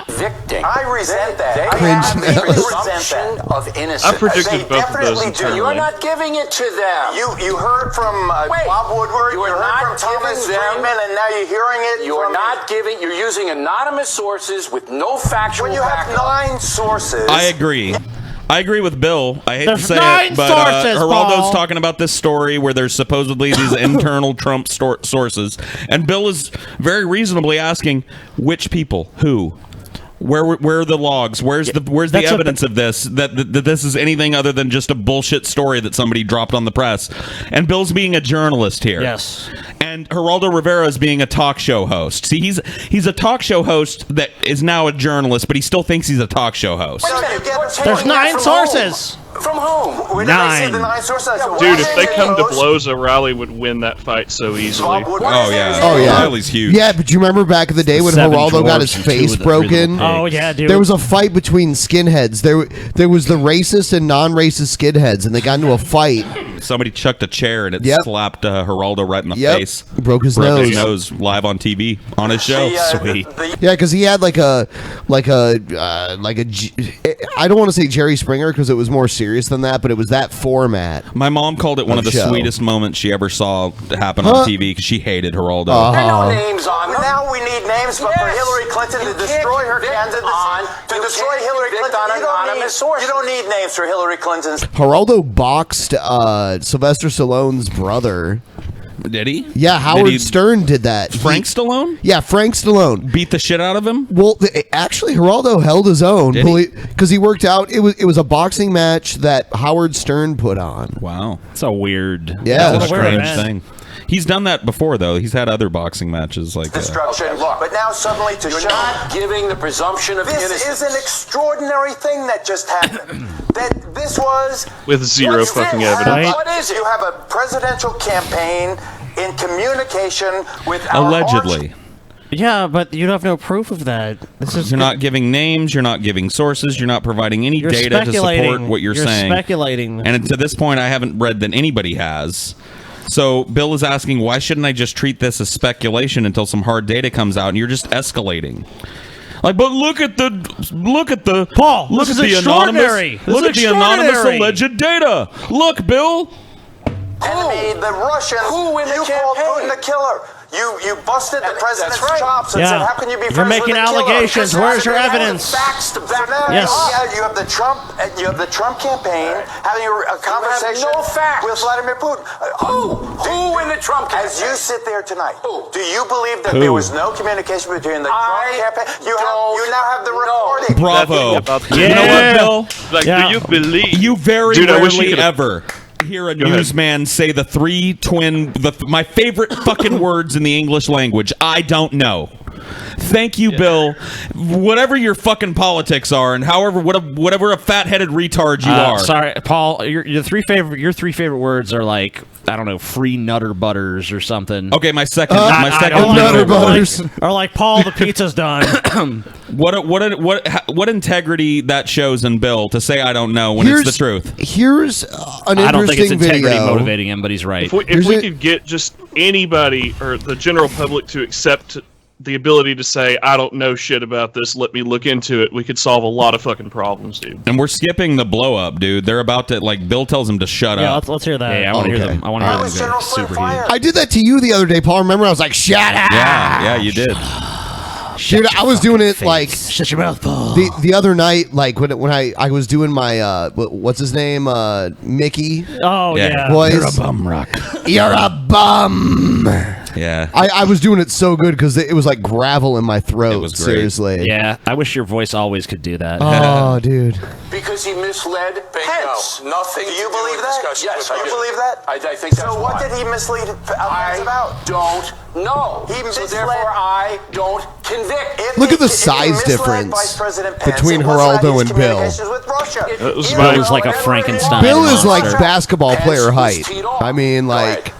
S19: Victim.
S21: I resent that. I
S5: Cringe
S21: absolutely resent that.
S19: Of innocence.
S20: I predicted
S21: They
S20: both of those
S21: definitely do.
S20: internally.
S19: You're not giving it to them.
S21: You heard from Bob Woodward, you
S19: are
S21: heard
S19: not
S21: from Thomas
S19: giving them-
S21: Friedman, and now you're hearing it
S19: You are
S21: from
S19: not giving. You're using anonymous sources with no factual.
S21: When you have
S19: backup.
S21: 9 sources.
S9: I agree. I agree with Bill. I hate
S8: There's
S9: to say
S8: 9
S9: it, but
S8: sources,
S9: Geraldo's
S8: Paul.
S9: talking about this story where there's supposedly these internal Trump sources, and Bill is very reasonably asking which people, who. Where are the logs? Where's the
S8: That's
S9: evidence of this? That this is anything other than just a bullshit story that somebody dropped on the press? And Bill's being a journalist here.
S8: Yes.
S9: And Geraldo Rivera is being a talk show host. See, he's a talk show host that is now a journalist, but he still thinks he's a talk show host.
S8: There's 9 sources.
S21: From whom? Where did they say the 9 sources?
S20: Dude, if they come to blows, O'Reilly would win that fight so easily.
S9: Oh yeah.
S5: Oh yeah,
S9: Riley's huge.
S5: Yeah, but you remember back in the day when
S10: 7
S5: Geraldo got his
S10: dwarfs and 2
S5: face
S10: of the
S5: broken?
S8: Oh, yeah, dude.
S5: There was a fight between skinheads. There was the racist and non-racist skinheads, and they got into a fight.
S9: Somebody chucked a chair and it
S5: Yep.
S9: slapped Geraldo right in the
S5: Yep.
S9: face.
S5: Broke his nose.
S9: live on TV on his show. Sweet.
S5: Yeah, because he had like a I don't want to say Jerry Springer because it was more serious than that, but it was that format.
S9: My mom called it one of the
S5: show.
S9: sweetest moments she ever saw happen
S5: Huh?
S9: on TV because she hated Geraldo.
S21: There are no names on them. Now we need names, but for Hillary Clinton to destroy her candidacy, to destroy Hillary Clinton, you don't need names for Hillary Clinton's.
S5: Geraldo boxed Sylvester Stallone's brother.
S9: Did he?
S5: Yeah, Howard
S9: Did he-
S5: Stern did that.
S9: Frank Stallone?
S5: Yeah, Frank Stallone
S9: beat the shit out of him.
S5: Well, actually, Geraldo held his own
S9: Did he?
S5: because he worked out. It was a boxing match that Howard Stern put on.
S9: Wow,
S10: it's a weird,
S5: Yeah,
S9: That's a
S5: weird
S9: strange
S5: event.
S9: thing. He's done that before though. He's had other boxing matches like
S21: Destruction. But now suddenly to
S19: You're
S21: show
S19: not giving the presumption of
S21: this
S19: innocence.
S21: is an extraordinary thing that just happened. That this was
S20: With zero
S21: what's
S20: fucking
S21: this?
S20: evidence.
S21: What is it? You have a presidential campaign in communication with our
S9: allegedly.
S8: Yeah, but you have no proof of that. This is
S9: You're not giving names. You're not giving sources. You're not providing any
S8: You're
S9: data to support
S8: speculating.
S9: what you're
S8: You're
S9: saying.
S8: speculating.
S9: And to this point, I haven't read that anybody has. So Bill is asking, why shouldn't I just treat this as speculation until some hard data comes out? And you're just escalating. Like, but look at the
S8: Paul.
S9: Look
S8: This
S9: at
S8: is
S9: the
S8: extraordinary.
S9: anonymous.
S8: This
S9: Look
S8: is
S9: at the anonymous
S8: extraordinary.
S9: alleged data. Look, Bill.
S21: enemy, the Russians.
S19: Who in the
S21: you called
S19: campaign?
S21: Putin a killer. You busted the president's
S19: right.
S21: chops and
S8: Yeah.
S21: said, "How can you be
S8: You're
S21: friends
S8: making
S21: with a killer?"
S8: allegations.
S21: Because
S8: Where's your
S21: you have the
S8: evidence?
S21: Facts to back that
S8: Yes.
S21: up. Yeah, you have the Trump campaign having a conversation
S19: no facts.
S21: with Vladimir Putin.
S19: Who in the Trump campaign?
S21: As you sit there tonight, do you believe that
S9: Who?
S21: there was no communication between the Trump campaign? You now have the recording.
S9: Bravo.
S20: About
S9: You know what, Bill?
S20: Like,
S8: Yeah.
S20: do you believe?
S9: You very
S20: Dude, I wish you
S9: rarely
S20: could've-
S9: ever hear a
S20: Go ahead.
S9: newsman say the three twin, my favorite fucking words in the English language. I don't know. Thank you, Bill. Whatever your fucking politics are, and whatever a fat-headed retard you are.
S10: Sorry, Paul. Your three favorite words are like, I don't know, free Nutter Butters or something.
S9: Okay, my second
S8: Nutter Butters. Or like Paul, the pizza's done.
S9: What integrity that shows in Bill to say I don't know when it's the truth.
S5: Here's an interesting
S10: I don't think it's integrity
S5: video.
S10: motivating him, but he's right.
S20: If we could get just anybody or the general public to accept the ability to say, I don't know shit about this, let me look into it, we could solve a lot of fucking problems, dude.
S9: And we're skipping the blow up, dude. They're about to, like, Bill tells him to shut up.
S8: Let's hear that.
S9: Yeah, I want to hear them. I want to hear them go super heated.
S5: I did that to you the other day, Paul. Remember, I was like, "Shut up!"
S9: Yeah, you did.
S5: Dude, I was doing it like
S8: shut your mouth, Paul.
S5: The other night, like when I was doing my what's his name, Mickey.
S8: Oh yeah,
S5: voice.
S8: You're a bum rock.
S5: You're a bum.
S9: Yeah,
S5: I was doing it so good because it was like gravel in my throat. It was
S10: great.
S5: Seriously.
S10: Yeah, I wish your voice always could do that.
S5: Oh, dude.
S21: Because he misled Pence.
S19: No, nothing.
S21: Do you
S19: to do
S21: believe
S19: with
S21: that?
S19: discussions
S21: Yes,
S19: with
S21: I
S19: Pence.
S21: believe that.
S19: I think that's
S21: So what
S19: why.
S21: did he mislead Pence about?
S19: Don't know.
S21: He
S19: so
S21: misled-
S19: therefore, I don't convict.
S5: Look at the size difference between Geraldo and Bill.
S10: Bill is like a Frankenstein.
S5: Bill is like
S10: monster.
S5: basketball player height. I mean, like,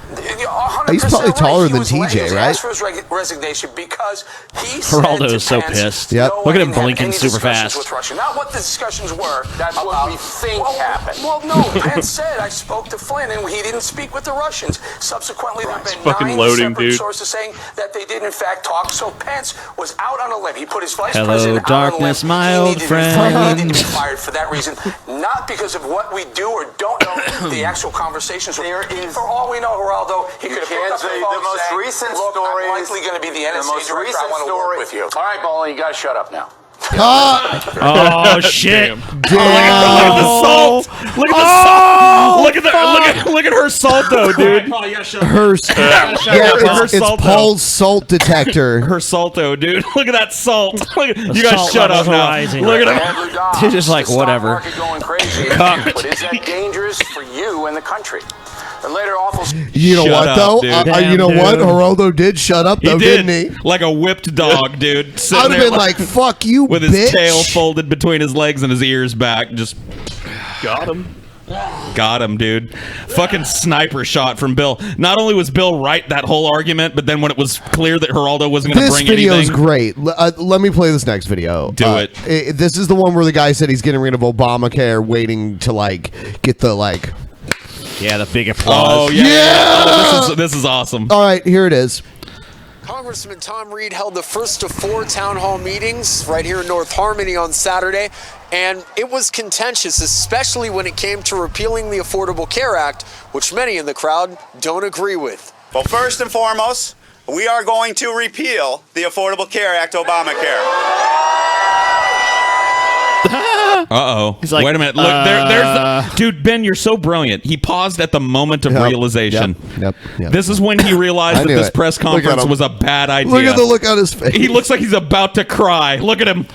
S5: he's probably taller than TJ,
S19: He
S5: right?
S19: asked for his resignation because he
S10: Geraldo
S19: said
S10: is so
S19: to Pence,
S10: pissed.
S5: Yep.
S10: Look at him
S19: "No, I didn't have
S10: blinking
S19: any
S10: super
S19: discussions
S10: fast.
S19: with Russia." Not what the discussions were.
S21: That's what we think happened.
S19: Well, no. Pence said I spoke to Flynn and he didn't speak with the Russians. Subsequently, there have been
S20: fucking
S19: 9
S20: loading,
S19: separate
S20: dude.
S19: sources saying that they did in fact talk. So Pence was out on a limb. He put his vice
S10: Hello,
S19: president out
S10: darkness,
S19: on a limb.
S10: my
S19: He
S10: old
S19: needed to be
S10: friend.
S19: fired. He needed to be fired for that reason, not because of what we do or don't know. The actual conversations. There is, for all we know, Geraldo, he could have picked up the phone
S21: the most
S19: saying,
S21: recent
S19: "Look,
S21: story
S19: I'm likely going to be the NSA
S21: most
S19: director.
S21: recent
S19: I want to
S21: story
S19: work with you."
S21: All right, Bowling, you got to shut up now.
S10: Oh shit!
S9: Look at the salt. Look at the salt. Look at her salt though, dude.
S5: Her, it's Paul's salt detector.
S9: Her salto, dude. Look at that salt. Look at, you guys
S8: salt
S9: shut up
S8: levels are
S9: now.
S8: rising.
S9: Look at him.
S10: He's just like whatever.
S21: Market going crazy.
S9: Cocked.
S21: But is that dangerous for you and the country? And later, awful.
S5: You know
S9: Shut
S5: what
S9: up,
S5: though?
S9: dude.
S5: You know
S8: Damn,
S5: what?
S8: dude.
S5: Geraldo did shut up though, didn't he?
S9: Like a whipped dog, dude. Sitting
S5: I'd have
S9: there
S5: been like, "Fuck you,
S9: with
S5: bitch."
S9: his tail folded between his legs and his ears back. Just
S20: Got him.
S9: got him, dude. Fucking sniper shot from Bill. Not only was Bill right that whole argument, but then when it was clear that Geraldo wasn't going to
S5: This
S9: bring
S5: video is
S9: anything.
S5: great. Let me play this next video.
S9: Do it.
S5: This is the one where the guy said he's getting rid of Obamacare, waiting to like get the like.
S10: Yeah, the big applause.
S9: Oh yeah! Oh, this is awesome.
S5: All right, here it is.
S2: Congressman Tom Reed held the first of 4 town hall meetings right here in North Harmony on Saturday, and it was contentious, especially when it came to repealing the Affordable Care Act, which many in the crowd don't agree with.
S22: Well, first and foremost, we are going to repeal the Affordable Care Act, Obamacare.
S9: Uh-oh.
S10: He's like,
S9: wait a minute. Look, there's the, dude, Ben, you're so brilliant. He paused at the moment of realization.
S5: Yep.
S9: This is when he realized
S5: I
S9: that
S5: knew
S9: this
S5: it.
S9: press
S5: Look at
S9: conference
S5: him.
S9: was a bad idea.
S5: Look at the look on his face.
S9: He looks like he's about to cry. Look at him.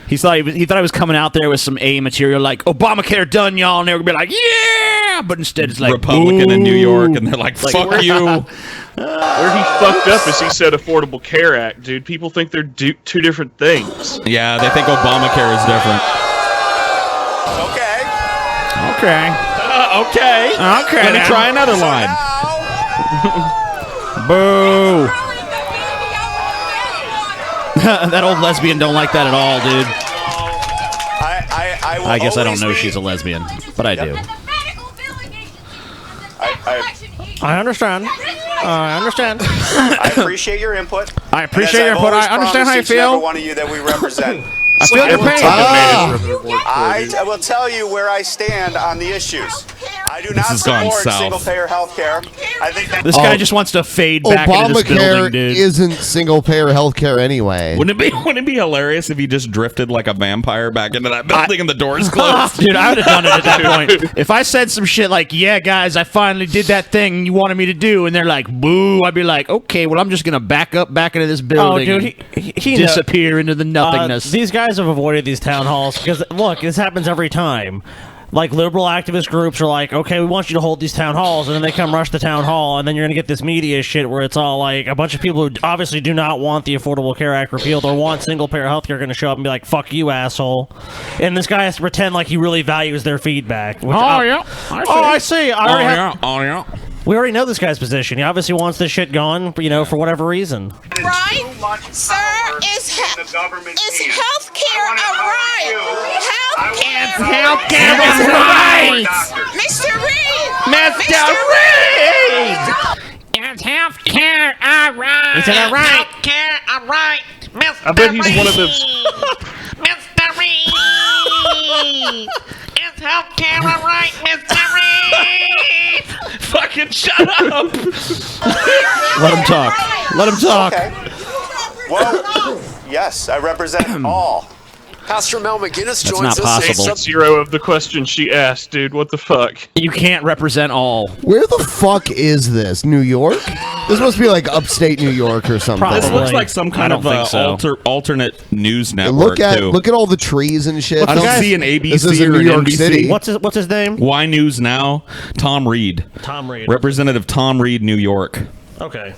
S10: He thought I was coming out there with some A material like Obamacare done, y'all, and they were gonna be like, yeah, but instead it's like
S9: Republican in New York, and they're like,
S10: Like,
S9: fuck you.
S20: Where he fucked up is he said Affordable Care Act, dude. People think they're two different things.
S9: Yeah, they think Obamacare is different.
S10: Okay.
S9: Okay. Let me
S10: then.
S9: try another line.
S10: Boo. That old lesbian don't like that at all, dude. I guess I don't know she's a lesbian, but I do.
S8: I understand. I understand.
S22: I appreciate your input.
S8: I appreciate your input. I understand how you
S22: Each and every
S8: feel.
S22: one of you that we represent.
S8: I feel your pain.
S22: I will tell you where I stand on the issues. I do not
S9: has gone
S22: support
S9: south.
S22: single-payer health care. I think that
S10: This guy just wants to fade back into this building,
S5: Obamacare
S10: dude.
S5: isn't single payer health care anyway.
S9: Wouldn't it be hilarious if he just drifted like a vampire back into that building and the doors closed?
S10: Dude, I would have done it at that point. If I said some shit like, yeah, guys, I finally did that thing you wanted me to do, and they're like, boo, I'd be like, okay, well, I'm just going to back up back into this building
S8: Oh, dude, he
S10: disappear into the nothingness.
S8: These guys have avoided these town halls because, look, this happens every time. Like, liberal activist groups are like, okay, we want you to hold these town halls, and then they come rush the town hall, and then you're going to get this media shit where it's all like a bunch of people who obviously do not want the Affordable Care Act repealed or want single-payer health care going to show up and be like, fuck you, asshole. And this guy has to pretend like he really values their feedback. Which I see. We already know this guy's position. He obviously wants this shit gone, for whatever reason.
S23: Right, sir, is health care a right? Health care is right. Mr. Reed.
S8: Mr.
S23: Reed. Is health care a right?
S8: Is it a right?
S23: Health care a
S4: right, Mr.
S20: I bet he's one of those.
S4: Mr. Reed! Is healthcare all right, Mr. Reed?
S9: Fucking shut up!
S8: Let him talk. Let him talk.
S22: Okay. Well, yes, I represent all.
S2: Pastor Mel McGinnis
S10: That's
S2: joins
S10: not
S2: us.
S10: possible.
S20: Zero of the question she asked, dude. What the fuck?
S10: You can't represent all.
S5: Where the fuck is this? New York? This must be like upstate New York or something.
S9: This looks like some kind of alternate news network.
S5: Look at all the trees and shit.
S9: I don't see an ABC
S5: This is in
S9: or
S5: New
S9: an
S5: York
S9: NBC.
S5: City.
S8: What's his name?
S9: Y News Now. Tom Reed.
S8: Tom Reed.
S9: Representative Tom Reed, New York.
S8: Okay.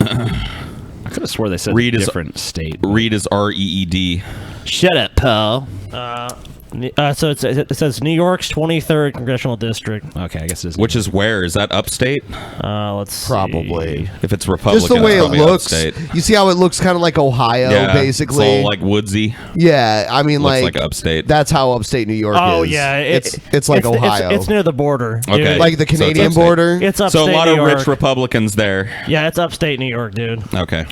S10: I could have swore they said
S9: Reed is
S10: different state.
S9: Reed is REED.
S10: Shut up, Paul.
S8: So it says New York's 23rd congressional district.
S10: Okay, I guess it is.
S9: Which is where? Is that upstate?
S8: Let's
S5: Probably.
S9: If it's Republican,
S5: Just the way
S9: it's
S5: it
S9: probably
S5: looks.
S9: upstate.
S5: You see how it looks kind of like Ohio,
S9: Yeah,
S5: basically?
S9: It's all like woodsy.
S5: Yeah, I mean,
S9: Looks
S5: like
S9: upstate.
S5: That's how upstate New York
S8: Oh
S5: is.
S8: yeah,
S5: it's like Ohio.
S8: It's near the border. Dude.
S9: Okay.
S5: Like the
S9: So it's
S5: Canadian
S9: upstate.
S5: border.
S8: It's upstate
S9: So a lot
S8: New
S9: of
S8: York.
S9: rich Republicans there.
S8: Yeah, it's upstate New York, dude.
S9: Okay.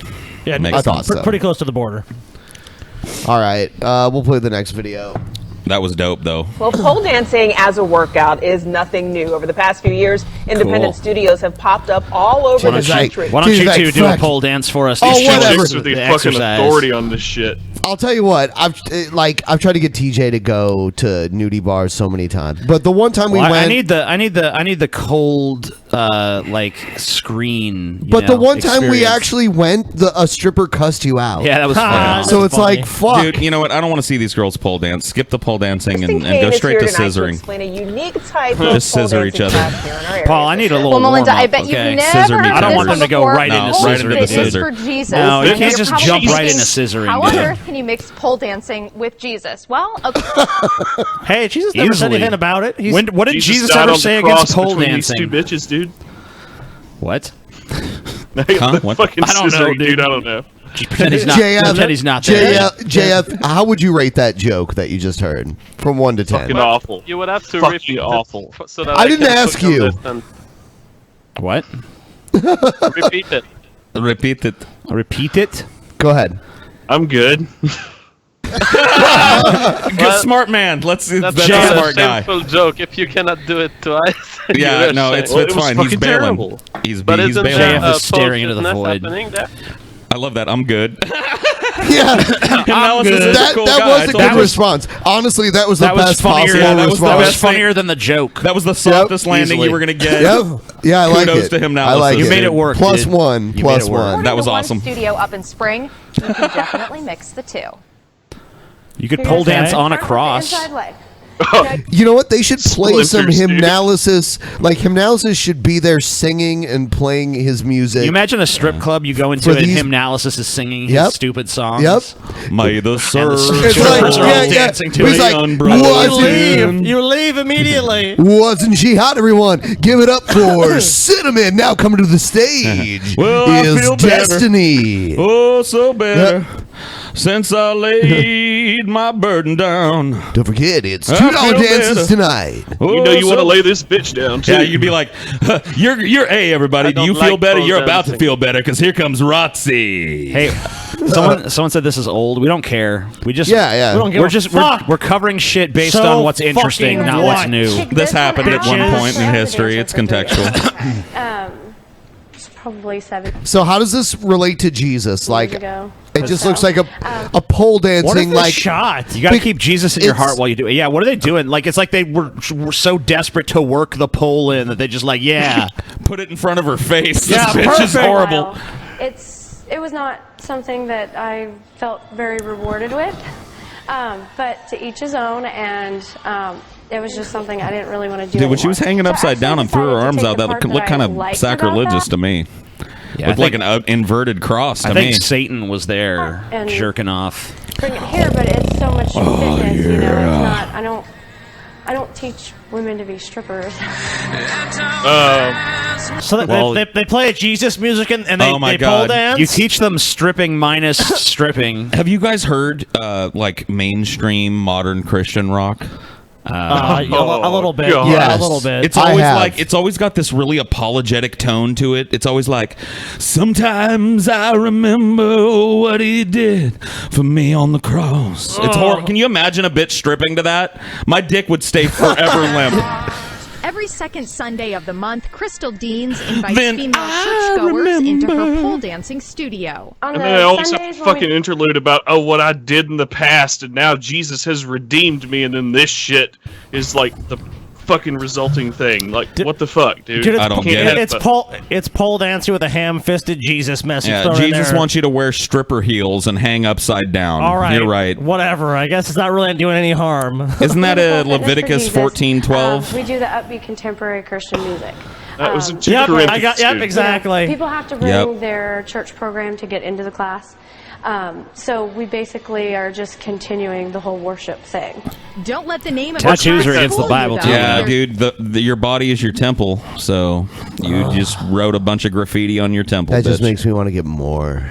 S8: Yeah,
S9: Makes
S5: I thought
S9: sense.
S5: so.
S8: pretty close to the border.
S5: All right, we'll play the next video.
S9: That was dope, though.
S7: Well, pole dancing as a workout is nothing new. Over the past few years, independent
S9: Cool.
S7: studios have popped up all over the country.
S10: Why don't you two do a pole dance for us?
S5: Oh,
S10: to show us
S5: whatever.
S20: Chicks are the fucking
S10: exercise.
S20: authority on this shit.
S5: I'll tell you what. I've tried to get TJ to go to nudie bars so many times, but the one time we
S10: Well,
S5: went,
S10: I need the cold like screen.
S5: but the one time we actually went, a stripper cussed you out.
S10: Yeah, that was fun.
S5: So it's like, fuck.
S9: Dude, you know what? I don't want to see these girls pole dance. Skip the pole dancing and
S7: Kane
S9: go
S7: is
S9: straight
S7: here
S9: to
S7: tonight to
S9: scissoring.
S7: explain a unique type of
S9: Just
S7: pole
S9: scissor each
S7: dancing
S9: other.
S7: class here in our area.
S10: Paul, I need a little
S15: Well, Melinda,
S10: warm-up,
S15: I bet
S10: okay?
S15: you've never
S9: Scissor me
S15: heard
S10: I don't
S15: this
S10: want them
S15: one
S10: to go
S15: before.
S10: right into
S9: No, right into the
S15: It is
S9: scissor.
S15: for Jesus.
S10: No, you
S15: And
S10: can't
S15: you're
S10: just
S15: probably
S10: jump right
S15: thinking,
S10: into scissoring,
S15: How on
S10: dude.
S15: earth can you mix pole dancing with Jesus? Well, okay.
S8: Hey, Jesus never said
S10: Easily.
S8: anything about it. He's,
S10: What did Jesus
S20: died
S10: ever
S20: on the
S10: say
S20: cross
S10: against pole
S20: between these
S10: dancing?
S20: two bitches, dude.
S10: What?
S9: Huh? What?
S20: Fucking
S10: I don't know,
S20: scissoring,
S10: dude.
S20: I don't know.
S10: Pretend he's not. Pretend he's not there.
S5: JF, how would you rate that joke that you just heard from 1 to 10?
S20: Fucking awful.
S11: You would have to
S20: Fucking
S11: repeat
S20: awful.
S11: it so that
S5: I didn't
S11: can
S5: ask
S11: fully
S5: you.
S11: understand.
S10: What?
S11: Repeat it.
S9: Repeat it.
S10: Repeat it.
S5: Go ahead.
S20: I'm good.
S9: Good smart man. That's a
S11: That's
S9: smart
S11: a
S9: guy.
S11: shameful joke. If you cannot do it twice.
S9: Yeah,
S11: you're
S9: no,
S11: ashamed.
S9: it's fine. He's bailing. He's
S11: But
S9: he's
S11: isn't
S9: bailing.
S11: there
S10: JF is staring into the
S11: post-fitness
S10: void.
S11: happening there?
S9: I love that. I'm good.
S5: Yeah,
S9: Analysis is
S5: that
S9: a cool
S5: that
S9: guy.
S5: was
S9: I
S5: a
S9: told
S5: good
S9: you.
S5: response. Honestly, that was the
S10: That was
S5: best
S10: funnier.
S5: possible
S10: Yeah, that was
S5: response.
S10: that was funnier than the joke.
S9: That was the softest landing
S10: easily.
S9: you were gonna get.
S5: Yep. Yeah, I like
S9: Kudos
S5: it.
S9: to him now.
S5: I like
S10: You
S5: it.
S10: made it work,
S5: Plus
S10: dude.
S5: one.
S10: You
S5: Plus
S10: made it work.
S5: one.
S9: That was
S15: The one
S9: awesome.
S15: studio up in spring, you can definitely mix the two.
S10: You could pole dance on a
S15: Start with the
S10: cross.
S15: inside leg.
S5: You know what? They should play some
S20: Splinters, dude.
S5: hymnalysis. Like hymnalysis should be there singing and playing his music.
S10: You imagine a strip club you go into
S5: For
S10: and
S5: these-
S10: Hymnalysis is singing
S5: Yep.
S10: his stupid songs.
S5: Yep.
S9: May the surf.
S5: It's like,
S10: Strippers are all dancing to
S5: He's
S10: it.
S5: like,
S8: You leave immediately.
S5: wasn't she hot, everyone? Give it up for Cinnamon. Now coming to the stage
S9: Well, I
S5: is
S9: feel better.
S5: Destiny.
S9: Oh, so better. Since I laid my burden down.
S5: Don't forget, it's
S9: I
S5: $2
S9: feel
S5: dances
S9: better.
S5: tonight.
S20: You know you want to
S9: so-
S20: lay this bitch down, too.
S9: Yeah, you'd be like, you're hey everybody,
S11: I
S9: do you
S11: don't
S9: feel
S11: like
S9: better?
S11: pole
S9: You're about to
S11: dancing.
S9: feel better because here comes Rotzi.
S10: Hey, someone said this is old. We don't care. We just
S5: Yeah.
S8: We don't give
S10: We're
S8: a
S10: just
S8: fuck.
S10: we're covering shit based
S8: So
S10: on what's interesting,
S8: fucking
S10: not what's
S8: what?
S10: new.
S9: This happened at one
S8: Bitches.
S9: point in history. It's contextual.
S18: It's probably 7
S5: So how does this relate to Jesus? Like,
S18: years ago.
S5: it just looks like a pole
S8: What is
S5: dancing.
S8: the
S5: Like,
S8: shot?
S10: You got to
S5: Bec-
S10: keep Jesus in your
S5: it's-
S10: heart while you do it. Yeah, what are they doing? Like, it's like they were so desperate to work the pole in that they just like, yeah.
S9: Put it in front of her face.
S8: Yeah,
S9: This bitch is
S8: perfect.
S9: horrible.
S18: It was not something that I felt very rewarded with, but to each his own, and it was just something I didn't really want to do.
S9: Dude, when she
S18: anymore.
S9: was hanging
S18: So I
S9: upside down
S18: actually
S9: and threw her
S18: decided to
S9: arms
S18: take
S9: out,
S18: the
S9: that
S18: part
S9: looked
S18: I
S9: kind of
S18: liked
S9: sacrilegious
S18: about
S9: to me.
S10: Yeah,
S9: Looked like an inverted cross to
S10: I
S9: me.
S10: think Satan was there
S18: And-
S10: jerking off.
S18: bring it here, but it's so much fitness, you know. It's not. I don't teach women to be strippers.
S8: So
S10: Well-
S8: they play Jesus music and they,
S9: Oh my
S8: they pole
S9: God.
S8: dance.
S10: You teach them stripping minus stripping.
S9: Have you guys heard like mainstream modern Christian rock?
S8: A little bit.
S9: God.
S8: Yeah, a little bit.
S9: It's always it's always got this really apologetic tone to it. It's always like, sometimes I remember what he did for me on the cross. It's horrible. Can you imagine a bitch stripping to that? My dick would stay forever limp.
S12: Every second Sunday of the month, Crystal Deans invites female churchgoers into her pole dancing studio.
S20: And then they always have a fucking interlude about, oh, what I did in the past, and now Jesus has redeemed me, and then this shit is like the fucking resulting thing. Like, what the fuck, dude?
S8: Dude,
S9: I don't get it.
S8: It's pole dancing with a ham-fisted Jesus message.
S9: Yeah,
S8: thrown in
S9: Jesus
S8: there.
S9: wants you to wear stripper heels and hang upside down.
S8: All right,
S9: You're right.
S8: Whatever. I guess it's not really doing any harm.
S9: Isn't that a Leviticus 14:12?
S14: We do the upbeat contemporary Christian music.
S20: That was in 2
S8: Yep,
S20: Corinthians,
S8: yep,
S20: dude.
S8: exactly.
S14: People have to bring their church program to get into the class. So we basically are just continuing the whole worship thing.
S12: Don't let the name of
S10: Tattoos
S12: the
S10: are against the Bible, too.
S9: Yeah, dude, your body is your temple, so you just wrote a bunch of graffiti on your temple.
S5: That just
S9: bitch.
S5: makes me want to get more.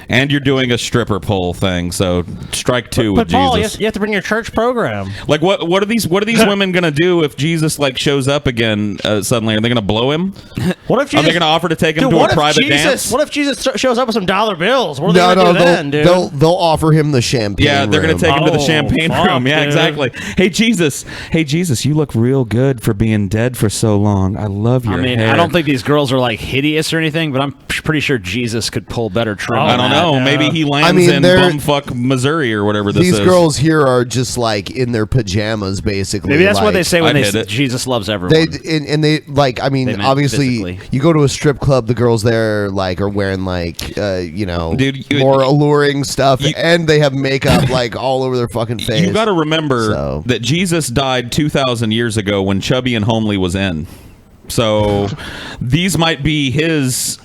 S9: And you're doing a stripper pole thing, so strike two
S8: But
S9: with
S8: Paul,
S9: Jesus.
S8: you have to bring your church program.
S9: Like what are these women gonna do if Jesus like shows up again suddenly? Are they gonna blow him?
S8: What if Jesus,
S9: are they gonna offer to take him
S8: dude,
S9: to
S8: what
S9: a
S8: if
S9: private
S8: Jesus,
S9: dance?
S8: What if Jesus shows up with some dollar bills? What are they gonna do then, dude?
S5: they'll offer him the champagne.
S9: Yeah, they're gonna
S5: room.
S9: take him to the champagne
S8: fuck,
S9: room. Yeah,
S8: dude.
S9: exactly. Hey Jesus, you look real good for being dead for so long. I love your
S10: I mean,
S9: hair.
S10: I don't think these girls are like hideous or anything, but I'm pretty sure Jesus could pull better trim.
S9: I
S10: than
S9: don't know.
S10: that.
S9: Maybe he lands
S5: I mean,
S9: in
S5: they're-
S9: bumfuck Missouri or whatever this
S5: These
S9: is.
S5: girls here are just like in their pajamas, basically.
S10: Maybe that's what they
S5: like-
S10: say when
S9: I'd
S10: they
S9: hit
S10: say
S9: it.
S10: Jesus loves everyone.
S5: They like. I mean,
S10: They meant
S5: obviously,
S10: physically.
S5: you go to a strip club. The girls there like are wearing like
S9: Dude,
S5: more alluring stuff, and they have makeup like all over their fucking face.
S9: You got to remember that Jesus died 2,000 years ago when Chubby and Homely was in. So these might be his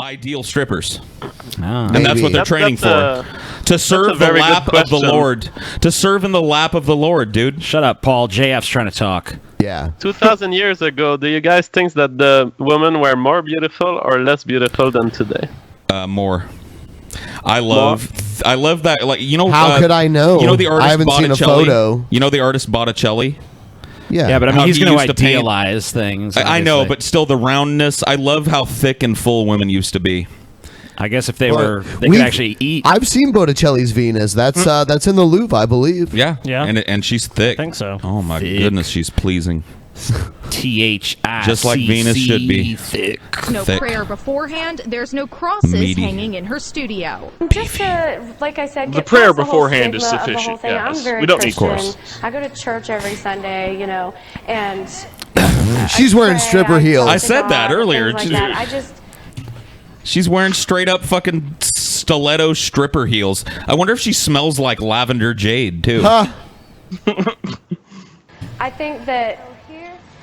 S9: ideal strippers. And that's what they're training for. To serve the
S11: very good
S9: lap of the
S11: question.
S9: Lord. To serve in the lap of the Lord, dude.
S10: Shut up, Paul. JF's trying to talk.
S5: Yeah.
S11: 2,000 years ago, do you guys think that the women were more beautiful or less beautiful than today?
S9: More. I love that. Like, you know,
S5: How could I know?
S9: You know the artist
S5: I haven't seen a
S9: Botticelli?
S5: photo.
S9: You know the artist Botticelli?
S10: Yeah, but I mean,
S9: How
S10: he's
S9: he
S10: going to
S9: used paint-
S10: idealize things.
S9: I know,
S10: obviously.
S9: but still the roundness. I love how thick and full women used to be.
S10: I guess if they
S5: Well,
S10: they could actually eat.
S5: I've seen Botticelli's Venus. That's in the Louvre, I believe.
S9: Yeah, and she's thick.
S8: I think so.
S9: Oh my
S10: Thick.
S9: goodness, she's pleasing.
S10: THICC.
S9: Just like Venus should be.
S10: Thick.
S12: No
S9: Thick.
S12: prayer beforehand. There's no crosses
S9: Meaty.
S12: hanging in her studio.
S14: Just to, like I said,
S20: The
S14: get
S20: prayer
S14: past the whole
S20: beforehand is
S14: stigma of the whole
S20: sufficient,
S14: thing.
S20: yes.
S14: I'm very
S20: We don't need
S14: Christian.
S20: course.
S14: I go to church every Sunday, and
S5: She's wearing stripper heels.
S9: I said that earlier.
S14: things like that. I just
S9: She's wearing straight up fucking stiletto stripper heels. I wonder if she smells like lavender jade too.
S14: I think that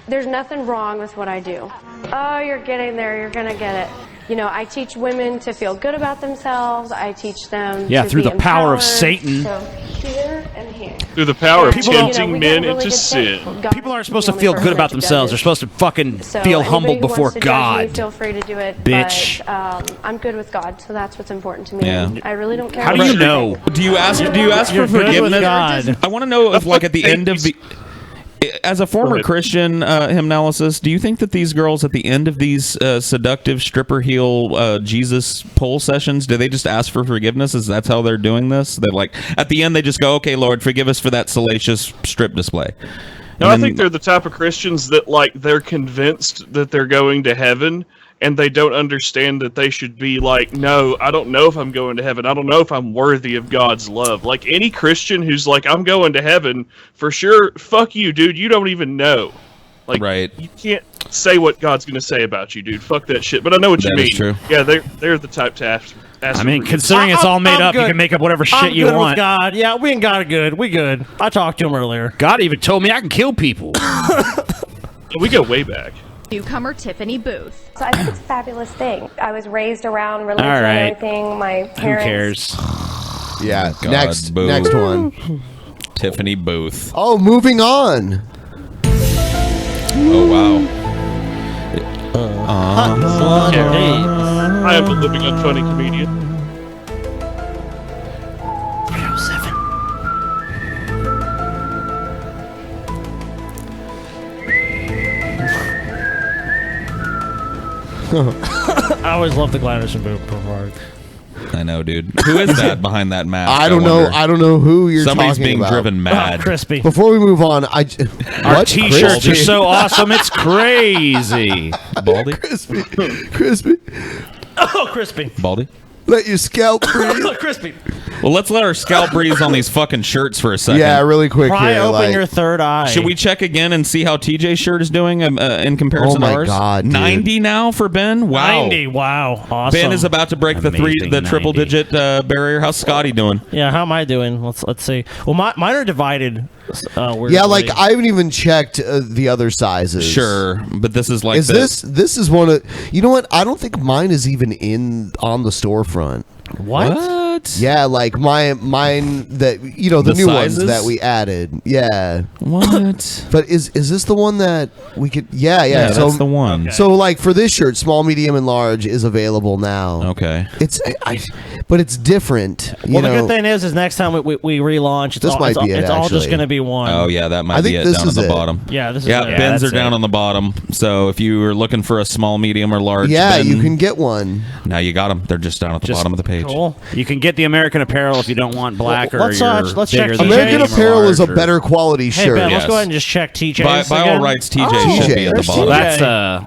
S14: there's nothing wrong with what I do. Oh, you're getting there. You're going to get it. I teach women to feel good about themselves. I teach them to
S10: through
S14: be
S10: the power of
S14: empowered.
S10: Satan.
S14: So here and here.
S20: Through the power of
S10: People don't-
S20: tempting
S14: we
S20: men
S14: get really
S20: into
S14: good
S20: sin.
S14: things.
S10: People aren't supposed to feel good about themselves. They're supposed to fucking
S14: So
S10: feel
S14: anybody
S10: humbled
S14: who
S10: before
S14: wants to judge me,
S10: God.
S14: feel free to do it.
S10: Bitch.
S14: But I'm good with God, so that's what's important to me.
S9: Yeah.
S14: I really don't care.
S10: How do
S14: what
S10: you
S14: you
S10: know?
S9: Do you ask for
S8: You're good with
S9: forgiveness?
S8: God.
S9: I want to know if, like, at the end of the, as a former
S20: ahead.
S9: Christian hymnalysis, do you think that these girls at the end of these seductive stripper heel Jesus pole sessions, do they just ask for forgiveness? Is that's how they're doing this? That like at the end they just go, "Okay, Lord, forgive us for that salacious strip display."
S20: No,
S9: And
S20: I
S9: then-
S20: think they're the type of Christians that, like, they're convinced that they're going to heaven, and they don't understand that they should be like, no, I don't know if I'm going to heaven. I don't know if I'm worthy of God's love. Like, any Christian who's like, I'm going to heaven, for sure, fuck you, dude. You don't even know. Like,
S9: right.
S20: You can't say what God's going to say about you, dude. Fuck that shit. But I know what you
S9: That
S20: mean.
S9: is true.
S20: Yeah, they're the type to ask
S10: I mean,
S20: for
S10: considering it's all made
S8: I'm
S10: up, you
S8: good.
S10: can make up whatever shit
S8: I'm
S10: you
S8: good
S10: want.
S8: with God. Yeah, we and God are good. We good. I talked to him earlier.
S10: God even told me I can kill people.
S20: We go way back.
S12: Newcomer Tiffany Booth.
S14: So I think it's a fabulous thing. I was raised around religion
S10: All right.
S14: and everything. My
S10: Who
S14: parents.
S10: cares?
S5: Yeah.
S9: God,
S5: next
S9: boo.
S5: one.
S9: Tiffany Booth.
S5: Oh, moving on.
S9: Oh wow.
S20: I am a living unfunny comedian.
S8: I always love the Gladys and Boo part.
S9: I know, dude. Who is that behind that mask?
S5: I don't know. I don't know who you're
S9: Somebody's
S5: talking
S9: being
S5: about.
S9: driven mad.
S8: Crispy.
S5: Before we move on,
S10: Our
S5: what?
S10: t-shirts
S5: Crispy?
S10: are so awesome, it's crazy.
S9: Baldy?
S5: Crispy.
S8: Oh, crispy.
S9: Baldy?
S5: Let your scalp breathe.
S8: Crispy.
S9: Well, let's let our scalp breathe on these fucking shirts for a second.
S5: Yeah, really quick
S8: Pry
S5: here.
S8: open
S5: like-
S8: your third eye.
S9: Should we check again and see how TJ's shirt is doing in comparison
S5: Oh my
S9: to ours?
S5: God, dude.
S9: 90 now for Ben? Wow.
S8: 90. Wow. Awesome.
S9: Ben is about to break the
S10: Amazing
S9: triple
S10: 90.
S9: digit barrier. How's Scotty doing?
S8: Yeah, how am I doing? Let's see. Well, mine are divided. Weirdly.
S5: Yeah, like I haven't even checked the other sizes.
S9: Sure, but this is like
S5: Is this is one of, you know what? I don't think mine is even on the storefront.
S8: What?
S5: Yeah, like mine that the new
S9: sizes?
S5: ones that we added. Yeah.
S9: What?
S5: But is this the one that we could? Yeah.
S9: Yeah,
S5: so,
S9: that's the one. Okay.
S5: So like for this shirt, small, medium, and large is available now.
S9: Okay.
S5: But it's different.
S8: Well, the good thing is next time we relaunch,
S5: This might be it,
S8: it's all just
S5: actually.
S8: going to be one.
S9: Oh yeah, that
S5: I
S9: might be
S5: think
S9: it
S5: this
S9: down at
S5: is
S9: the
S5: it.
S9: bottom.
S8: Yeah, this is
S9: yeah.
S8: it.
S9: Bins
S8: Yeah,
S9: are down
S8: that's
S9: on the bottom. So if you were looking for a small, medium, or large,
S5: Yeah,
S9: bin,
S5: you can get one.
S9: Now you got them. They're just down at the bottom of the page.
S8: Cool.
S10: You can get the American Apparel if you don't want black or
S8: let's
S10: your
S8: let's
S10: bigger
S8: check
S10: than
S5: American
S10: medium or
S5: Apparel is a
S10: large or-
S5: better quality
S8: Hey,
S5: shirt.
S8: Ben, let's go ahead and just check TJ's
S9: By all
S8: again.
S9: rights, TJ should be at the
S8: there's
S9: bottom.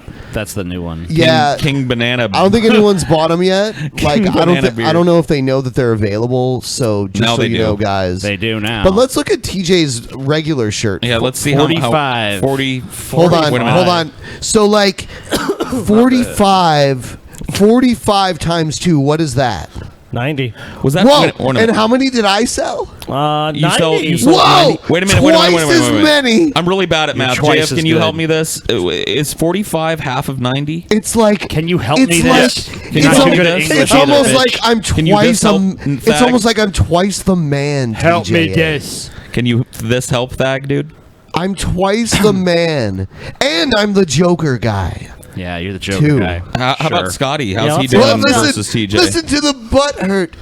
S8: TJ.
S10: That's the new one.
S5: Yeah.
S9: King Banana.
S5: I don't think anyone's bought them yet. Like
S9: Banana beard.
S5: I don't know if they know that they're available. So just
S9: Now
S5: so
S9: they
S5: you
S9: do.
S5: know, guys,
S10: They do now.
S5: But let's look at TJ's regular shirt.
S9: Yeah, let's see
S10: 45.
S9: how 40.
S5: Hold on,
S9: wait a minute.
S5: hold on. So like 45 times 2, what is that?
S8: 90.
S9: Was that?
S5: Whoa!
S9: wait a minute.
S5: And how many did I sell?
S8: 90.
S9: You sold
S5: Whoa!
S9: 90. Wait a minute. Wait a minute. Wait a minute.
S5: Twice as
S9: Wait a minute.
S5: many.
S9: I'm really bad at
S10: You're
S9: math.
S10: twice
S9: JF,
S10: as
S9: can you
S10: good.
S9: help me this? Is 45 half of 90?
S5: It's like
S10: Can you help
S5: it's
S10: me
S5: like
S10: this?
S9: Can
S10: You're
S9: you
S10: not
S9: help
S10: too
S9: me
S10: good at
S9: this?
S10: English
S5: it's
S10: either,
S5: almost
S10: bitch.
S5: like I'm
S9: Can you this
S5: twice
S9: help,
S5: it's
S9: Thag?
S5: almost like I'm twice the man.
S10: Help me
S5: TJ.
S10: this.
S9: Can you this help, Thag, dude?
S5: I'm twice the man, and I'm the Joker guy.
S10: Yeah, you're the Joker
S5: Two.
S10: guy.
S9: How about
S10: Sure.
S9: Scotty? How's
S8: Yeah,
S9: he
S8: let's
S9: doing
S8: see.
S5: Well,
S9: versus TJ?
S5: listen to the butt hurt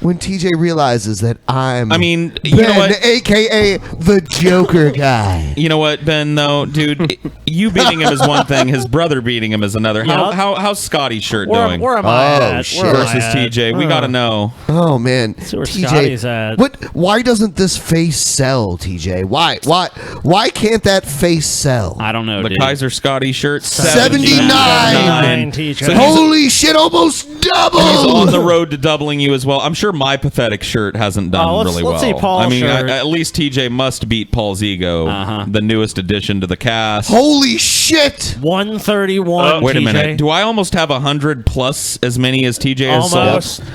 S5: when TJ realizes that I'm.
S9: I mean, you
S5: Ben,
S9: know what?
S5: aka the Joker guy.
S9: You know what, Ben? Though, dude, you beating him is one thing. His brother beating him is another.
S8: Yeah.
S9: How's Scotty's shirt
S8: Where
S9: doing?
S8: am I
S5: Oh,
S8: at?
S5: shit.
S8: Where am I
S9: versus
S8: at?
S9: TJ? We gotta know.
S5: Oh man,
S8: See where
S5: TJ,
S8: Scotty's at.
S5: Why doesn't this face sell, TJ? Why can't that face sell?
S10: I don't know,
S9: The
S10: dude.
S9: Kaiser Scotty shirt,
S5: 79.
S8: 79, TJ.
S9: So he's-
S5: Holy shit! Almost double.
S9: He's on the road to doubling you as well. I'm sure my pathetic shirt hasn't done
S8: let's
S9: really well.
S8: see Paul's
S9: I mean,
S8: shirt.
S9: at least TJ must beat Paul's ego, the newest addition to the cast.
S5: Holy shit!
S8: 131.
S9: Wait a
S8: TJ.
S9: minute. Do I almost have 100 plus as many as TJ has
S8: Almost.
S9: sold?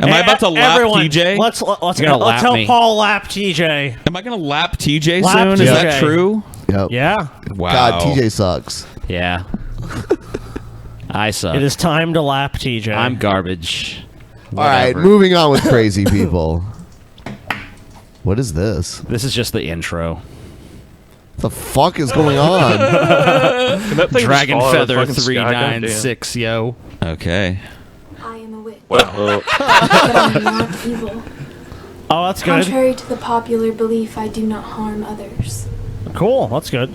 S9: Am I about to lap
S8: Everyone,
S9: TJ?
S8: Let's
S10: You're gonna lap
S8: tell
S10: me.
S8: Paul lap TJ.
S9: Am I going to lap TJ
S8: Lap
S9: soon? Is
S8: TJ.
S9: that true?
S5: Yep.
S8: Yeah.
S9: Wow.
S5: God, TJ sucks.
S10: Yeah. I suck.
S8: It is time to lap TJ.
S10: I'm garbage.
S5: All right, moving on with crazy people. What is this?
S10: This is just the intro.
S5: What the fuck is going on?
S20: Can that thing
S10: Dragon
S20: just fall out of the
S10: Feather
S20: fucking sky? Goddamn.
S10: 396, yo.
S9: Okay.
S13: I am a witch.
S20: Well,
S13: But I'm not evil.
S8: Oh, that's good.
S13: Contrary to the popular belief, I do not harm others.
S8: Cool. That's good.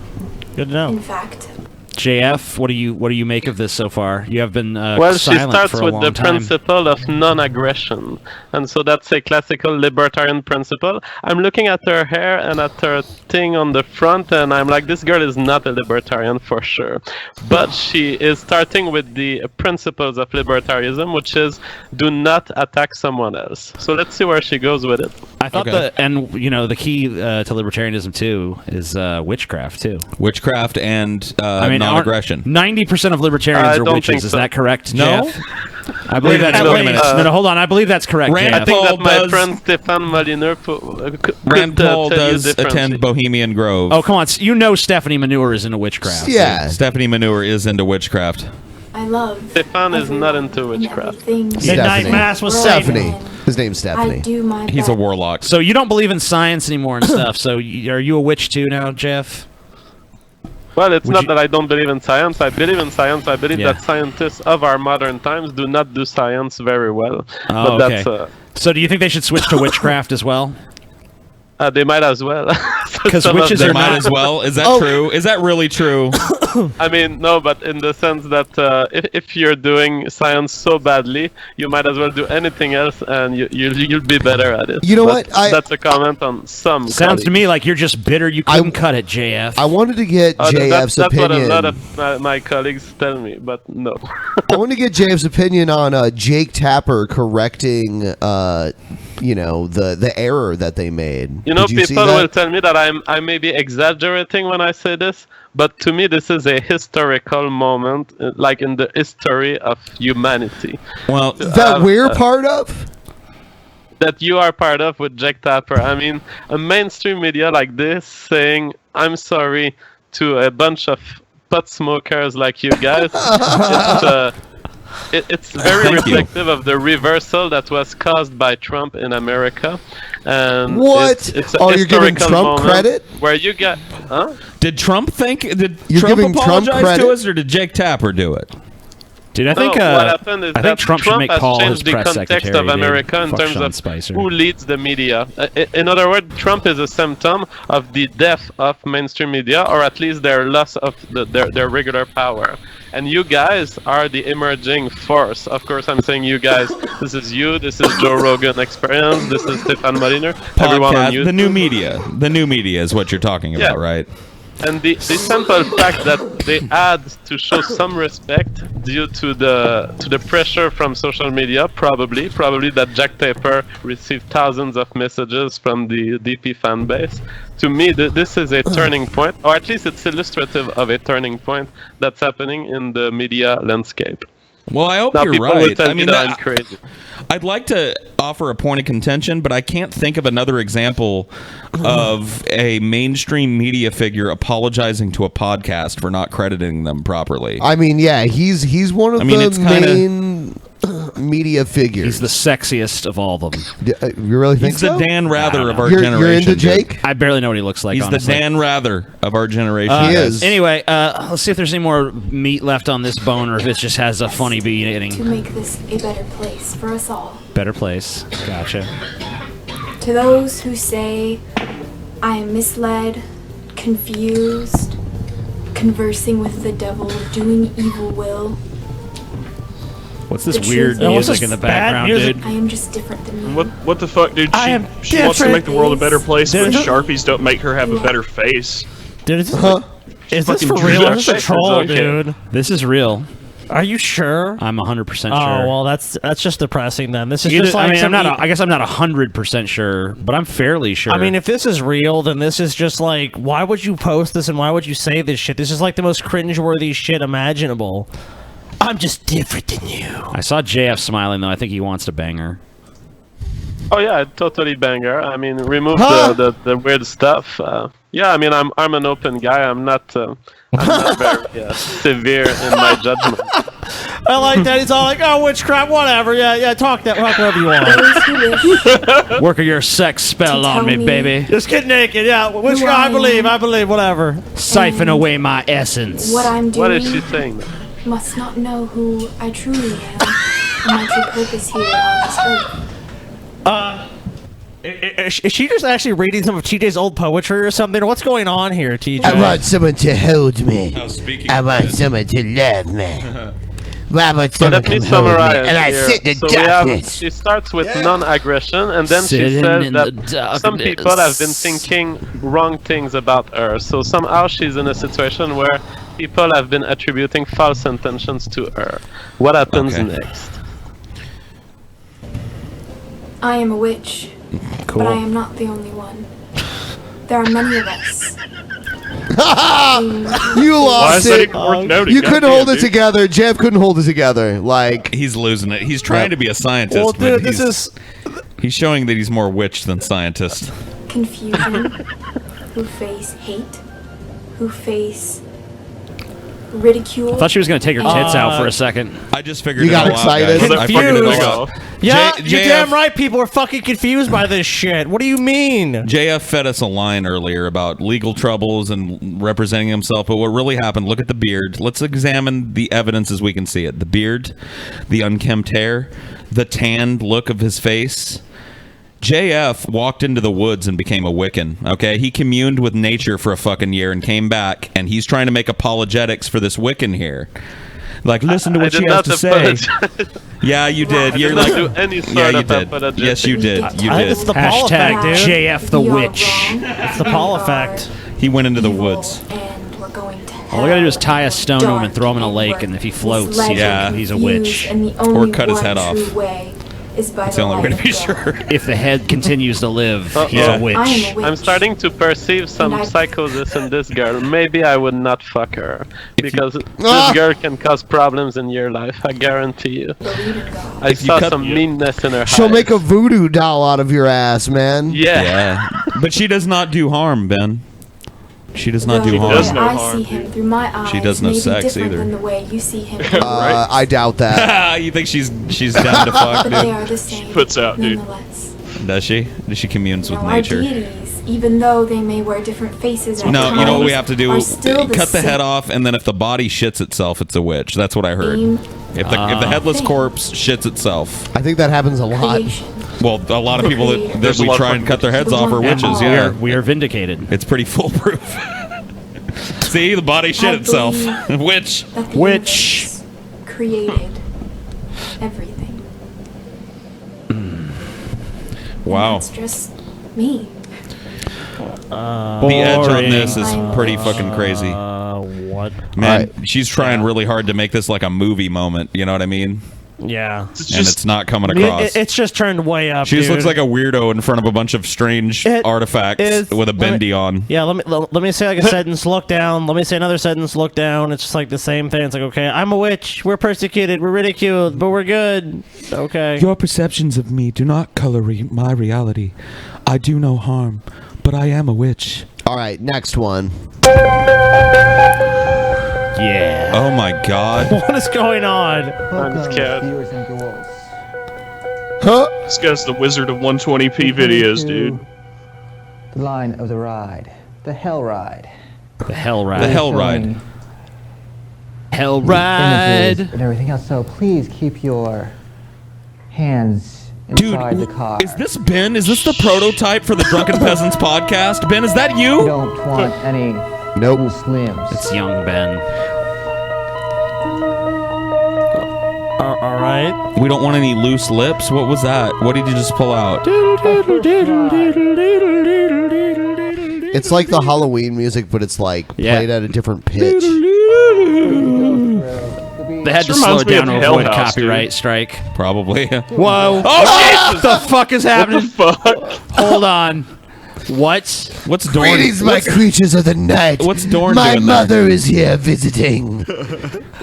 S8: Good to know.
S13: In fact,
S10: JF, what do you make of this so far? You have been
S11: Well, she
S10: silent
S11: starts
S10: for a
S11: with
S10: long
S11: the
S10: time.
S11: principle of non-aggression, and so that's a classical libertarian principle. I'm looking at her hair and at her thing on the front, and I'm like, this girl is not a libertarian for sure. But she is starting with the principles of libertarianism, which is do not attack someone else. So let's see where she goes with it.
S10: I thought and you know the key to libertarianism too is witchcraft too.
S9: Witchcraft and non-aggression.
S10: 90% of libertarians
S11: I
S10: are
S11: don't
S10: witches.
S11: think
S10: Is
S11: so.
S10: that correct,
S9: No?
S10: Jeff? I believe that's
S9: Wait a minute.
S10: no, hold on. I believe that's correct,
S9: Rand
S10: Jeff.
S11: I think that
S9: Paul
S11: my
S9: does-
S11: friend Stefan Molyneux could
S9: Rand Paul
S11: tell you
S9: does
S11: differently.
S9: attend Bohemian Grove.
S10: Oh, come on. You know Stephanie Manure is into witchcraft.
S5: Yeah.
S9: Stephanie Manure is into witchcraft.
S13: I love
S11: Stefan is not into witchcraft.
S13: things.
S8: Midnight Mass was
S5: Stephanie. His name's
S13: I
S5: Stephanie.
S13: do my
S9: He's a
S13: best.
S9: warlock.
S10: So you don't believe in science anymore and stuff. So are you a witch too now, Jeff?
S11: Well, it's
S10: Would
S11: not
S10: you-
S11: that I don't believe in science. I believe in science. I believe
S10: Yeah.
S11: that scientists of our modern times do not do science very well.
S10: Oh,
S11: but
S10: okay.
S11: that's
S10: So do you think they should switch to witchcraft as well?
S11: they might as well. So
S8: 'Cause
S11: Some of
S8: witches
S11: them
S8: are
S9: Might
S8: not-
S9: as well. Is that true? Is that really true?
S11: I mean, no, but in the sense that if you're doing science so badly, you might as well do anything else, and you'll be better at it.
S5: You know
S11: But
S5: what?
S11: that's a comment on some.
S10: Sounds to me like you're just bitter you couldn't cut it, JF.
S5: I wanted to get JF's
S11: that's what a
S5: opinion.
S11: lot of my colleagues tell me, but no.
S5: I want to get JF's opinion on Jake Tapper correcting, the error that they made.
S11: You know,
S5: Did you see
S11: people
S5: that?
S11: will tell me that I may be exaggerating when I say this, but to me this is a historical moment, like in the history of humanity.
S9: Well,
S5: that we're part of?
S11: That you are part of with Jake Tapper. I mean, a mainstream media like this saying, I'm sorry to a bunch of pot smokers like you guys, it's very
S9: Thank you.
S11: reflective of the reversal that was caused by Trump in America. And
S5: What?
S11: It's a
S5: You're giving
S11: historical
S5: Trump
S11: moment
S5: credit?
S11: Where you got, huh?
S9: Did Trump Did
S5: You're
S9: Trump
S5: giving Trump
S9: apologize
S5: credit?
S9: to us, or did Jake Tapper do it?
S10: Dude, I
S11: No,
S10: think
S11: what happened is
S10: I
S11: that
S10: think Trump should make
S11: has
S10: Paul his
S11: changed the
S10: press
S11: context
S10: secretary.
S11: of
S10: dude.
S11: America in
S10: Fuck
S11: terms
S10: Sean
S11: of
S10: Spicer.
S11: who leads the media. In other words, Trump is a symptom of the death of mainstream media, or at least their loss of their regular power. And you guys are the emerging force. Of course, I'm saying you guys. This is you. This is Joe Rogan Experience. This is Stefan Moliner. Everyone on
S9: Podcast,
S11: YouTube.
S9: the new media. The new media is what you're talking about,
S11: Yeah.
S9: right?
S11: And the simple fact that they had to show some respect due to the pressure from social media, probably that Jack Tapper received thousands of messages from the DP fan base. To me, this is a turning point, or at least it's illustrative of a turning point that's happening in the media landscape.
S9: Well, I hope
S11: Now,
S9: you're
S11: people will
S9: right.
S11: tell
S9: I
S11: me
S9: mean,
S11: that I'm crazy.
S9: I'd like to offer a point of contention, but I can't think of another example of a mainstream media figure apologizing to a podcast for not crediting them properly.
S5: I mean, yeah, he's one of the
S9: it's kinda-
S5: main media figures.
S10: He's the sexiest of all of them.
S5: You really think
S9: He's
S5: so?
S9: the Dan Rather of our
S5: You're
S9: generation.
S5: into Jake?
S10: I barely know what he looks like.
S9: He's
S10: honestly.
S9: the Dan Rather of our generation.
S10: Anyway, let's see if there's any more meat left on this bone, or if it just has a funny
S13: To
S10: beginning.
S13: make this a better place for us all.
S10: Better place. Gotcha.
S13: To those who say I am misled, confused, conversing with the devil, doing evil will.
S10: What's this
S13: The
S10: weird
S13: truth is-
S10: music in the background, dude?
S13: I am just different than you.
S20: What the fuck, dude?
S13: I am
S20: She wants to make the world a better place, but
S13: different.
S20: Sharpies don't make her have a better face.
S8: Dude, is this
S20: Fucking
S8: for real?
S20: Jack
S8: This is a
S20: Tapper's
S8: troll,
S20: okay.
S8: dude.
S10: This is real.
S8: Are you sure?
S10: I'm 100%
S8: Oh
S10: sure.
S8: well, that's just depressing then. This is
S10: Either-
S8: just like
S10: I mean,
S8: somebody-
S10: I guess I'm not 100% sure, but I'm fairly sure.
S8: I mean, if this is real, then this is just like, why would you post this and why would you say this shit? This is like the most cringeworthy shit imaginable. I'm just different than you.
S10: I saw JF smiling though. I think he wants to bang her.
S11: Oh yeah, totally banger. I mean, remove
S10: Huh?
S11: the weird stuff. Yeah, I mean, I'm an open guy. I'm not very severe in my judgment.
S8: I like that. He's all like, oh, witchcraft, whatever. Yeah, talk whatever you want.
S10: Work your sex spell on me, baby.
S8: Just get naked, yeah. Witchcraft, I believe, whatever.
S10: Siphon away my essence.
S13: What I'm doing
S11: What is she saying?
S13: must not know who I truly am and my true purpose here on this earth.
S8: Is she just actually reading some of TJ's old poetry or something? Or what's going on here, TJ?
S5: I want someone to hold me.
S9: speaking
S5: I want someone to love me. Why would
S11: So
S5: someone
S11: let me
S5: come hold me?
S11: summarize
S5: And I
S11: here.
S5: sit in the
S11: So we have,
S5: darkness.
S11: she starts with non-aggression, and then she
S10: Sitting
S11: says
S10: in
S11: that
S10: the
S11: some people have been thinking wrong things about her. So somehow she's in a situation where people have been attributing false intentions to her. What happens next?
S13: I am a witch,
S10: Cool.
S13: but I am not the only one. There are many of us.
S5: You lost it. You couldn't
S9: Goddamn,
S5: hold it
S9: dude.
S5: together. Jeff couldn't hold it together. Like
S9: He's losing it. He's trying to be a scientist.
S8: Well,
S9: but
S8: dude, this
S9: he's-
S8: is.
S9: He's showing that he's more witch than scientist.
S13: Confusion, who face hate, who face ridicule.
S10: I thought she was going to take her tits out for a second.
S9: I just figured
S5: You
S9: it
S5: got
S9: all
S5: excited?
S9: out, guys. I figured it all out.
S8: Yeah,
S9: J-
S8: you're
S9: JF
S8: damn right. People are fucking confused by this shit. What do you mean?
S9: JF fed us a line earlier about legal troubles and representing himself, but what really happened, look at the beard. Let's examine the evidence as we can see it. The beard, the unkempt hair, the tanned look of his face. JF walked into the woods and became a Wiccan, okay? He communed with nature for a fucking year and came back, and he's trying to make apologetics for this Wiccan here. Like, listen to what she has to say. Yeah, you did. You're like,
S11: do any sort
S9: yeah, you
S11: of
S9: did.
S11: apologetic.
S9: Yes, you did. You did.
S8: It's the Paul effect, dude.
S10: JF the witch.
S8: It's the Paul effect.
S9: He went into the woods.
S10: All we gotta do is tie a stone to him and throw him in a lake, and if he floats, he's a witch.
S9: Or cut his head off.
S13: Is by
S9: That's the only way to be sure.
S10: If the head continues to live, he's
S11: Uh-oh.
S10: a witch.
S13: I am a witch.
S11: I'm starting to perceive some psychosis in this girl. Maybe I would not fuck her. Because this girl can cause problems in your life, I guarantee you. I saw some meanness in her
S5: She'll
S11: eyes.
S5: make a voodoo doll out of your ass, man.
S11: Yeah.
S9: But she does not do harm, Ben. She does not do
S13: The
S9: harm.
S13: way I see him through my eyes
S9: She does no
S13: may be
S9: sex
S13: different
S9: either.
S13: than the way you see him.
S5: I doubt that.
S9: You think she's down to fuck,
S13: But they are
S9: dude?
S13: the same.
S20: Puts out, dude.
S13: Nonetheless.
S9: Does she? Does she communes with
S13: Our
S9: nature?
S13: deities, even though they may wear different faces at
S9: No, you know what we have to do?
S13: are still
S9: Cut the
S13: same.
S9: head off, and then if the body shits itself, it's a witch. That's what I heard. If the headless corpse shits itself,
S5: I think that happens a lot.
S9: well, a lot of people that
S20: There's a
S9: we
S20: lot
S9: try
S20: of
S9: and cut their heads off are witches. Yeah,
S10: We are vindicated.
S9: it's pretty foolproof. See, the body shit itself. Witch.
S13: That the universe created everything.
S9: Wow.
S13: It's just me.
S9: The edge on this is pretty fucking crazy.
S8: What?
S9: Man, she's trying really hard to make this like a movie moment. You know what I mean?
S8: Yeah.
S9: And it's not coming across.
S8: It's just turned way up.
S9: She just
S8: dude.
S9: looks like a weirdo in front of a bunch of strange artifacts with a bendy on.
S8: Yeah, let me say like a sentence, look down. Let me say another sentence, look down. It's just like the same thing. It's like, okay, I'm a witch. We're persecuted. We're ridiculed, but we're good. Okay.
S9: Your perceptions of me do not color my reality. I do no harm, but I am a witch.
S5: All right, next one.
S8: Yeah.
S9: Oh my God.
S8: What is going on?
S11: I'm scared.
S5: Huh?
S20: This guy's the wizard of 120p videos, dude.
S1: The line of the ride. The hell ride.
S10: The hell ride.
S9: The hell ride.
S10: Hell ride.
S1: And everything else. So please keep your hands
S9: Dude,
S1: inside the car.
S9: is this Ben? Is this the prototype for the Drunken Peasants podcast? Ben, is that you?
S1: You don't want any loose limbs.
S10: It's young Ben.
S8: All right.
S9: We don't want any loose lips? What was that? What did you just pull out?
S5: It's like the Halloween music, but it's like played at a different pitch.
S10: They had to slow it down to avoid copyright strike.
S9: Probably.
S10: Whoa.
S9: Oh,
S10: What the fuck is happening?
S20: What the fuck?
S10: Hold on. What?
S9: What's Dorn?
S5: Greetings, my creatures of the night.
S9: What's Dorn
S5: My
S9: doing there?
S5: mother is here visiting.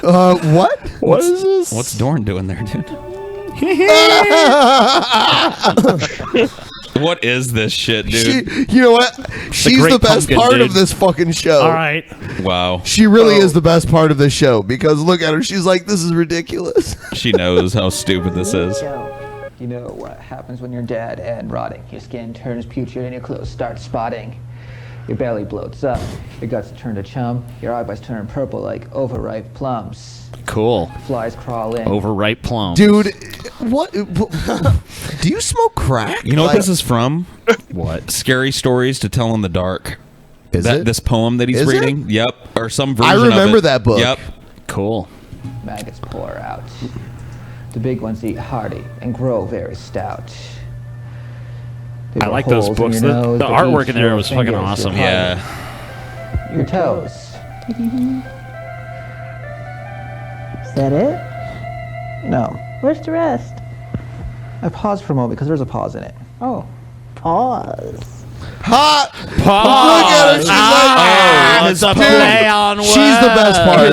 S5: What?
S9: What is this? What's Dorn doing there, dude? What is this shit, dude?
S5: You know what? She's the best
S9: pumpkin,
S5: part
S9: dude.
S5: of this fucking show.
S8: All right.
S9: Wow.
S5: She really is the best part of this show because look at her. She's like, this is ridiculous.
S9: She knows how stupid this is.
S1: You know what happens when you're dead and rotting. Your skin turns putrid and your clothes start spotting. Your belly bloats up. Your guts turn to chum. Your eyeballs turn purple like overripe plums.
S10: Cool.
S1: Flies crawl in.
S10: Overripe plums.
S5: Dude, what? Do you smoke crack?
S9: You know what
S5: Like-
S9: this is from?
S10: What?
S9: Scary Stories to Tell in the Dark.
S5: Is
S9: that
S5: it?
S9: This poem that he's
S5: Is it?
S9: reading? Yep. Or some version
S5: I remember
S9: of it.
S5: that book.
S9: Yep.
S10: Cool.
S1: Maggots pour out. The big ones eat hearty and grow very stout. They
S10: I
S1: grow
S10: like those
S1: holes in
S10: books.
S1: your
S10: The
S1: nose that
S10: artwork
S1: eat
S10: in there
S1: your
S10: was fucking
S1: fingers, your
S10: awesome.
S1: heart,
S9: Yeah.
S1: Your toes. Is that it? No.
S16: Where's the rest?
S1: I paused for a moment because there's a pause in it.
S16: Oh, pause.
S5: Hot.
S10: Pause.
S5: Look at her. She's like,
S10: it's a
S5: dude,
S10: play on words.
S5: she's the best part.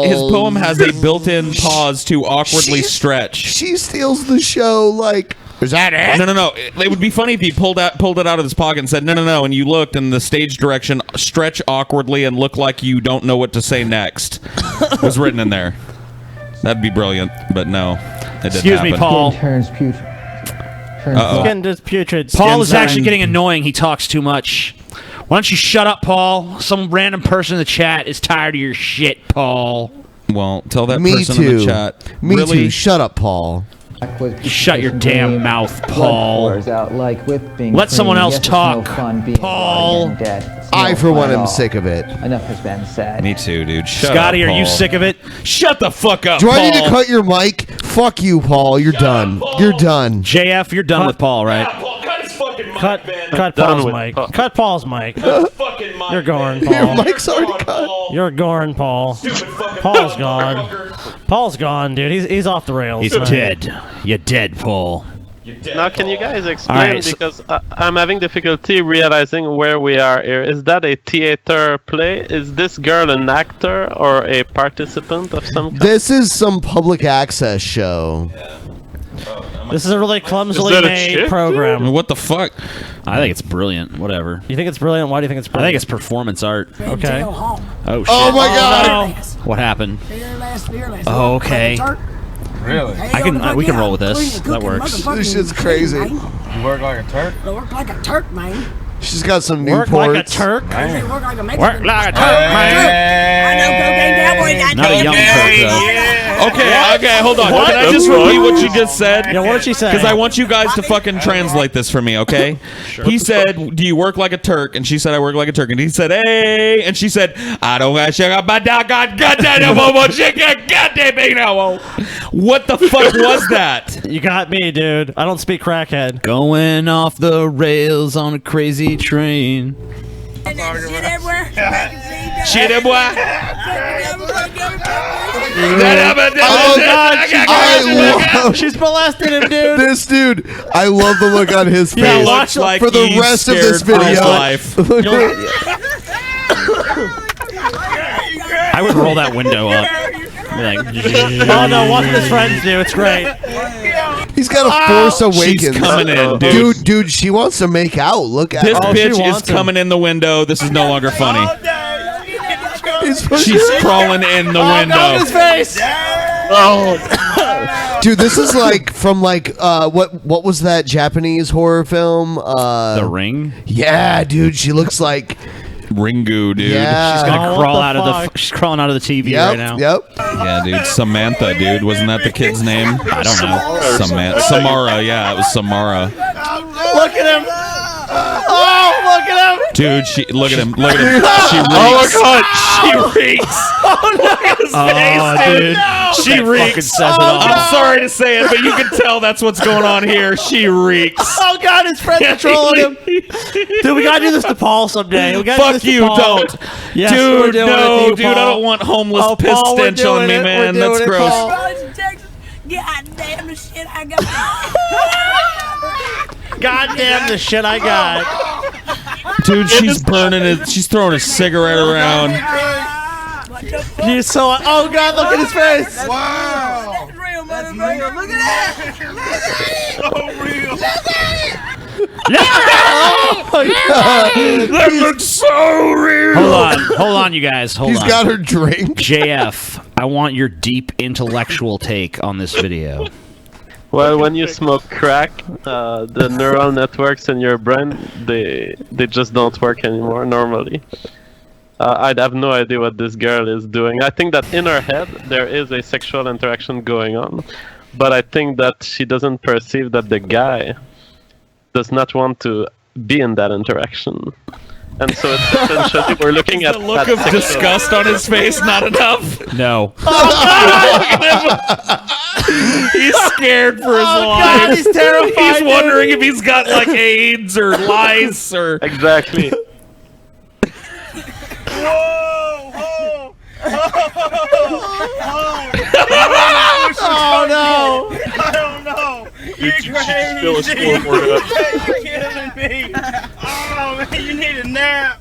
S9: His poem has a built-in pause to awkwardly stretch.
S5: She steals the show like. Is that it?
S9: No. It would be funny if he pulled it out of his pocket and said, no, and you looked and the stage direction stretch awkwardly and look like you don't know what to say next was written in there. That'd be brilliant, but no, it didn't
S10: Excuse me,
S9: happen.
S10: Paul.
S1: Skin turns putrid.
S9: Uh-oh.
S8: Skin just putrid.
S10: Paul is
S8: Skin
S10: actually
S8: sign.
S10: getting annoying. He talks too much. Why don't you shut up, Paul? Some random person in the chat is tired of your shit, Paul.
S9: Well, tell that
S5: Me
S9: person
S5: too.
S9: in the chat.
S5: Me
S9: really,
S5: too. Shut up, Paul.
S10: Shut your damn mouth, Paul.
S1: Out like whipping
S10: Let someone
S1: cream.
S10: else
S1: Yes, it's
S10: talk.
S1: No fun being
S10: Paul.
S1: rotting and dead. It's
S5: I,
S1: no
S5: for
S1: fun
S5: one,
S1: at
S5: am
S1: all.
S5: sick of it.
S1: Enough has been said.
S9: Me too, dude. Shut
S10: Scotty,
S9: up,
S10: are you
S9: Paul.
S10: sick of it?
S9: Shut the fuck up,
S5: Do
S9: Paul.
S5: I need to cut your mic? Fuck you, Paul. You're done. You're done.
S10: JF, you're done with Paul, right?
S9: Cut his fucking mic,
S8: Cut
S11: Done
S8: Paul's
S11: with
S8: mic.
S11: Paul.
S8: Cut Paul's mic.
S9: fucking mic.
S8: You're gone,
S5: Your
S8: Paul.
S5: mic's already cut.
S8: You're gone, Paul. Paul's gone. Paul's gone, dude. He's off the rails.
S10: He's
S8: tonight.
S10: dead. You're dead, Paul.
S11: Now, can you guys explain?
S10: All right, so-
S11: Because I'm having difficulty realizing where we are here. Is that a theater play? Is this girl an actor or a participant of some kind?
S5: This is some public access show.
S8: This is a really clumsily
S20: Is that a
S8: made
S20: chick,
S8: program.
S9: I mean, what the fuck?
S10: I think it's brilliant. Whatever.
S8: You think it's brilliant? Why do you think it's
S10: I
S8: brilliant?
S10: think it's performance art.
S8: Okay.
S10: Oh shit!
S5: Oh my god!
S10: What happened? Oh, okay.
S3: Really?
S10: We can roll with this. That works.
S5: This shit's crazy.
S3: You work like a Turk?
S6: I work like a Turk, man.
S5: She's got some
S8: Work like a
S5: Newports.
S8: Turk.
S6: I work like a Mexican.
S8: Work like a Turk,
S6: I know cocaine cowboy.
S10: Not a young Turk though.
S9: Okay, hold on.
S8: What?
S9: Can I just repeat what you just said?
S8: Yeah, what did she say?
S9: Because I want you guys to fucking translate this for me, okay? He said, "Do you work like a Turk?" And she said, "I work like a Turk." And he said, "Hey," and she said, "I don't got sugar, but I got goddamn What the fuck was that?
S8: You got me, dude. I don't speak crackhead.
S10: Going off the rails on a crazy train.
S6: Shit everywhere.
S9: Shit, boy.
S5: I love
S8: She's molesting him, dude.
S5: this dude. I love the look on his face
S8: Yeah,
S9: Looks like
S5: for the
S9: he's
S5: rest of this
S9: scared for his
S5: video.
S9: life.
S10: I would roll that window up. Be like,
S8: Oh no, watch what his friends do. It's great.
S5: He's got a Force Awakens.
S9: She's coming in, dude.
S5: Dude, she wants to make out. Look at
S9: This
S5: her.
S8: she
S9: bitch is
S8: wants him.
S9: coming in the window. This is no longer funny.
S5: He's
S9: She's crawling in the window.
S8: His face.
S5: Dude, this is like from what was that Japanese horror film?
S10: The Ring.
S5: Yeah, dude, she looks like
S9: Ringu, dude.
S5: Yeah.
S10: She's gonna
S8: Oh,
S10: crawl
S8: what
S10: out
S8: the
S10: of the.
S8: fuck?
S10: She's crawling out of the TV
S5: Yep,
S10: right now.
S5: yep.
S9: Yeah, dude. Samantha, dude. Wasn't that the kid's name?
S10: I don't know.
S9: Samara. Yeah, it was Samara.
S8: Look at him. Oh, look at him.
S9: Dude, look at him. Look at him. She reeks.
S20: Oh my god!
S9: She reeks.
S8: Oh, look at his face, dude.
S9: She
S10: That fucking
S9: reeks.
S10: says it all.
S9: I'm sorry to say it, but you can tell that's what's going on here. She reeks.
S8: Oh god, his friends controlling him. Dude, we gotta do this to Paul someday. We gotta do
S9: Fuck
S8: this to
S9: you,
S8: Paul.
S9: don't.
S8: Yes, we're
S9: Dude,
S8: doing it to
S9: no,
S8: you,
S9: dude, I
S8: Paul.
S9: don't want homeless
S8: Oh,
S9: piss
S8: Paul, we're
S9: stench on
S8: doing
S9: me,
S8: it.
S9: man.
S8: We're
S9: That's
S8: doing it,
S9: gross.
S8: Paul.
S6: God damn the shit I got.
S8: God damn the shit I got.
S9: Dude, she's burning it. She's throwing a cigarette around.
S8: He's so. Oh god, look at his face.
S6: Wow. That's real, motherfucker. Look at that.
S20: So real.
S9: That looks so real.
S10: Hold on, you guys. Hold
S5: He's
S10: on.
S5: got her drink.
S10: JF, I want your deep intellectual take on this video.
S11: Well, when you smoke crack, the neural networks in your brain, they just don't work anymore normally. I'd have no idea what this girl is doing. I think that in her head there is a sexual interaction going on, but I think that she doesn't perceive that the guy does not want to be in that interaction. And so it's essentially we're looking at
S9: The look
S11: that
S9: of
S11: sexual-
S9: disgust on his face, not enough.
S10: No.
S9: He's scared for his life.
S8: God, he's terrified,
S9: He's wondering if he's got like AIDS or lice or.
S11: Exactly.
S8: Oh no.
S20: I don't know. You're
S11: Did you fill a
S20: crazy.
S11: scoreboard up?
S20: You're killing me. Oh man, you need a nap.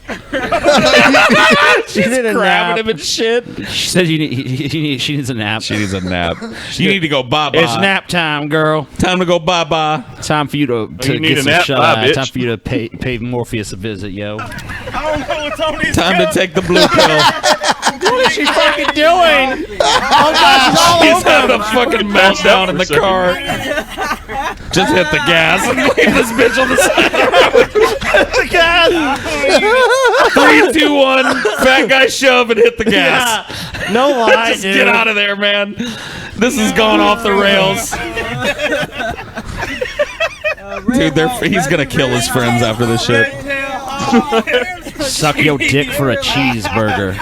S8: She did a
S9: grabbing
S8: nap.
S9: him and shit.
S10: She said she needs a nap.
S9: She needs a nap. You need to go bye-bye.
S10: It's nap time, girl.
S9: Time to go bye-bye.
S10: Time for you to
S20: you need
S10: get
S20: a
S10: some
S20: nap?
S10: shut
S20: Bye,
S10: eye.
S20: bitch.
S10: Time for you to pay Morpheus a visit, yo.
S20: I don't know what's on these
S9: Time to
S20: cups.
S9: take the blue pill.
S8: What is she fucking doing? Oh god, she's all
S9: He's
S8: over
S9: having
S8: him.
S9: a fucking meltdown in the car. Just hit the gas and leave this bitch on the side.
S8: The gas.
S9: 3, 2, 1. Fat guy shove and hit the gas.
S8: Yeah. No lie,
S9: Just
S8: dude.
S9: get out of there, man. This has gone off the rails. Dude, he's gonna kill his friends after this shit.
S10: Suck your dick for a cheeseburger.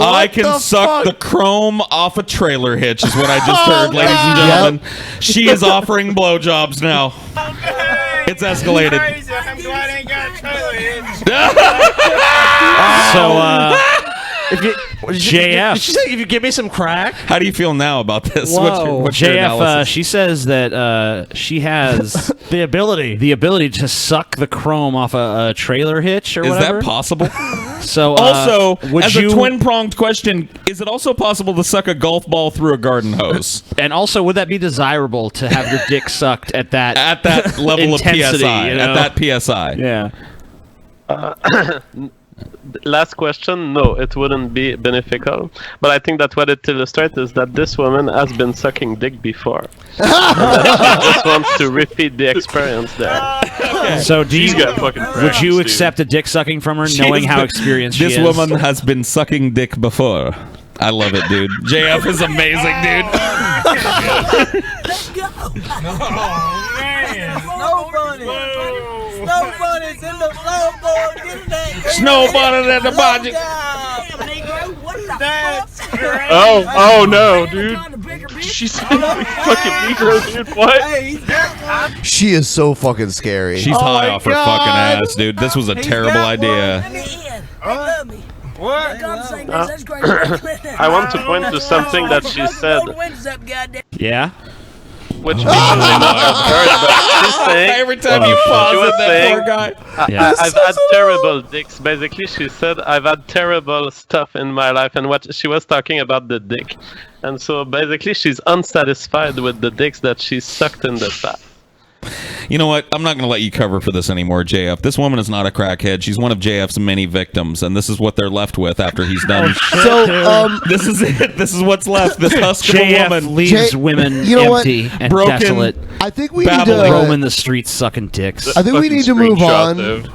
S9: I can suck the chrome off a trailer hitch, is what I just heard, ladies and gentlemen. She is offering blowjobs now. It's escalated.
S6: I'm glad I ain't got a trailer hitch.
S8: If you,
S10: JF.
S8: She said, if you give me some crack.
S9: How do you feel now about this?
S8: Whoa.
S9: What's your
S10: JF,
S9: analysis?
S10: she says that she has
S8: the ability
S10: to suck the chrome off a trailer hitch or
S9: Is
S10: whatever.
S9: that possible?
S10: So
S9: also,
S10: would
S9: as
S10: you,
S9: a twin-pronged question, is it also possible to suck a golf ball through a garden hose?
S10: And also, would that be desirable to have your dick sucked at that
S9: level of
S10: intensity,
S9: PSI?
S10: you know?
S9: At that PSI?
S10: Yeah.
S11: Last question, no, it wouldn't be beneficial. But I think that what it illustrates is that this woman has been sucking dick before. And that she just wants to repeat the experience there.
S10: So do you
S11: got fucking
S10: would
S11: practice,
S10: you
S11: dude.
S10: accept a dick sucking from her,
S9: She
S10: knowing
S9: has
S10: how
S9: been-
S10: experienced
S9: this
S10: she is?
S9: woman has been sucking dick before. I love it, dude. JF is amazing, dude.
S6: Oh, man. Snow bunny. Snow bunny's in the floor, boy. Get that.
S9: Snow bunny at the body.
S6: That's great.
S20: Oh no, dude. She's fucking Negro, dude. What?
S5: She is so fucking scary.
S9: She's high off her fucking ass, dude. This was a terrible idea.
S6: What?
S11: I want to point to something that she said,
S10: Yeah.
S11: which people may not have heard, but she's saying...
S9: Every time you pause
S11: she was
S9: it, that
S11: saying,
S9: poor guy.
S11: I've had terrible dicks. Basically, she said, I've had terrible stuff in my life, and what she was talking about the dick. And so, basically, she's unsatisfied with the dicks that she sucked in the past.
S9: You know what? I'm not going to let you cover for this anymore, JF. This woman is not a crackhead. She's one of JF's many victims, and this is what they're left with after he's done. This is it. This is what's left. This husk of a
S10: JF
S9: woman.
S10: leaves women
S5: you know what?
S10: empty and
S9: Broken,
S10: desolate.
S5: I think we need
S10: roaming
S5: to.
S10: the streets sucking dicks.
S5: I think we need to move on.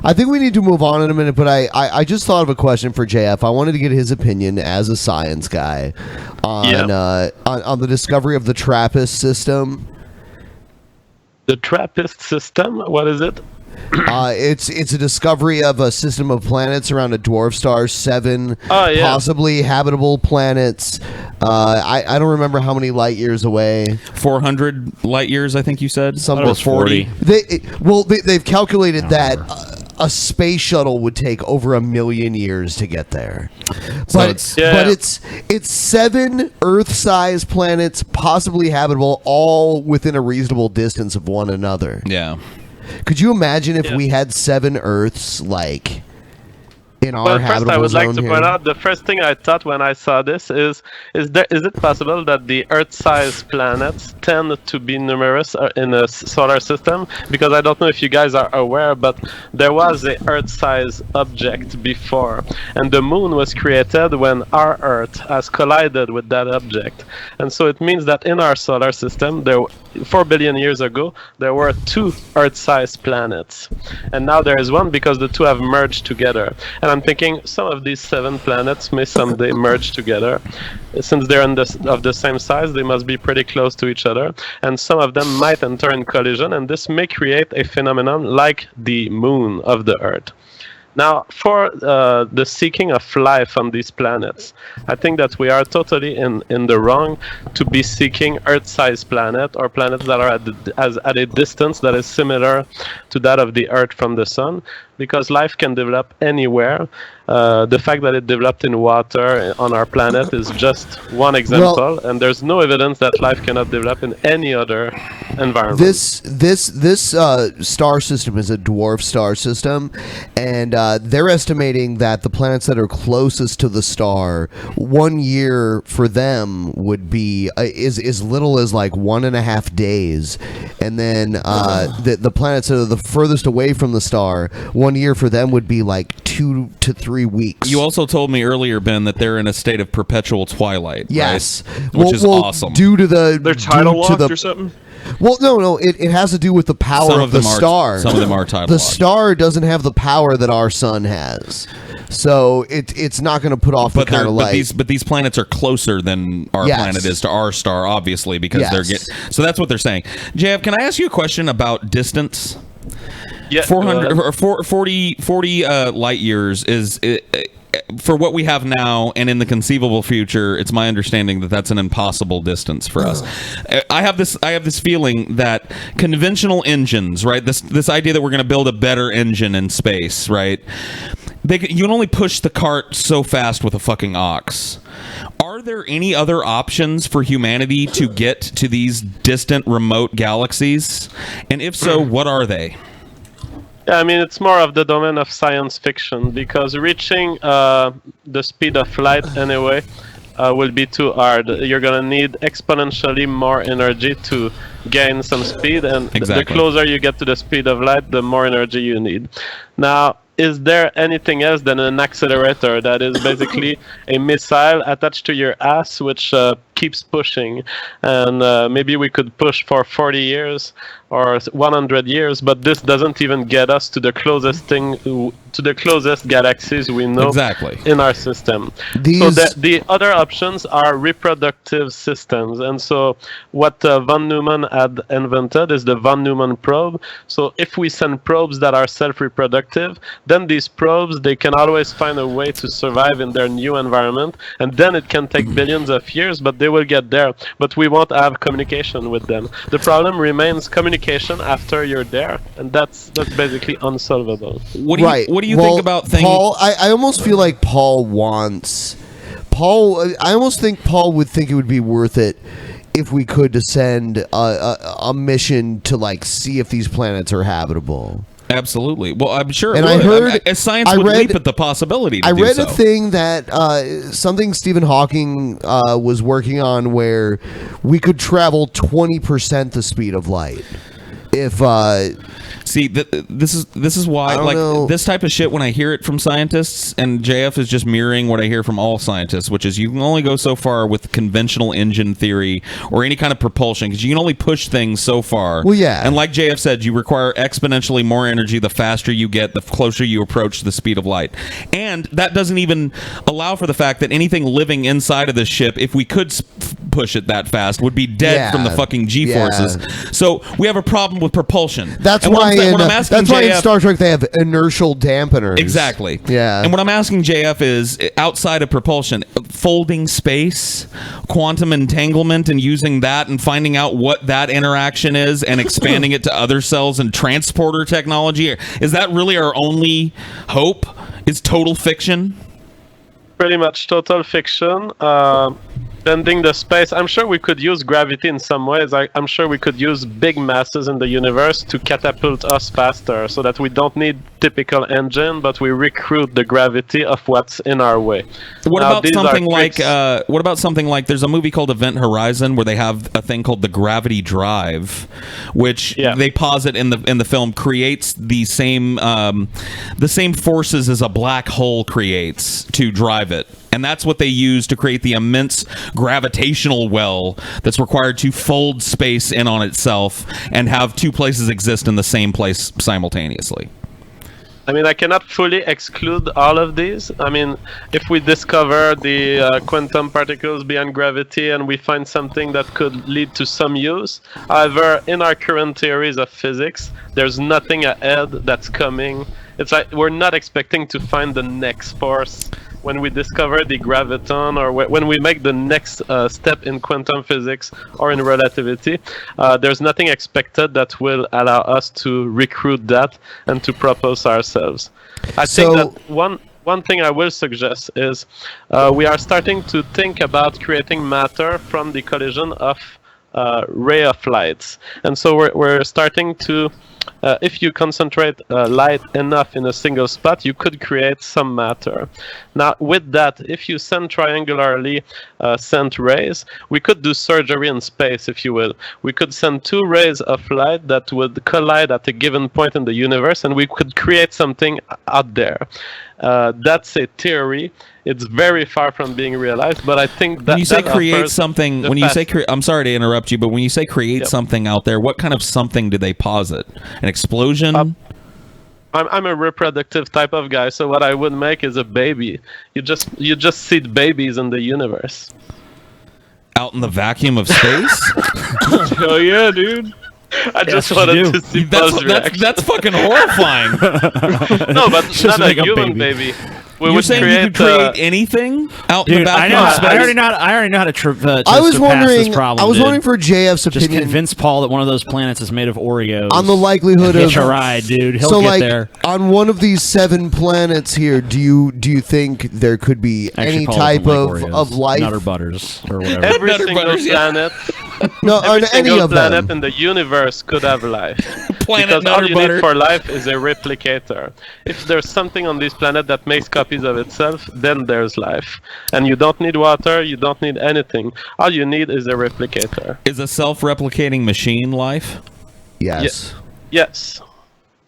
S5: I think we need to move on in a minute, but I just thought of a question for JF. I wanted to get his opinion as a science guy on the discovery of the Trappist system.
S11: The Trappist system? What is it?
S5: It's a discovery of a system of planets around a dwarf star, 7
S11: yeah.
S5: possibly habitable planets. I don't remember how many light years away.
S9: 400 light years, I think you said.
S5: Some
S9: or 40.
S5: They've calculated that a space shuttle would take over 1 million years to get there. But it's 7 Earth-sized planets, possibly habitable, all within a reasonable distance of one another.
S9: Yeah.
S5: Could you imagine if we had 7 Earths like in our
S11: Well,
S5: habitable
S11: first I would like
S5: zone
S11: to
S5: here?
S11: point out the first thing I thought when I saw this is it possible that the Earth-sized planets tend to be numerous in a solar system? Because I don't know if you guys are aware, but there was a Earth-sized object before, and the moon was created when our Earth has collided with that object, and so it means that in our solar system, 4 billion years ago, there were 2 Earth-sized planets, and now there is one because the 2 have merged together. And I'm thinking some of these 7 planets may someday merge together. Since they're of the same size, they must be pretty close to each other. And some of them might enter in collision, and this may create a phenomenon like the moon of the Earth. Now, for the seeking of life on these planets, I think that we are totally in the wrong to be seeking Earth-sized planet or planets that are at a distance that is similar to that of the Earth from the Sun, because life can develop anywhere. The fact that it developed in water on our planet is just one example, and there's no evidence that life cannot develop in any other environment.
S5: This star system is a dwarf star system, and they're estimating that the planets that are closest to the star, 1 year for them would be as little as like 1.5 days, and then the planets that are the furthest away from the star, 1 1 year for them would be like 2 to 3 weeks.
S9: You also told me earlier, Ben, that they're in a state of perpetual twilight.
S5: Yes,
S9: right? Which is awesome.
S5: Due to the
S20: They're tidal
S5: due to
S20: locked
S5: the-
S20: or something?
S5: Well, no, it has to do with the power
S9: Some
S5: of
S9: of
S5: the
S9: them are-
S5: star.
S9: some of them are tidal
S5: The
S9: locked.
S5: star doesn't have the power that our sun has, so it's not going to put off the kind of light.
S9: But these planets are closer than our
S5: Yes.
S9: planet is to our star, obviously, because
S5: Yes.
S9: they're so that's what they're saying. JF, can I ask you a question about distance?
S11: Yeah,
S9: 400 or 40 light years is for what we have now, and in the conceivable future, it's my understanding that that's an impossible distance for us. I have this feeling that conventional engines, right? This idea that we're going to build a better engine in space, right? You can only push the cart so fast with a fucking ox. Are there any other options for humanity to get to these distant, remote galaxies? And if so, what are they?
S11: Yeah, I mean, it's more of the domain of science fiction, because reaching the speed of light anyway will be too hard. You're gonna need exponentially more energy to gain some speed, and the closer you get to the speed of light, the more energy you need. Now, is there anything else than an accelerator that is basically a missile attached to your ass, which keeps pushing? And maybe we could push for 40 years or 100 years, but this doesn't even get us to the closest thing, to the closest galaxies we know in our system. So the other options are reproductive systems, and so what von Neumann had invented is the von Neumann probe. So if we send probes that are self-reproductive, then these probes, they can always find a way to survive in their new environment, and then it can take billions of years, but they will get there. But we won't have communication with them. The problem remains communication after you're there, and that's basically unsolvable.
S9: What do you think about things?
S5: Paul, I almost feel like Paul wants... I almost think Paul would think it would be worth it if we could to send a mission to like see if these planets are habitable.
S9: Absolutely. Well, I'm sure.
S5: And I heard
S9: science would leap at the possibility.
S5: I read a thing that something Stephen Hawking was working on, where we could travel 20% the speed of light. If
S9: see, this is why this type of shit, when I hear it from scientists, and JF is just mirroring what I hear from all scientists, which is you can only go so far with conventional engine theory or any kind of propulsion, because you can only push things so far.
S5: Well, yeah.
S9: And like JF said, you require exponentially more energy the faster you get, the closer you approach the speed of light. And that doesn't even allow for the fact that anything living inside of this ship, if we could push it that fast, would be dead from the fucking G-forces.
S5: Yeah.
S9: So we have a problem with propulsion.
S5: That's
S9: And
S5: why in
S9: JF,
S5: Star Trek they have inertial dampeners.
S9: Exactly.
S5: Yeah.
S9: And what I'm asking JF is, outside of propulsion, folding space, quantum entanglement, and using that and finding out what that interaction is and expanding it to other cells and transporter technology. Is that really our only hope? Is total fiction?
S11: Pretty much total fiction. Bending the space. I'm sure we could use gravity in some ways. I'm sure we could use big masses in the universe to catapult us faster, so that we don't need typical engine, but we recruit the gravity of what's in our way.
S9: What about something like there's a movie called Event Horizon where they have a thing called the gravity drive, which they posit in the film creates the same forces as a black hole creates to drive it. And that's what they use to create the immense gravitational well that's required to fold space in on itself and have two places exist in the same place simultaneously.
S11: I mean, I cannot fully exclude all of these. I mean, if we discover the quantum particles beyond gravity and we find something that could lead to some use. However, in our current theories of physics, there's nothing ahead that's coming. It's like we're not expecting to find the next force. When we discover the graviton, or when we make the next step in quantum physics or in relativity, there's nothing expected that will allow us to recruit that and to propose ourselves. I think that one thing I will suggest is we are starting to think about creating matter from the collision of ray of lights, and so we're starting to if you concentrate light enough in a single spot, you could create some matter. Now, with that, if you send triangularly sent rays, we could do surgery in space, if you will. We could send 2 rays of light that would collide at a given point in the universe, and we could create something out there. That's a theory. It's very far from being realized, but I think that
S9: When you say
S11: that
S9: create
S11: offers
S9: something,
S11: the
S9: when you say
S11: fast-
S9: I'm sorry to interrupt you, but when you say create something out there, what kind of something do they posit? An explosion?
S11: I'm a reproductive type of guy, so what I would make is a baby. You just seed babies in the universe.
S9: Out in the vacuum of space?
S20: Hell yeah, dude.
S11: I just wanted to see Buzz reaction.
S9: That's fucking horrifying.
S11: No, but
S8: Just
S11: not a
S8: make a
S11: human
S8: baby.
S11: baby.
S9: You're saying you could create anything out in the
S8: Dude, I
S9: vacuum
S8: know.
S9: of space?
S8: I already know how to
S5: I was
S8: surpass
S5: wondering.
S8: this problem.
S5: I was
S8: dude.
S5: wondering for JF's
S8: Just
S5: opinion
S8: convince Paul that one of those planets is made of Oreos.
S5: on the likelihood
S8: Hitch
S5: of
S8: a ride, dude. He'll
S5: so,
S8: get
S5: like,
S8: there.
S5: on one of these 7 planets here, do you think there could be
S8: Actually,
S5: any
S8: Paul
S5: type
S8: doesn't like
S5: of
S8: Oreos.
S5: life?
S8: Nutter butters or whatever.
S11: Every single planet,
S5: No,
S11: every
S5: on any
S11: single
S5: of
S11: planet
S5: them.
S11: in the universe could have life.
S9: Planet
S11: Because all
S9: Nutter
S11: you
S9: Butter.
S11: need for life is a replicator. If there's something on this planet that makes copies of itself, then there's life. And you don't need water, you don't need anything. All you need is a replicator.
S9: Is a self-replicating machine life?
S5: Yes.
S11: Yes.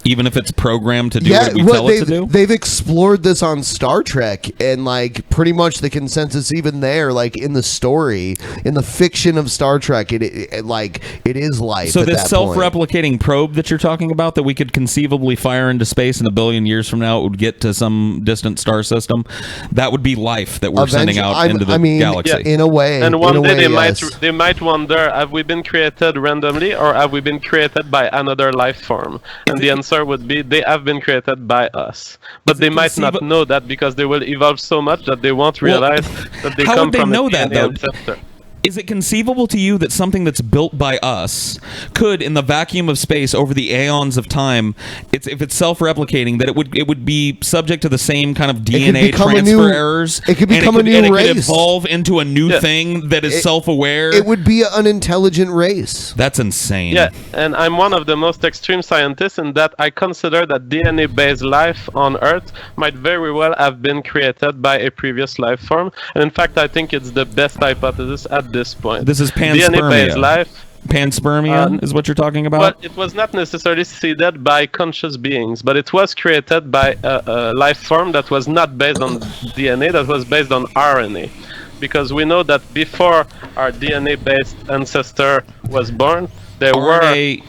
S9: Even if it's programmed to do
S5: Yeah,
S9: what we
S5: well,
S9: tell it to do?
S5: they've explored this on Star Trek, and like pretty much the consensus even there, like in the story, in the fiction of Star Trek, it is life.
S9: So
S5: at
S9: this
S5: that point.
S9: self-replicating probe that you're talking about that we could conceivably fire into space in 1 billion years from now, it would get to some distant star system, that would be life that we're sending out into the galaxy.
S5: in a way.
S11: And
S5: in
S11: one
S5: a
S11: day
S5: way,
S11: they might wonder, have we been created randomly or have we been created by another life form? And the answer would be they have been created by us. But they might not know that because they will evolve so much that they won't realize that they
S9: how
S11: come
S9: would they
S11: from
S9: know
S11: a
S9: that,
S11: DNA
S9: though?
S11: ancestor.
S9: Is it conceivable to you that something that's built by us could, in the vacuum of space over the aeons of time, if it's self-replicating, that it would be subject to the same kind of DNA transfer errors?
S5: It could become
S9: and
S5: a new
S9: It
S5: race.
S9: could evolve into a new thing that is self-aware.
S5: It would be an intelligent race.
S9: That's insane.
S11: Yeah, and I'm one of the most extreme scientists in that I consider that DNA-based life on Earth might very well have been created by a previous life form. And in fact, I think it's the best hypothesis at this point.
S9: This is
S11: DNA-based
S9: panspermia.
S11: life.
S9: Panspermia is what you're talking about?
S11: Well, it was not necessarily seeded by conscious beings, but it was created by a life form that was not based on DNA, that was based on RNA. Because we know that before our DNA-based ancestor was born, there were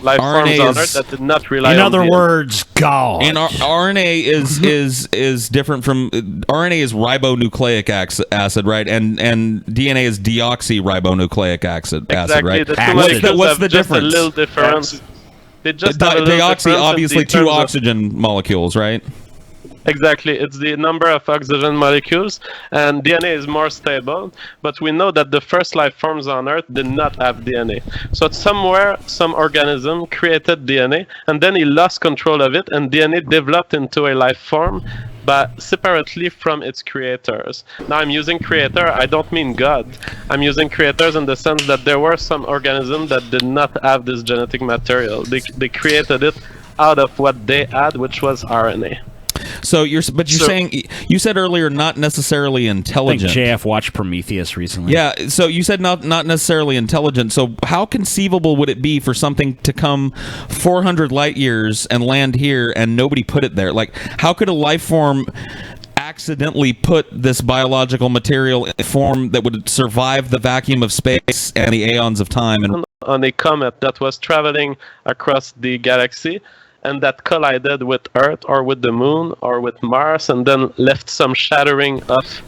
S11: life forms on Earth that did not rely on
S8: In other
S11: DNA.
S8: words, God.
S9: And RNA is different from RNA is ribonucleic acid, right? And DNA is deoxyribonucleic acid,
S11: Exactly.
S9: right?
S11: The two molecules
S9: What's
S11: have
S9: the
S11: just
S9: difference?
S11: a little difference. They just have a little
S9: Deoxy,
S11: difference in
S9: obviously,
S11: terms
S9: two
S11: of-
S9: oxygen molecules, right?
S11: Exactly, it's the number of oxygen molecules, and DNA is more stable, but we know that the first life forms on Earth did not have DNA. So somewhere, some organism created DNA, and then he lost control of it, and DNA developed into a life form, but separately from its creators. Now I'm using creator, I don't mean God. I'm using creators in the sense that there were some organisms that did not have this genetic material. They created it out of what they had, which was RNA.
S9: So you're saying you said earlier not necessarily
S8: I think
S9: intelligent.
S8: JF watched Prometheus recently.
S9: Yeah, so you said not necessarily intelligent. So how conceivable would it be for something to come 400 light years and land here and nobody put it there? Like, how could a life form accidentally put this biological material in a form that would survive the vacuum of space and the aeons of time? And
S11: On a comet that was traveling across the galaxy and that collided with Earth or with the Moon or with Mars and then left some shattering of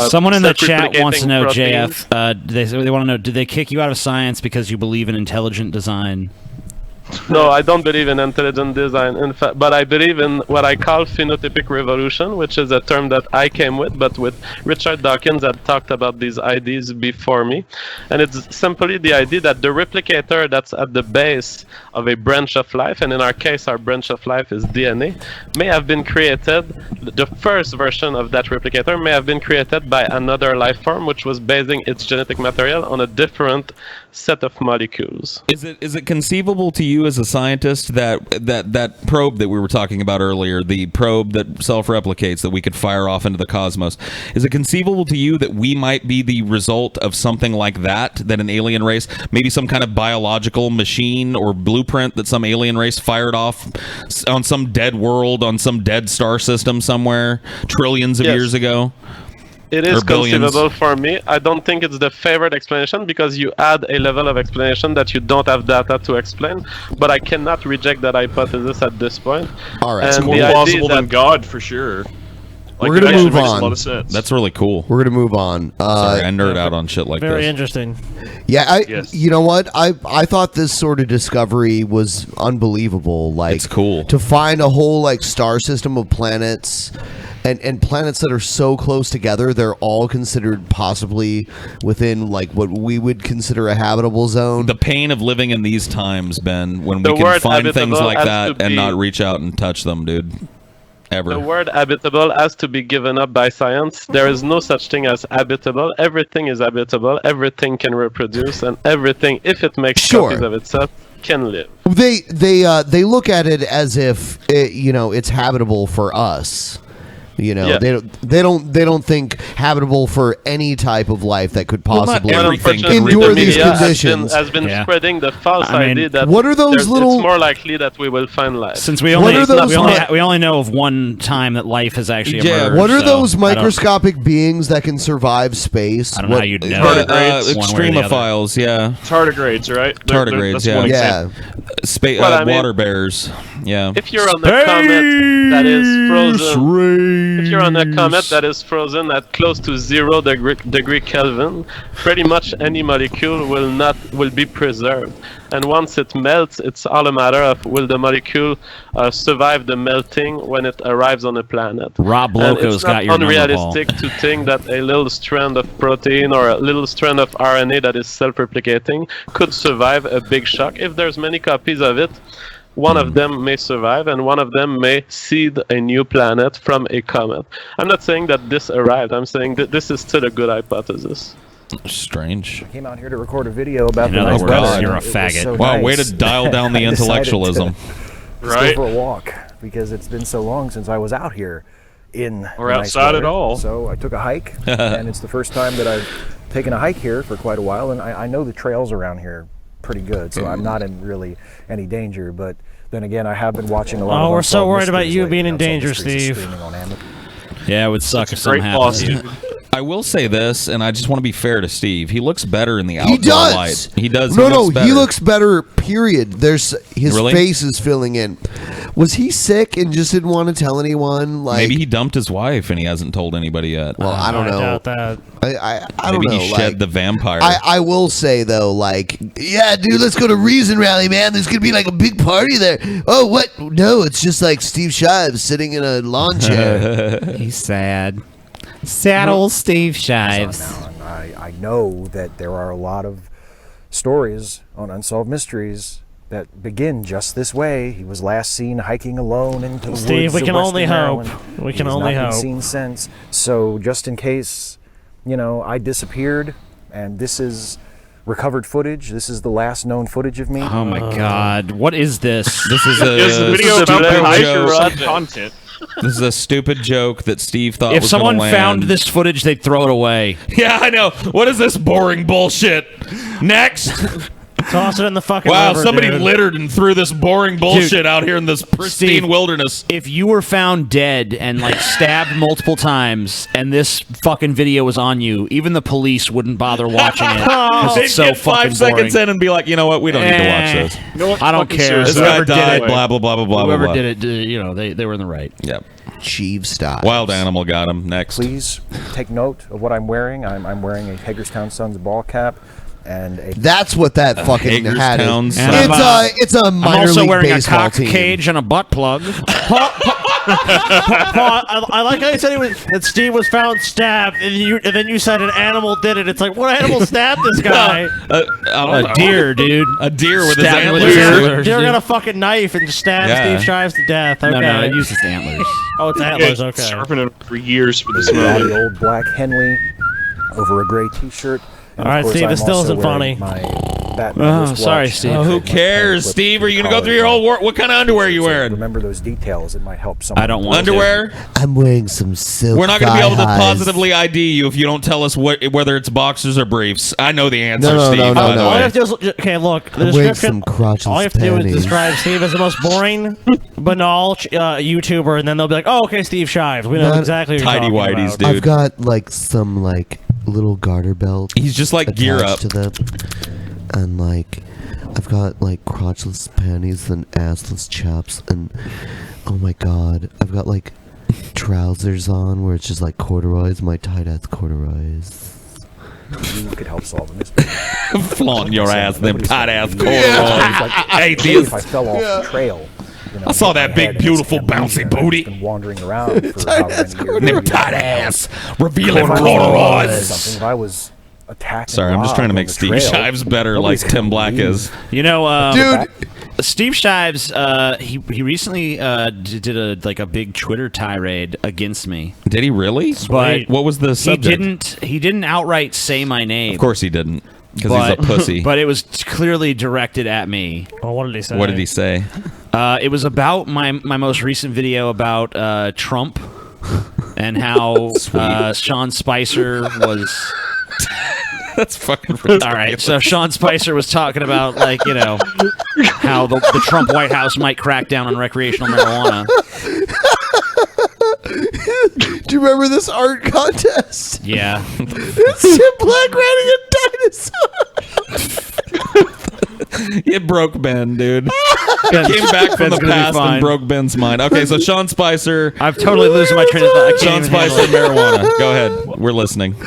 S8: Someone in the chat wants to
S11: self-replicating
S8: know,
S11: proteins.
S8: JF. They want to know: did they kick you out of science because you believe in intelligent design?
S11: No, I don't believe in intelligent design, in fact, but I believe in what I call phenotypic revolution, which is a term that I came with, but with Richard Dawkins had talked about these ideas before me. And it's simply the idea that the replicator that's at the base of a branch of life, and in our case our branch of life is DNA, may have been created, the first version of that replicator may have been created by another life form, which was basing its genetic material on a different set of molecules.
S9: is it conceivable to you you as a scientist that probe that we were talking about earlier, the probe that self-replicates that we could fire off into the cosmos, is it conceivable to you that we might be the result of something like that an alien race, maybe some kind of biological machine or blueprint that some alien race fired off on some dead world, on some dead star system somewhere trillions of years ago?
S11: It is conceivable for me. I don't think it's the favorite explanation because you add a level of explanation that you don't have data to explain. But I cannot reject that hypothesis at this point.
S5: All right,
S20: it's more plausible than God for sure. Like,
S5: we're gonna move
S20: makes
S5: on.
S20: A lot of sense.
S9: That's really cool.
S5: We're gonna move on.
S9: Sorry, I nerd out on shit like
S8: Very
S9: this.
S8: interesting.
S5: Yeah, you know what? I thought this sort of discovery was unbelievable. Like,
S9: it's cool
S5: to find a whole like star system of planets. And planets that are so close together, they're all considered possibly within like what we would consider a habitable zone.
S9: The pain of living in these times, Ben, when
S11: The
S9: we can
S11: word
S9: find things
S11: habitable
S9: like
S11: has
S9: that
S11: to
S9: and
S11: be-
S9: not reach out and touch them, dude. Ever.
S11: The word habitable has to be given up by science. There is no such thing as habitable. Everything is habitable. Everything can reproduce, and everything, if it makes copies of itself, can live.
S5: They look at it as if it's habitable for us.
S11: Yeah.
S5: They don't think habitable for any type of life that could possibly
S11: Unfortunately,
S5: endure
S11: the
S5: these
S11: media
S5: conditions.
S11: has been spreading the false idea that
S5: what are those little?
S11: It's more likely that we will find life.
S10: Since we only we only know of one time that life has actually emerged.
S5: What are
S10: so
S5: those
S10: I don't-
S5: microscopic beings that can survive space?
S10: I don't know how you'd know.
S9: Extremophiles, yeah.
S20: Tardigrades, right?
S9: Tardigrades,
S20: That's
S9: yeah.
S20: one
S9: Yeah.
S20: example.
S11: Well, I mean,
S9: water bears, yeah.
S11: If you're on a comet that is frozen, if you're on a comet that is frozen at close to 0 degree Kelvin, pretty much any molecule will be preserved. And once it melts, it's all a matter of will the molecule survive the melting when it arrives on a planet.
S10: Rob Loco's got your number, Paul.
S11: It's unrealistic to think that a little strand of protein or a little strand of RNA that is self-replicating could survive a big shock. If there's many copies of it, one of them may survive and one of them may seed a new planet from a comet. I'm not saying that this arrived. I'm saying that this is still a good hypothesis.
S9: Strange.
S17: I came out here to record a video about
S9: In
S17: the
S9: other
S17: nice
S9: words,
S17: weather.
S9: you're a
S17: It was
S9: faggot.
S17: so
S9: Wow,
S17: nice.
S9: way to dial down the
S17: I decided
S9: intellectualism.
S17: to
S20: Right.
S17: Go for a walk because it's been so long since I was out here in
S20: Or
S17: the nice
S20: outside
S17: weather.
S20: at all.
S17: So I took a hike, and it's the first time that I've taken a hike here for quite a while, and I know the trails around here pretty good, so I'm not in really any danger. But then again, I have been watching a lot.
S8: Oh,
S17: of
S8: we're so
S17: Unsolved
S8: worried about
S17: Mysteries
S8: you
S17: lately.
S8: being in
S17: Unsolved
S8: danger,
S17: Mysteries is
S8: Steve.
S17: streaming on Amazon.
S10: Yeah, it would suck if
S20: It's a great
S10: something
S20: boss,
S10: happened.
S20: dude.
S9: I will say this, and I just want to be fair to Steve. He looks better in the outdoor
S5: He does.
S9: light. He does.
S5: No,
S9: better.
S5: he looks better. Period. His
S9: Really?
S5: face is filling in. Was he sick and just didn't want to tell anyone? Like
S9: Maybe he dumped his wife and he hasn't told anybody yet.
S5: Well, I don't know.
S8: doubt that.
S5: I don't
S9: Maybe
S5: know.
S9: he shed
S5: like,
S9: the vampire.
S5: I will say though, like, yeah, dude, let's go to Reason Rally, man. There's gonna be like a big party there. Oh, what? No, it's just like Steve Shives sitting in a lawn chair.
S10: He's sad. Sad old Steve Shives.
S17: I know that there are a lot of stories on Unsolved Mysteries that begin just this way. He was last seen hiking alone into the
S8: Steve,
S17: woods
S8: we
S17: of
S8: can only
S17: Western
S8: hope.
S17: Maryland.
S8: We can
S17: He has
S8: only
S17: not been
S8: hope.
S17: seen since. So just in case, I disappeared, and this is recovered footage. This is the last known footage of me.
S10: Oh my God! What is this?
S9: This is
S20: Here's the
S9: a
S20: video about
S9: stupid
S20: the
S9: joke.
S20: some content.
S9: This is a stupid joke that Steve thought
S10: If
S9: was gonna
S10: someone
S9: land.
S10: found this footage, they'd throw it away.
S9: Yeah, I know. What is this boring bullshit? Next.
S8: Toss it in the fucking
S9: Wow,
S8: river,
S9: somebody
S8: dude.
S9: littered and threw this boring bullshit
S10: Dude,
S9: out here in this pristine
S10: Steve,
S9: wilderness.
S10: If you were found dead and stabbed multiple times, and this fucking video was on you, even the police wouldn't bother watching it. 'Cause
S9: They'd
S10: it's so
S9: get
S10: fucking
S9: 5 seconds
S10: boring.
S9: in and be like, you know what? We don't need to watch this.
S20: You know what?
S10: I don't
S20: Fucking
S10: care.
S20: seriously.
S9: This guy
S10: Whoever did
S9: died.
S10: it,
S9: Blah blah blah blah blah.
S10: Whoever
S9: blah.
S10: did it, they were in the right.
S9: Yep.
S5: Chief style.
S9: Wild animal got him. Next.
S17: Please take note of what I'm wearing. I'm wearing a Hagerstown Suns ball cap and a.
S5: That's what that fucking hat
S9: Hagerstown
S5: is.
S9: Suns.
S5: It's a
S10: I'm
S5: minor
S10: also
S5: league
S10: wearing a
S5: baseball
S10: cock
S5: team.
S10: cage and a butt plug.
S8: Paul, I like how you said that Steve was found stabbed, and then you said an animal did it. It's like, what animal stabbed this guy?
S9: I don't know.
S10: A deer, dude.
S9: A deer with his
S10: Stabbed with
S9: antlers.
S10: his antlers,
S8: Deer
S10: dude.
S8: got a fucking knife and just stabbed
S9: Yeah.
S8: Steve Shives to death. Okay.
S10: No, it uses antlers.
S8: Oh, it's antlers. Okay.
S20: Sharpening it for years for this
S17: Ratty
S20: moment.
S17: old black Henley over a gray T-shirt. And
S8: All right,
S17: of course,
S8: Steve, this
S17: I'm
S8: still
S17: also
S8: isn't
S17: wearing
S8: funny.
S17: My that.
S10: Sorry, Steve.
S9: Who cares, Steve? Are you gonna go through your whole what kind of underwear are you wearing?
S17: Remember those details. It might help someone.
S10: I don't want
S9: underwear.
S5: I'm wearing some silk.
S9: We're not going to be able to
S5: thigh-highs.
S9: positively ID you if you don't tell us whether it's boxers or briefs. I know the answer,
S5: No,
S9: Steve.
S5: no,
S9: by the
S5: no.
S9: way.
S8: All you have to do is, okay, look, the
S5: I'm wearing
S8: description.
S5: some crotchless
S8: All you have to do is
S5: panties.
S8: describe Steve as the most boring, banal YouTuber, and then they'll be like, "Oh, okay, Steve Shives. We know
S5: Not
S8: exactly what
S9: tidy
S8: you're talking
S9: whities,
S8: about."
S9: dude.
S5: I've got like some like little garter belt.
S9: He's just like gear up.
S5: to them, and like I've got like crotchless panties and assless chaps, and oh my god, I've got like trousers on where it's just like corduroys, my tight ass corduroys.
S17: You could help solve a mystery.
S9: Flaunt your ass, them tight ass corduroys.
S17: Atheist. If I fell off the trail.
S9: I saw that big, beautiful, bouncy booty.
S17: Been wandering around for however many years.
S9: Them tight ass, revealing
S17: If I was
S9: corduroys.
S17: something, if I was attacked.
S9: Sorry, I'm just trying to make Steve Shives better, like Tim Black is.
S10: You know,
S9: Dude.
S10: Steve Shives, he recently did a big Twitter tirade against me.
S9: Did he really?
S10: But
S9: what was the subject?
S10: He didn't outright say my name.
S9: Of course he didn't, because he's a pussy.
S10: But it was clearly directed at me.
S8: Oh, what did he say?
S9: What did he say?
S10: It was about my most recent video about Trump and how Sean Spicer was.
S9: That's fucking ridiculous.
S10: All right, so Sean Spicer was talking about, like, you know, how the Trump White House might crack down on recreational marijuana.
S5: Do you remember this art contest?
S10: Yeah.
S5: It's Tim Black riding a dinosaur.
S9: It broke Ben, dude. Came back from
S10: Ben's
S9: the
S10: gonna be
S9: past
S10: fine.
S9: and broke Ben's mind. Okay, so Sean Spicer.
S10: I've totally losing my train of thought. I
S9: Sean
S10: can't even handle
S9: Spicer,
S10: it.
S9: marijuana. Go ahead. We're listening.
S10: All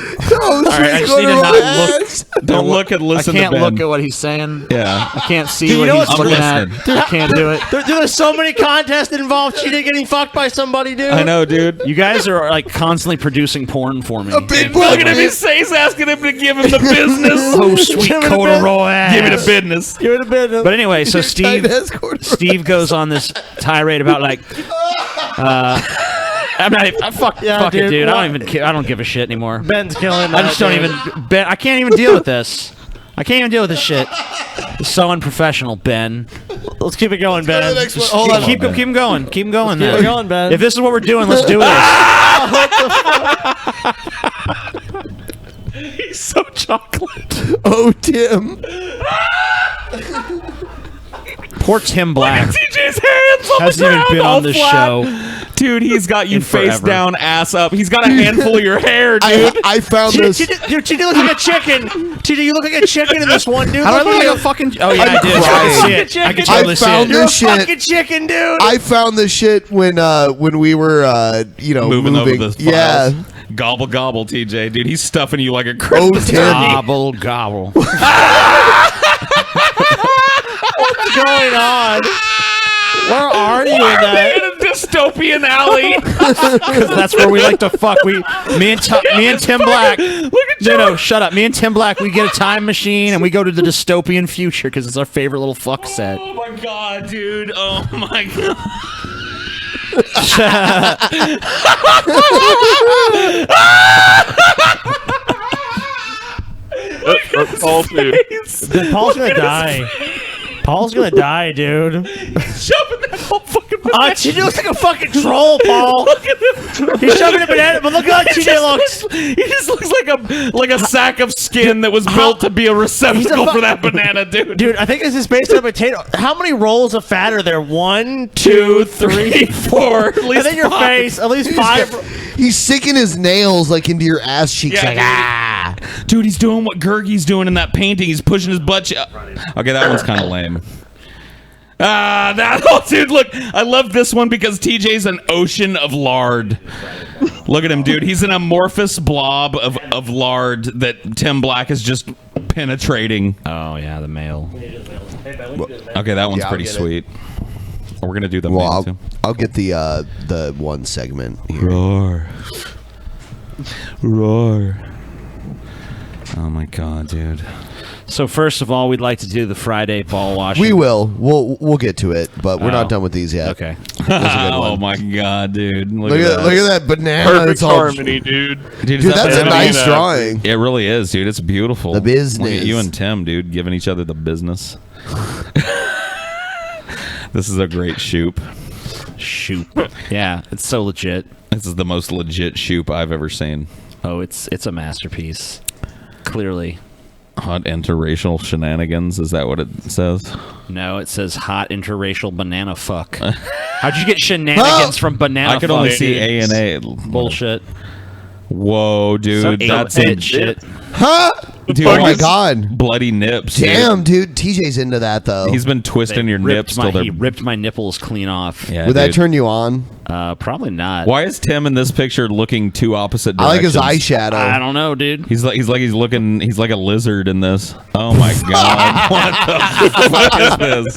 S10: right, I just need to not look.
S9: Don't look and listen
S10: I can't
S9: to Ben.
S10: look at what he's saying.
S9: Yeah.
S10: I can't see
S8: Dude, you
S10: what
S8: know
S10: he's
S8: what's
S10: looking
S9: listening.
S10: at. I can't do it.
S8: There's so many contests that involve cheating getting fucked by somebody, dude.
S9: I know, dude.
S10: You guys are like constantly producing porn for me.
S9: Look at him. He's asking him to give him the business.
S10: Oh, sweet
S8: Give me the
S10: corduroy ass.
S9: Give me the business.
S8: Give it a bit.
S10: But anyway, so Steve goes on this tirade about like, I'm not even, fuck it, dude. I don't even care. I don't give a shit anymore.
S8: Ben's killing that.
S10: I just don't even. Ben, I can't even deal with this. I can't even deal with this shit. It's so unprofessional, Ben.
S8: Let's keep it going, Ben.
S10: Just
S8: Hold on.
S10: keep him going. Keep him going.
S8: Keep
S10: then.
S8: it going, Ben.
S10: If this is what we're doing, let's do this.
S9: He's so chocolate.
S5: Oh, Tim.
S10: Poor Tim Black.
S9: TJ's hands on
S10: Hasn't
S9: the
S10: even
S9: ground,
S10: been
S9: all
S10: on this
S9: flat.
S10: show.
S9: Dude, he's got you
S10: In
S9: face
S10: forever.
S9: down, ass up. He's got a handful of your hair, dude.
S5: I found this.
S8: TJ looks like a chicken. TJ, you look like a chicken in this one, dude.
S10: How do I look like a fucking? Oh yeah, I did. I can see it. I can totally see
S5: found
S10: it.
S8: You're a
S5: this shit.
S8: fucking chicken, dude.
S5: I found this shit when we were
S9: moving over the files.
S5: Yeah.
S9: Gobble gobble, TJ, dude. He's stuffing you like a Christmas
S5: Tim.
S9: turkey.
S10: Gobble gobble.
S8: What's going on? Where are you in
S9: Why are they
S8: that?
S9: in a dystopian alley?
S10: Because that's where we like to fuck. Me and Tim Black.
S9: Look at you.
S10: No, shut up. Me and Tim Black, we get a time machine and we go to the dystopian future because it's our favorite little fuck set.
S9: Oh my god, dude. Oh my god.
S20: Paul's
S8: Dude, Paul's gonna die. Paul's gonna die, dude.
S9: Shoving that whole fucking
S8: TJ looks like a fucking troll, Paul.
S9: Look at him.
S8: He's shoving a banana, but look how TJ looks.
S9: He just looks like a sack of skin that was built to be a receptacle for that banana, dude.
S8: Dude, I think this is based on a potato. How many rolls of fat are there? 1, 2, 3, 4.
S9: At least
S8: And then your
S9: 5.
S8: face, at least 5.
S5: He's sinking his nails like into your ass cheeks.
S9: Yeah,
S5: like,
S9: dude.
S5: ah.
S9: Dude, he's doing what Gergie's doing in that painting. He's pushing his butt. Okay, that one's kind of lame. Dude, look, I love this one because TJ's an ocean of lard. Look at him, dude. He's an amorphous blob of lard that Tim Black is just penetrating.
S10: Oh yeah, the male.
S9: Okay, that one's
S5: Yeah, I'll
S9: pretty
S5: get it.
S9: sweet. We're gonna do the
S5: Well,
S9: male too.
S5: I'll get the one segment here.
S9: Roar. Roar. Oh my god, dude.
S10: So first of all, we'd like to do the Friday ball washing.
S5: We will. We'll get to it, but we're not
S10: Oh.
S5: done with these yet.
S10: Okay.
S9: Oh my god, dude!
S5: Look at that banana.
S20: Perfect
S5: It's all-
S20: harmony, dude.
S5: Dude, that's a nice drawing.
S9: It really is, dude. It's beautiful.
S5: The business.
S9: Look at you and Tim, dude, giving each other the business. This is a great shoop.
S10: Shoop. Yeah, it's so legit.
S9: This is the most legit shoop I've ever seen.
S10: Oh, it's a masterpiece. Clearly.
S9: Hot interracial shenanigans. Is that what it says?
S10: No, it says hot interracial banana fuck. How'd you get shenanigans from banana fuck?
S9: I could only see
S10: dude?
S9: A and A.
S10: Bullshit.
S9: Whoa, dude.
S10: Some
S9: That's
S10: eight-bit shit.
S5: Huh?
S9: Dude,
S5: Oh my god.
S9: Bloody nips.
S5: Damn, dude. TJ's into that though.
S9: He's been twisting your nips till they're.
S10: He ripped my nipples clean off.
S9: Yeah,
S5: Would that
S9: dude.
S5: turn you on?
S10: Probably not.
S9: Why is Tim in this picture looking two opposite
S5: I like his
S9: directions?
S5: eyeshadow.
S10: I don't know, dude.
S9: He's like he's like a lizard in this. Oh my god! What the fuck is this?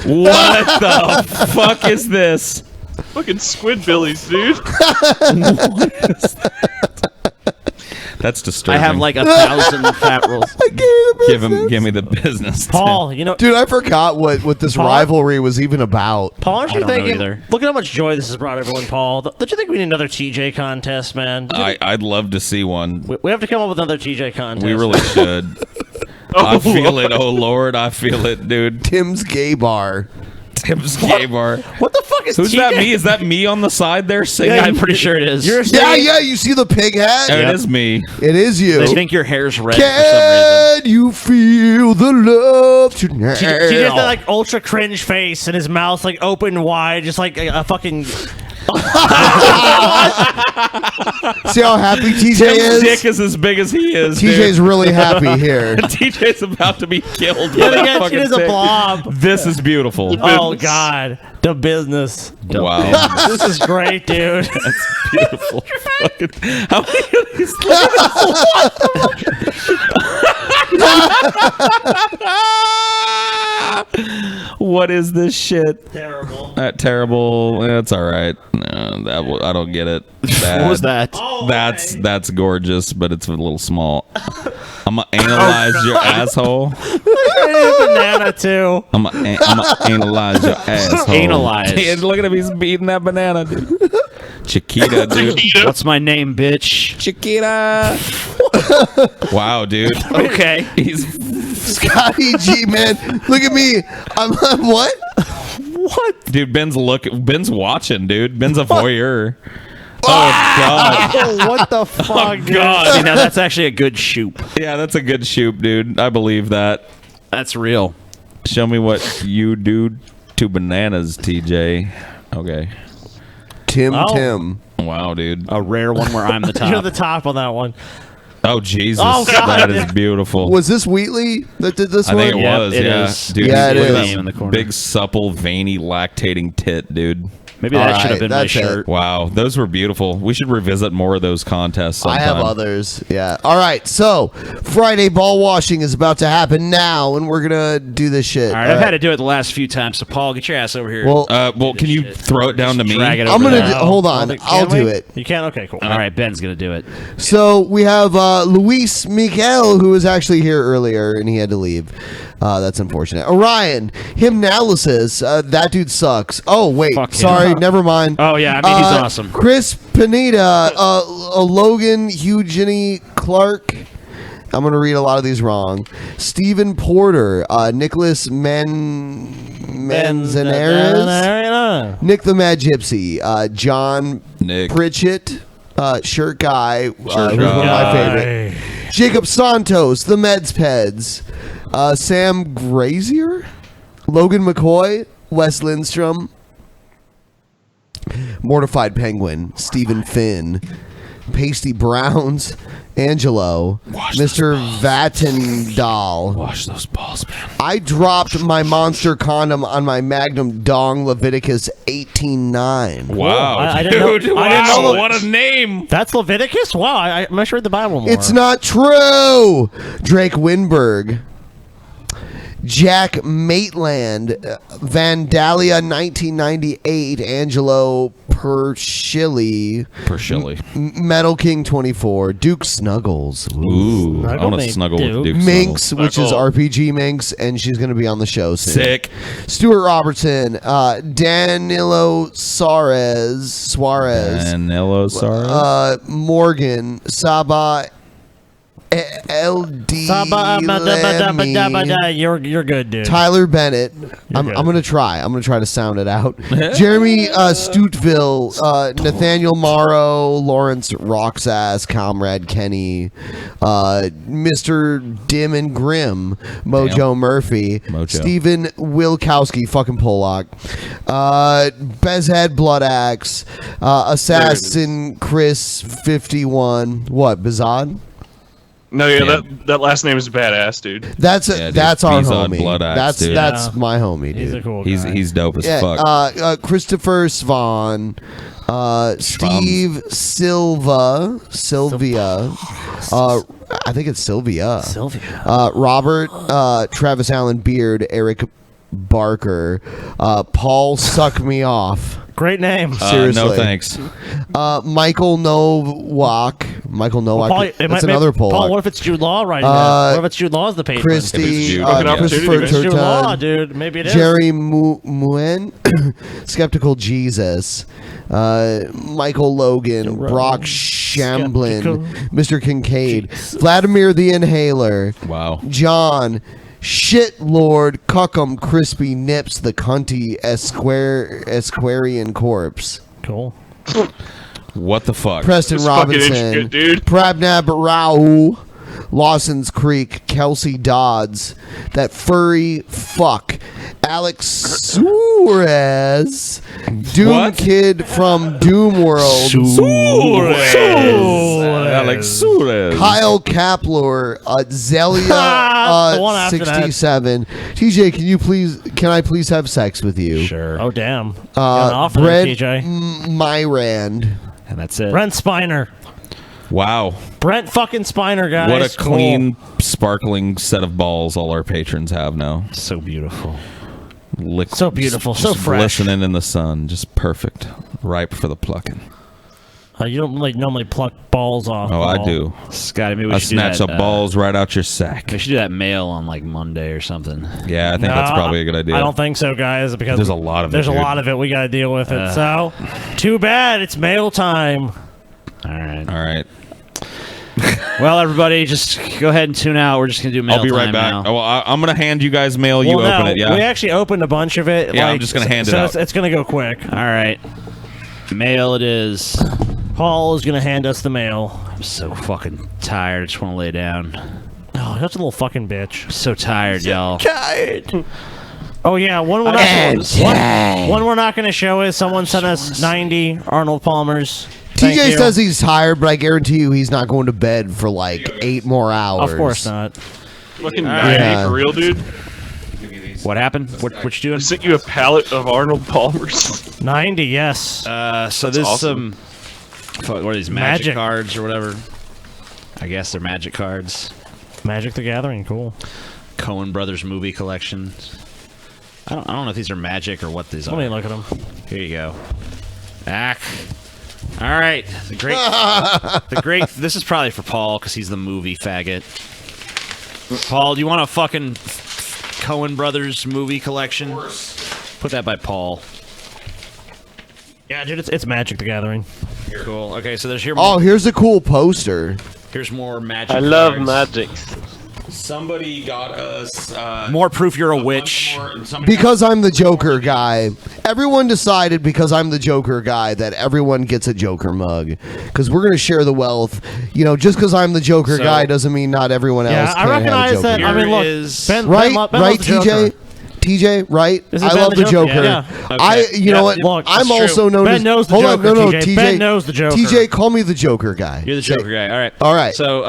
S9: What the fuck is this?
S20: Fucking squid billies, dude.
S9: That's disturbing.
S10: I have like 1,000 fat rolls.
S9: Give me the business,
S8: Paul, you know,
S5: Dude, I forgot what this
S8: Paul?
S5: rivalry was even about.
S8: Paul, aren't you
S10: don't know
S8: thinking?
S10: either.
S8: Look at how much joy this has brought everyone, Paul. Don't you think we need another TJ contest, man?
S9: I'd love to see one.
S8: We have to come up with another TJ contest.
S9: We really should. I feel it. Oh Lord, I feel it, dude.
S5: Tim's gay bar.
S9: Tim's gay bar.
S8: What the fuck is
S9: Who's
S8: TJ?
S9: that? Me? Is that me on the side there singing?
S10: Yeah, I'm pretty sure it is.
S8: You're
S5: Yeah,
S8: saying-
S5: yeah, you see the pig hat?
S9: It is me.
S5: It is you.
S10: They think your hair's red for some reason.
S5: Can you feel the love tonight?
S8: He has that like ultra cringe face and his mouth like open wide, just like a fucking.
S5: See how happy TJ
S9: Tim's
S5: is?
S9: dick is as big as he is.
S5: TJ's
S9: dude.
S5: really happy here.
S9: TJ's about to be killed.
S8: Yeah,
S9: by
S8: the
S9: that
S8: guy
S9: fucking
S8: is a
S9: dick.
S8: blob.
S9: This is beautiful.
S8: Oh God, the business.
S9: Wow.
S8: This is great, dude.
S9: That's beautiful. Fucking, how many of these? What is this shit?
S8: Terrible.
S9: Terrible. That's all right. No, I don't get it.
S10: What was that?
S9: That's gorgeous, but it's a little small. I'm gonna analyze your asshole.
S8: Banana too.
S9: I'm gonna analyze your asshole.
S10: Analyze.
S9: Dude, look at him. He's beating that banana, dude. Chiquita, dude.
S10: What's my name, bitch?
S9: Chiquita. Wow, dude.
S10: Okay.
S9: He's
S5: Scotty G, man. Look at me. I'm what?
S8: What?
S9: Dude, Ben's watching, dude. Ben's a voyeur. Oh god.
S8: Oh, what the fuck?
S9: Oh
S8: dude?
S9: god.
S10: See, now that's actually a good shoop.
S9: Yeah, that's a good shoot, dude. I believe that.
S10: That's real.
S9: Show me what you do to bananas, TJ. Okay.
S5: Tim.
S9: Wow, dude.
S10: A rare one where I'm the top.
S8: You're the top on that one.
S9: Oh Jesus,
S8: Oh, God.
S9: that is beautiful.
S5: Was this Wheatley that did this
S9: I
S5: one?
S9: think it
S10: Yep,
S9: was.
S10: it
S9: Yeah,
S10: is.
S9: dude.
S5: Yeah, it
S9: look at
S5: is.
S9: that
S10: In the corner.
S9: Big, supple, veiny, lactating tit, dude.
S10: Maybe that
S5: All
S10: should have
S5: right,
S10: been my
S5: that's it.
S10: shirt.
S9: Wow, those were beautiful. We should revisit more of those contests
S5: I
S9: sometime.
S5: have others. Yeah. All right. So Friday ball washing is about to happen now, and we're gonna do this shit.
S10: All right, I've had to do it the last few times, so Paul, get your ass over here.
S5: Well,
S9: Well, can you throw it down to me?
S10: drag it
S5: I'm
S10: over
S5: gonna
S10: there.
S5: hold on.
S8: Can
S5: I'll do
S8: we?
S5: it.
S8: You can? Okay, cool.
S10: All right, Ben's gonna do it.
S5: So we have Luis Miguel, who was actually here earlier, and he had to leave. That's unfortunate. Orion, Himnalysis. That dude sucks. Oh wait,
S10: Fuck him.
S5: sorry, never mind.
S10: Oh yeah, I mean he's awesome.
S5: Chris Pineda, Logan Eugenie Clark. I'm gonna read a lot of these wrong. Stephen Porter, Nicholas Manzanares, Nick the Mad Gypsy, John
S9: Nick.
S5: Pritchett, Shirt Guy, who's one of
S9: Guy.
S5: my favorite. Jacob Santos, the Meds Peds, Sam Grazier, Logan McCoy, Wes Lindstrom, Mortified Penguin, Stephen Finn, Pasty Browns, Angelo, Mr. Vatendal.
S9: Wash those balls, man.
S5: I dropped my monster condom on my Magnum Dong Leviticus 18:9.
S9: Wow,
S8: I
S9: dude.
S8: didn't know-
S9: Wow,
S8: I didn't know-
S9: what a name.
S8: That's Leviticus? Wow, I must read the Bible more.
S5: It's not true. Drake Winberg. Jack Maitland, Vandalia 1998, Angelo Pershilly, Metal King 24, Duke Snuggles.
S9: Ooh, I want to snuggle with Duke
S5: Minx,
S9: Snuggles.
S5: which is RPG Minx, and she's going to be on the show soon.
S9: Sick.
S5: Stuart Robertson, Danilo Suarez,
S9: Danilo Suarez.
S5: Morgan, Saba, LD,
S8: You're good, dude.
S5: Tyler Bennett. I'm gonna try. I'm gonna try to sound it out. Jeremy Stuteville, Nathaniel Morrow, Lawrence Roxass, Comrade Kenny, Mr. Dim and Grim, Mojo Murphy, Stephen Wilkowski, fucking Pollock, Bezhead Blood Axe, Assassin Chris 51. What, Bizad?
S20: No, yeah, that last name is badass, dude.
S5: That's that's our
S9: Bizod
S5: homie.
S9: Blood Axe, dude.
S5: That's my homie, dude.
S8: He's a cool guy.
S9: He's dope as
S5: Yeah,
S9: fuck.
S5: Christopher Svan, Steve Sylvia, I think it's Sylvia. Robert, Travis Allen Beard, Eric Barker, Paul Suck Me Off.
S8: Great name.
S5: Seriously.
S9: No thanks.
S5: Michael Nowak.
S8: Paul,
S5: that's another Pollock.
S8: Paul, what if it's Jude Law right now? What if it's Jude Law's the patron?
S5: Christy,
S8: Christopher
S5: Christopher
S8: Jude Law,
S5: Turton,
S8: dude. Maybe it is.
S5: Jerry Muen, Skeptical Jesus, Michael Logan, Brock Shamblin, Mr. Kincaid, Vladimir the Inhaler,
S9: wow,
S5: John, Shit Lord, Cuckum, Crispy Nips, the Cunty, Esquarian Corpse.
S8: Cool.
S9: What the fuck?
S5: Preston Robinson, Prabnab Rao, Lawson's Creek, Kelsey Dodds, that furry fuck, Alex Suarez, Doom Kid from Doom World,
S9: Alex Suarez,
S5: Kyle Kapler, Zelia 67. TJ, can I please have sex with you?
S8: Sure. Oh damn. Got an
S5: Brent
S8: TJ.
S5: Myrand.
S10: And that's it.
S8: Brent Spiner.
S9: Wow.
S8: Brent fucking Spiner, guys.
S9: What a clean, sparkling set of balls all our patrons have now.
S10: So beautiful.
S8: So beautiful, so
S9: just
S8: fresh.
S9: Glistening in the sun. Just perfect. Ripe for the plucking.
S8: You don't normally pluck balls off.
S9: Oh, I do.
S10: Scotty, maybe we
S9: I
S10: should do
S9: snatch
S10: that,
S9: the balls right out your sack.
S10: We should do that mail on like Monday or something.
S9: Yeah, I think that's probably a good idea.
S8: I don't think so, guys, because
S9: There's a lot of it,
S8: There's a
S9: dude.
S8: lot of it. We got to deal with it. So, too bad. It's mail time.
S10: All right.
S9: All right.
S10: Well, everybody, just go ahead and tune out. We're just gonna do mail.
S9: I'll be right
S10: time
S9: back.
S10: now.
S9: Oh, well, I'm going to hand you guys mail. You
S8: Well,
S9: open
S8: no,
S9: it, yeah?
S8: We actually opened a bunch of it.
S9: Yeah, I'm just gonna hand it out.
S8: It's going to go quick.
S10: All right. Mail it is.
S8: Paul is going to hand us the mail.
S10: I'm so fucking tired. I just want to lay down.
S8: Oh, that's a little fucking bitch.
S10: I'm so tired, y'all.
S8: Tired. Oh yeah, one we're not going to show is someone sent us 90 Arnold Palmers. Thank
S5: TJ
S8: you.
S5: says he's tired, but I guarantee you he's not going to bed for like 8 more hours.
S8: Of course not.
S20: Fucking 90 for real, dude.
S10: What happened? What you doing?
S20: I sent you a pallet of Arnold Palmers.
S8: 90, yes.
S10: So there's
S20: awesome.
S10: what are these magic cards or whatever? I guess they're magic cards.
S8: Magic the Gathering, cool.
S10: Coen Brothers movie collection. I don't know if these are magic or what these are.
S8: Let me look at them.
S10: Here you go. Back. All right, the great. This is probably for Paul because he's the movie faggot. Paul, do you want a fucking Coen Brothers movie collection? Put that by Paul.
S8: Yeah, dude, it's Magic the Gathering.
S10: Cool. Okay, so there's here.
S5: Oh, here's a cool poster.
S10: Here's more magic.
S11: I love
S10: cards.
S11: magics.
S9: Somebody got us...
S10: more proof you're a witch.
S5: Because I'm the Joker guy. Everyone decided because I'm the Joker guy that everyone gets a Joker mug. Because we're going to share the wealth. You know, just because I'm the Joker guy doesn't mean not everyone else
S8: I
S5: can
S8: recognize
S5: have a Joker
S8: that. I mean, look,
S5: right,
S8: Ben loves the Joker.
S5: TJ? TJ, right?
S8: This is
S5: I
S8: Ben
S5: love the Joker.
S8: Yeah.
S5: You know what?
S8: Look,
S5: I'm
S8: that's
S5: also
S8: true.
S5: known
S8: Ben
S5: as.
S8: knows the
S5: hold
S8: Joker,
S5: on, no,
S8: TJ.
S5: TJ.
S8: Ben knows the Joker.
S5: TJ, call me the Joker guy.
S10: You're the Joker guy. All right.
S5: All right.
S10: So,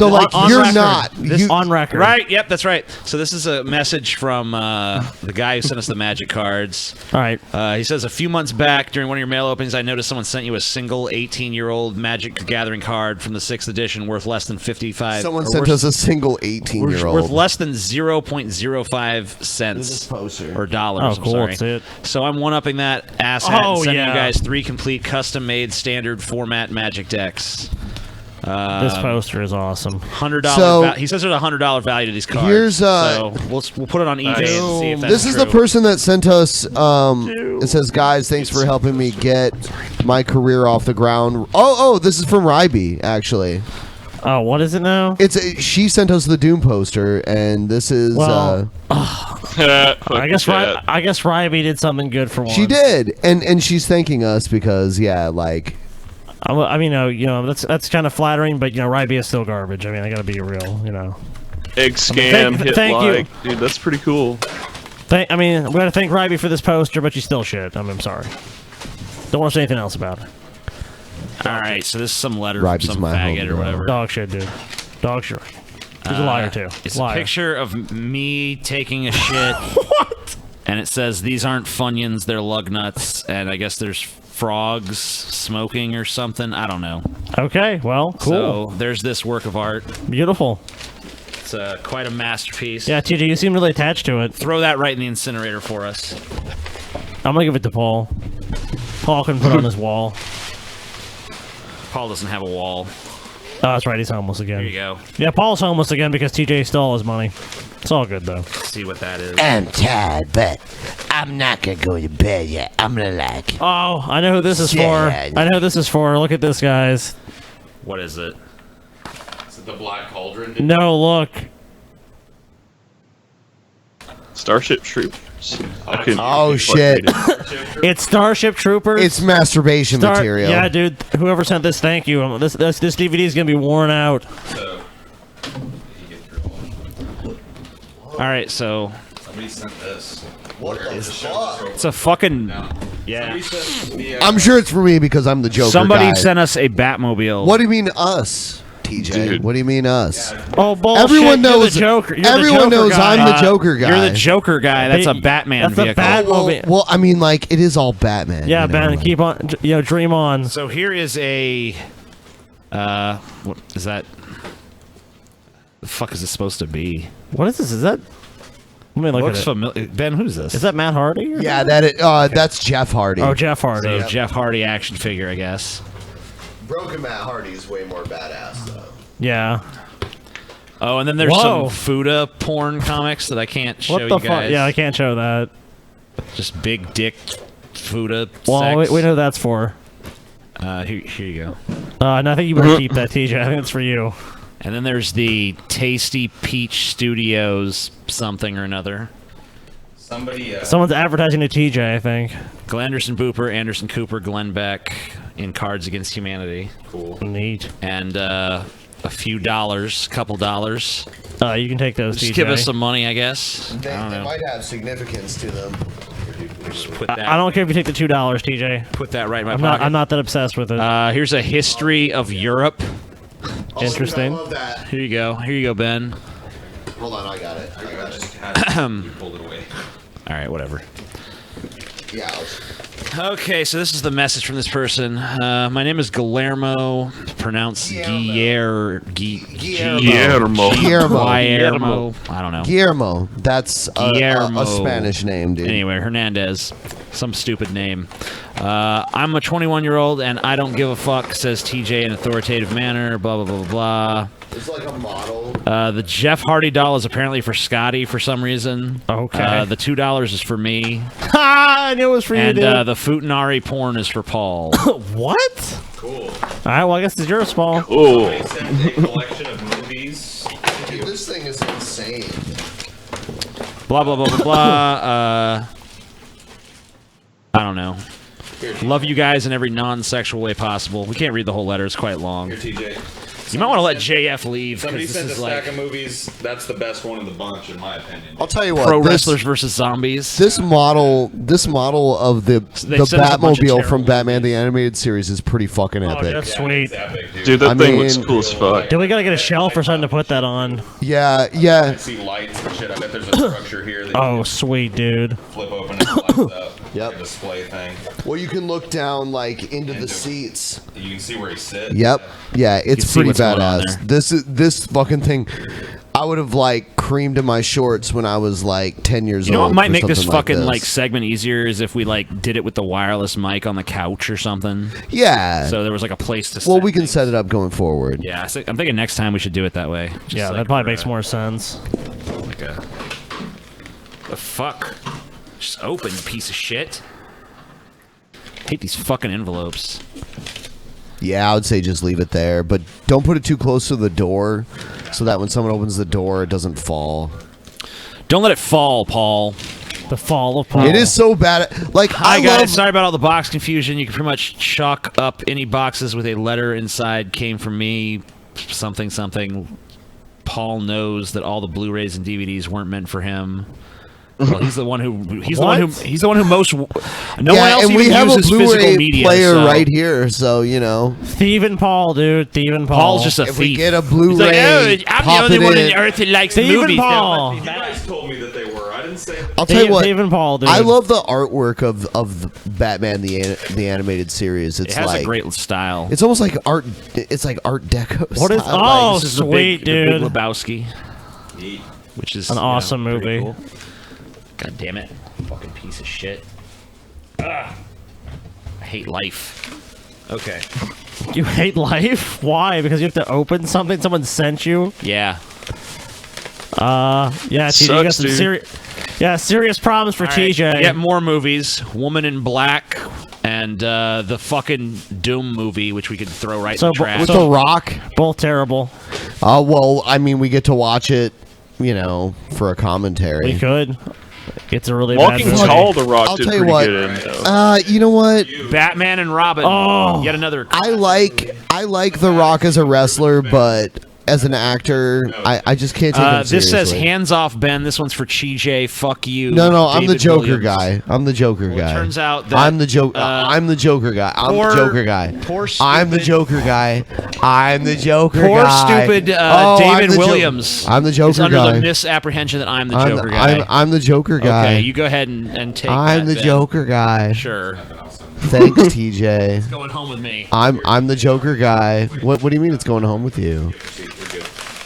S5: like
S10: on
S5: you're
S10: record.
S5: not.
S10: This,
S8: on record.
S10: Right. Yep. That's right. So this is a message from the guy who sent us the magic cards.
S8: All right.
S10: He says a few months back during one of your mail openings, I noticed someone sent you a single 18-year-old Magic the Gathering card from the 6th edition worth less than 55.
S5: Someone sent us a single 18-year-old.
S10: Worth less than 0.05 cents or dollars.
S8: Oh, cool.
S10: I'm
S8: That's
S10: sorry.
S8: it.
S10: So I'm one-upping that asset and sending
S8: yeah.
S10: you guys 3 complete custom-made standard format Magic decks.
S8: This poster is awesome.
S10: $100.
S5: So-
S10: He says there's a $100 value to these cards.
S5: Here's,
S10: so we'll put it on eBay and see if that's
S5: This is
S10: true.
S5: the person that sent us. It says, "Guys, thanks for helping me get my career off the ground." Oh, this is from Ryby, actually.
S8: Oh, what is it now?
S5: She sent us the Doom poster, and this is.
S8: Well, I guess Ryby did something good for once.
S5: she did, and she's thanking us because like.
S8: I mean, that's kind of flattering, but Ryby is still garbage. I mean, I gotta be real,
S20: Egg scam, hit
S8: thank
S20: like. Dude, that's pretty cool.
S8: We gotta thank Ryby for this poster, but you still shit. I'm sorry. Don't want to say anything else about it.
S10: All right, so this is some letter
S5: Ryby's
S10: from some
S5: my
S10: faggot or
S5: homie.
S10: whatever.
S8: Dog shit, dude. Dog shit. He's a liar too.
S10: It's
S8: liar.
S10: a picture of me taking a shit. What? And it says these aren't Funyuns, they're lug nuts, and I guess there's frogs smoking or something. I don't know.
S8: Okay, well, cool.
S10: So there's this work of art.
S8: Beautiful.
S10: It's quite a masterpiece.
S8: Yeah, TJ, you seem really attached to it.
S10: Throw that right in the incinerator for us.
S8: I'm gonna give it to Paul. Paul can put it on his wall.
S10: Paul doesn't have a wall.
S8: Oh, that's right. He's homeless again.
S10: There you go.
S8: Yeah, Paul's homeless again because TJ stole all his money. It's all good though.
S10: Let's see what that is.
S19: I'm tired, but I'm not gonna go to bed yet. I'm gonna
S8: Oh, I know who this is for. I know who this is for. Look at this, guys.
S10: What is it?
S9: Is it the Black Cauldron?
S8: No, look.
S20: Starship Troopers.
S5: Oh shit!
S8: It's Starship Troopers.
S5: It's masturbation material.
S8: Yeah, dude. Whoever sent this, thank you. This DVD is gonna be worn out.
S10: All right, so
S9: Somebody sent this.
S5: What the fuck?
S10: it's a fucking yeah.
S5: I'm sure it's for me because I'm the Joker.
S10: Somebody
S5: guy.
S10: sent us a Batmobile.
S5: What do you mean us, TJ?
S10: Dude.
S5: What do you mean us?
S8: Oh, bullshit.
S5: Everyone
S8: You're
S5: knows.
S8: the Joker. You're
S5: everyone
S8: the Joker
S5: knows
S8: guy.
S5: I'm the Joker guy.
S10: You're the Joker guy. That's a Batman
S8: That's a
S10: vehicle.
S8: Batmobile.
S5: Well, I mean, like it is all Batman.
S8: Yeah,
S5: you know,
S8: Ben,
S5: like-
S8: keep on. Dream on.
S10: So here is a. What is that? The fuck is this supposed to be?
S8: What is this? Is that? Let me look
S10: Looks
S8: at it.
S10: familiar. Ben, who's this?
S8: Is that Matt Hardy? Or
S5: Yeah,
S8: something?
S5: that's Jeff Hardy.
S8: Oh, Jeff Hardy.
S10: So Jeff Hardy action figure, I guess.
S5: Broken Matt Hardy is way more badass though.
S8: Yeah.
S10: Oh, and then there's
S8: Whoa.
S10: some Fuda porn comics that I can't show
S8: What the
S10: you guys.
S8: fuck? Yeah, I can't show that.
S10: Just big dick Fuda.
S8: Well,
S10: sex.
S8: we know who that's for.
S10: Here you go.
S8: And I think you better keep that, TJ. I think it's for you.
S10: And then there's the Tasty Peach Studios something or another.
S9: Somebody.
S8: Someone's advertising to TJ, I think.
S10: Glenderson Booper, Anderson Cooper, Glenn Beck in Cards Against Humanity.
S9: Cool.
S8: Neat.
S10: And a few dollars, couple dollars.
S8: You can take those,
S10: Just
S8: TJ.
S10: give us some money, I guess.
S5: They
S10: I don't know.
S5: might have significance to them.
S10: Just put that.
S8: I don't care if you take the $2, TJ.
S10: Put that right in my
S8: I'm
S10: pocket.
S8: not that obsessed with it.
S10: Here's a history of Europe.
S8: Interesting.
S5: I love that.
S10: Here you go. Here you go, Ben.
S5: Hold on, I got it.
S9: You pulled it away.
S10: All right, whatever.
S5: Yeah.
S10: Okay, so this is the message from this person. My name is Guillermo, pronounced Guillermo. I don't know.
S5: Guillermo. That's a Spanish name, dude.
S10: Anyway, Hernandez. Some stupid name. I'm a 21-year-old and I don't give a fuck, says TJ in authoritative manner, blah, blah, blah, blah, blah.
S5: It's like a model.
S10: The Jeff Hardy doll is apparently for Scotty for some reason.
S8: Okay.
S10: The $2 is for me.
S8: Ha! I knew it was for
S10: And
S8: you, dude.
S10: the Futanari porn is for Paul.
S8: What?
S9: Cool.
S8: All right, well, I guess it's yours, Paul.
S20: Cool.
S9: Somebody sent a collection of movies.
S5: Dude, this thing is insane.
S10: Blah, blah, blah, blah, blah. I don't know. Love you guys in every non-sexual way possible. We can't read the whole letter. It's quite long.
S9: Here, TJ.
S10: You might want to let JF leave. 'cause
S9: Somebody
S10: this
S9: sent a
S10: is
S9: stack
S10: like
S9: of movies. That's the best one in the bunch, in my opinion.
S5: I'll tell you what.
S10: pro wrestlers versus zombies.
S5: This model of the
S10: They sent us a bunch of
S5: Batmobile from
S10: terrible
S5: Batman the Animated Series is pretty fucking epic.
S8: That's sweet.
S20: Dude, that thing looks cool as fuck.
S8: Dude, we gotta get a shelf or something to put that on.
S5: Yeah.
S9: I see lights and shit. I bet there's a structure here that
S8: Oh,
S9: you
S8: sweet, dude.
S9: can flip open and it lights up.
S5: Yep.
S9: A display thing.
S5: Well, you can look down like into the seats.
S9: You can see where he sits.
S5: Yep. Yeah, it's
S10: see
S5: pretty
S10: what's going on
S5: badass. This fucking thing. I would have like creamed in my shorts when I was like 10 years
S10: You know
S5: old.
S10: what might
S5: for
S10: make this
S5: something
S10: fucking
S5: this.
S10: like segment easier is if we like did it with the wireless mic on the couch or something.
S5: Yeah.
S10: So there was like a place to.
S5: Well,
S10: set
S5: we can
S10: things.
S5: set it up going forward.
S10: Yeah, so I'm thinking next time we should do it that way. Just
S8: Yeah,
S10: like
S8: that probably
S10: for,
S8: makes more sense.
S10: Like a. The fuck? Just open, you piece of shit. Hate these fucking envelopes.
S5: Yeah, I would say just leave it there, but don't put it too close to the door, so that when someone opens the door, it doesn't fall.
S10: Don't let it fall, Paul.
S8: The fall of Paul.
S5: It is so bad. Like
S10: Hi
S5: I
S10: guys,
S5: love.
S10: sorry about all the box confusion. You can pretty much chalk up any boxes with a letter inside came from me, something something. Paul knows that all the Blu-rays and DVDs weren't meant for him. Well, he's the one who he's the one who most no one else
S5: and
S10: even
S5: we have a
S10: uses physical
S5: Blu-ray
S10: media
S5: player
S10: so.
S5: right here, so you know.
S8: Thieving Paul, dude. Thieving Paul.
S10: Paul's just a
S5: If
S10: thief.
S5: we get a
S10: He's
S5: Blu-ray,
S10: like, oh, I'm
S5: pop
S10: the only
S5: it
S10: one
S5: in.
S10: on earth that likes
S8: Thieving
S10: movies.
S8: Paul.
S9: You guys told me that they were. I didn't say.
S5: I'll tell you what.
S8: Thieving Paul, dude.
S5: I love the artwork of the Batman the animated series. It's
S10: It has
S5: like
S10: a great style.
S5: it's almost like art. It's like Art Deco.
S8: What is?
S5: style.
S8: Oh,
S10: This is the
S8: sweet,
S10: big
S8: dude.
S10: Lebowski, which is
S8: An awesome
S10: pretty
S8: movie.
S10: cool. God damn it. Fucking piece of shit. Ugh. I hate life. Okay.
S8: You hate life? Why? Because you have to open something someone sent you?
S10: Yeah.
S8: Yeah, TJ, you got
S20: Sucks,
S8: some
S20: dude.
S8: serious problems for
S10: All right,
S8: TJ.
S10: Get more movies. Woman in Black and the fucking Doom movie, which we could throw right in the trash.
S5: with The Rock.
S8: Both terrible.
S5: Well, I mean, we get to watch it, you know, for a commentary.
S8: We could. It's a really
S20: Walking
S8: bad movie.
S20: Tall, The Rock
S5: I'll
S20: did
S5: tell you
S20: pretty
S5: what.
S20: good in, though.
S5: You know what?
S10: Batman and Robin.
S8: Oh.
S10: Yet another.
S5: I like The Rock as a wrestler, but as an actor, I just can't take him
S10: This says
S5: seriously.
S10: hands off, Ben. This one's for Chijay. Fuck you.
S5: No, I'm the
S10: David
S5: Joker
S10: Williams.
S5: guy. I'm the Joker guy.
S10: It turns out that
S5: I'm the Joker. I'm the Joker guy. I'm
S10: poor-
S5: the Joker guy.
S10: poor
S5: I'm the
S10: stupid-
S5: Joker guy. I'm the Joker
S10: Poor
S5: guy.
S10: stupid
S5: Oh, I'm
S10: David
S5: the
S10: Williams.
S5: I'm the
S10: is
S5: Joker
S10: under
S5: guy.
S10: the misapprehension that I'm the Joker guy.
S5: I'm the Joker guy.
S10: Okay, you go ahead and take.
S5: I'm
S10: that,
S5: the
S10: Ben.
S5: Joker guy.
S10: Sure.
S5: Thanks, TJ.
S10: Going home with me.
S5: I'm the Joker guy. What do you mean it's going home with you?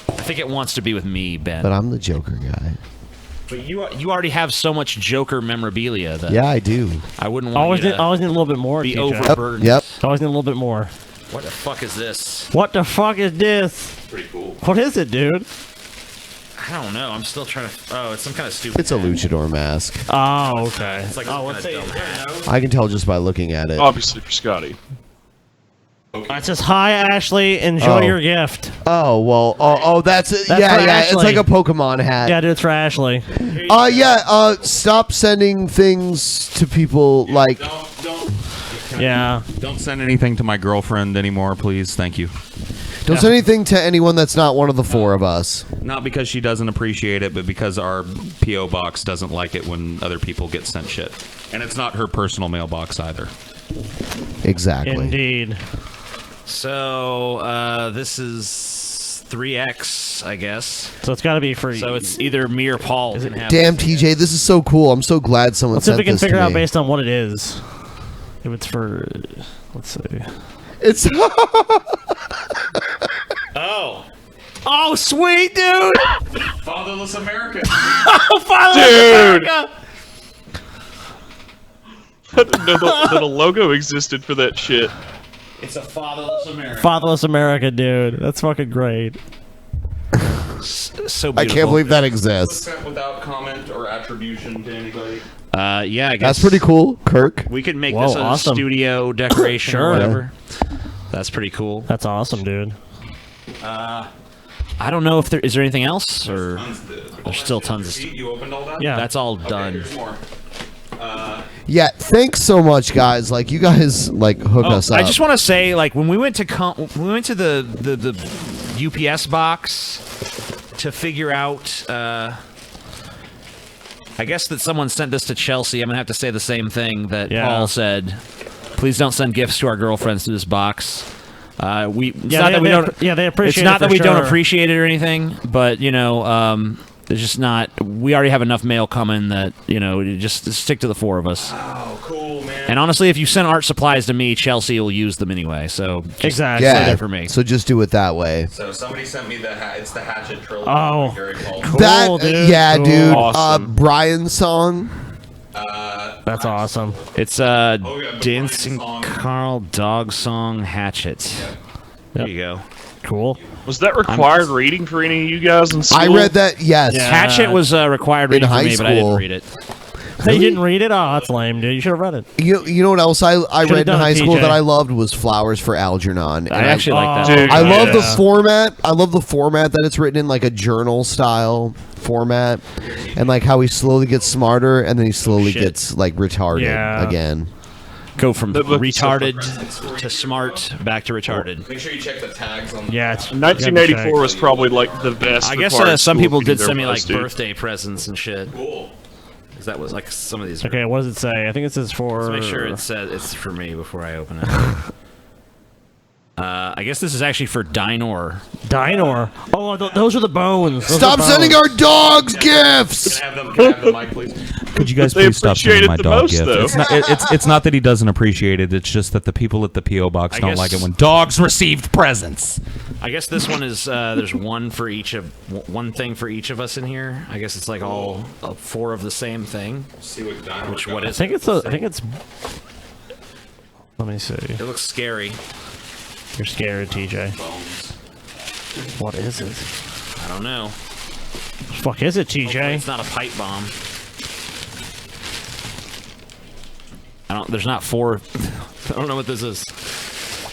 S10: I think it wants to be with me, Ben.
S5: But I'm the Joker guy.
S10: But you already have so much Joker memorabilia that
S5: Yeah, I do.
S10: I wouldn't want
S8: Always
S10: you
S8: need,
S10: to
S8: always need a little bit more.
S10: be
S8: TJ.
S10: overburdened.
S5: Yep.
S8: Always need a little bit more.
S10: What the fuck is this?
S8: What the fuck is this?
S9: Pretty cool.
S8: What is it, dude?
S10: I don't know. I'm still trying to. Oh, it's some kind of stupid.
S5: It's a luchador mask.
S8: Oh, okay.
S10: It's like
S8: what's it?
S5: I can tell just by looking at it.
S20: Obviously for Scotty.
S8: It says, "Hi, Ashley. Enjoy
S5: Oh.
S8: your gift."
S5: Oh well. Oh, that's it.
S8: That's
S5: Yeah,
S8: for
S5: yeah. It's
S8: Ashley.
S5: like a Pokemon hat.
S8: Yeah, dude, it's for Ashley.
S5: Yeah. Stop sending things to people like.
S8: Yeah.
S9: Don't send anything to my girlfriend anymore, please. Thank you.
S5: Don't send anything to anyone that's not one of the four of us.
S9: Not because she doesn't appreciate it, but because our P.O. box doesn't like it when other people get sent shit. And it's not her personal mailbox either.
S5: Exactly.
S8: Indeed.
S10: So this is 3X, I guess.
S8: So it's got to be for.
S10: So it's either me or Paul. Can have
S5: Damn,
S10: it.
S5: TJ, this is so cool. I'm so glad someone
S8: Let's see if
S5: sent
S8: we can
S5: this to
S8: figure out
S5: me.
S8: based on what it is. If it's for, let's see.
S5: It's.
S8: Oh, sweet, dude!
S9: Fatherless America.
S8: Oh, Fatherless
S20: Dude!
S8: America!
S20: I didn't know that a logo existed for that shit.
S10: It's a fatherless America.
S8: Fatherless America, dude. That's fucking great.
S10: So beautiful.
S5: I can't believe that exists.
S9: Without comment or attribution to anybody.
S10: Yeah, I guess
S5: That's pretty cool, Kirk.
S10: we could make
S8: Whoa,
S10: this a
S8: awesome.
S10: studio decoration
S8: Sure.
S10: or whatever. That's pretty cool.
S8: That's awesome, dude.
S10: I don't know if there is there anything else or there's still tons of stuff.
S9: You opened all that?
S8: Yeah.
S10: That's all
S9: Okay,
S10: done.
S9: here's more.
S5: Yeah, thanks so much, guys. Like, you guys like hook us up.
S10: I just want to say, like, when we went to the UPS box to figure out. I guess that someone sent this to Chelsea. I'm gonna have to say the same thing that Paul said. Please don't send gifts to our girlfriends through this box. They appreciate. It's not that we don't appreciate it or anything, but it's just not. We already have enough mail coming that just stick to the four of us.
S9: Oh, cool, man.
S10: And honestly, if you send art supplies to me, Chelsea will use them anyway. So
S8: exactly,
S10: yeah, for me.
S5: So just do it that way.
S9: So somebody sent me it's the Hatchet trilogy.
S8: Oh,
S5: That
S8: dude.
S5: yeah,
S8: Cool.
S5: dude.
S8: Awesome.
S5: Brian's song.
S8: That's awesome.
S10: It's Dancing Carl Dog Song Hatchet. There you go.
S8: Cool.
S20: Was that required reading for any of you guys in school?
S5: I read that. Yes,
S10: Hatchet was required reading for me, but I didn't read it.
S8: You didn't read it? Oh, that's lame, dude. You should have read it.
S5: You know what else I
S8: Should've
S5: read in
S8: done it,
S5: high school
S8: TJ.
S5: that I loved was Flowers for Algernon.
S10: I actually like that.
S20: Dude,
S5: I love the format. I love the format that it's written in, like a journal style format, and like how he slowly gets smarter and then he slowly gets like retarded again.
S10: Go from retarded to smart back to retarded.
S9: Make sure you check the tags on.
S8: Yeah, it's
S20: 1984 was probably like the best.
S10: I guess
S20: required
S10: some
S20: school
S10: people
S20: thing
S10: did send me
S20: there
S10: like
S20: was, dude.
S10: birthday presents and shit.
S9: Cool.
S10: That was like some of these.
S8: Okay, what does it say? I think it says for.
S10: Let's make sure it says it's for me before I open it. I guess this is actually for Dinor.
S8: Dinor. Oh, those are the bones. Those
S5: Stop
S8: are
S5: sending
S8: bones.
S5: our dogs gifts.
S9: Can I have the mic, please?
S4: Could you guys
S20: They
S4: please stop
S20: appreciate
S4: sending
S20: it
S4: my
S20: the
S4: dog
S20: most,
S4: gifts?
S20: though.
S4: It's not that he doesn't appreciate it. It's just that the people at the PO box don't like it when dogs received presents.
S10: I guess this one is there's one thing for each of us in here. I guess it's like all four of the same thing.
S9: See what Dinor
S10: Which
S9: got.
S10: what is?
S8: I think it's. Let me see.
S10: It looks scary.
S8: You're scared, TJ. What is it?
S10: I don't know.
S8: Fuck is it, TJ?
S10: Hopefully it's not a pipe bomb. There's not four. I don't know what this is.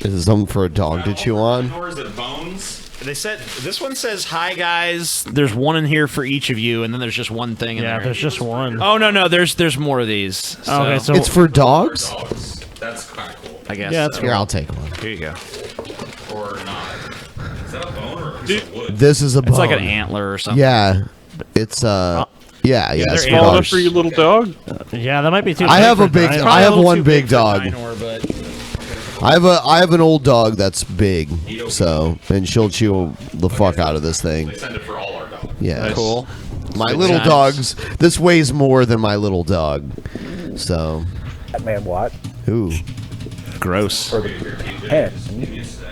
S5: Is it something for a dog to chew on?
S9: Or is it bones?
S10: They said this one says, "Hi guys, there's one in here for each of you," and then there's just one thing in there.
S8: Yeah, there's just one.
S10: Oh no, there's more of these. So.
S8: Okay, so
S5: It's for dogs.
S9: That's kind of cool.
S10: I guess.
S8: Yeah,
S10: so.
S5: Here, I'll take one.
S10: Here you go.
S9: Or not. Is that a bone or a piece of wood?
S5: This is a bone.
S10: It's like an antler or something.
S5: Yeah, it's yeah.
S10: they're
S5: It's for
S20: Small enough
S5: dogs.
S20: for your little dog?
S8: Yeah, that might be too.
S5: I
S8: big
S5: have
S8: for
S5: a big.
S8: Dinor.
S5: I have
S10: little
S5: one
S10: too
S5: big
S10: big for
S5: dog.
S10: Dinor, but
S5: I have an old dog that's big, so and she'll chew the fuck out of this thing.
S9: They send it for all our dogs.
S5: Yeah,
S20: Nice.
S10: cool.
S5: My
S10: Good
S5: little
S10: times.
S5: dogs. This weighs more than my little dog. So,
S17: Batman Watt.
S5: ooh,
S10: Gross.
S17: For the head.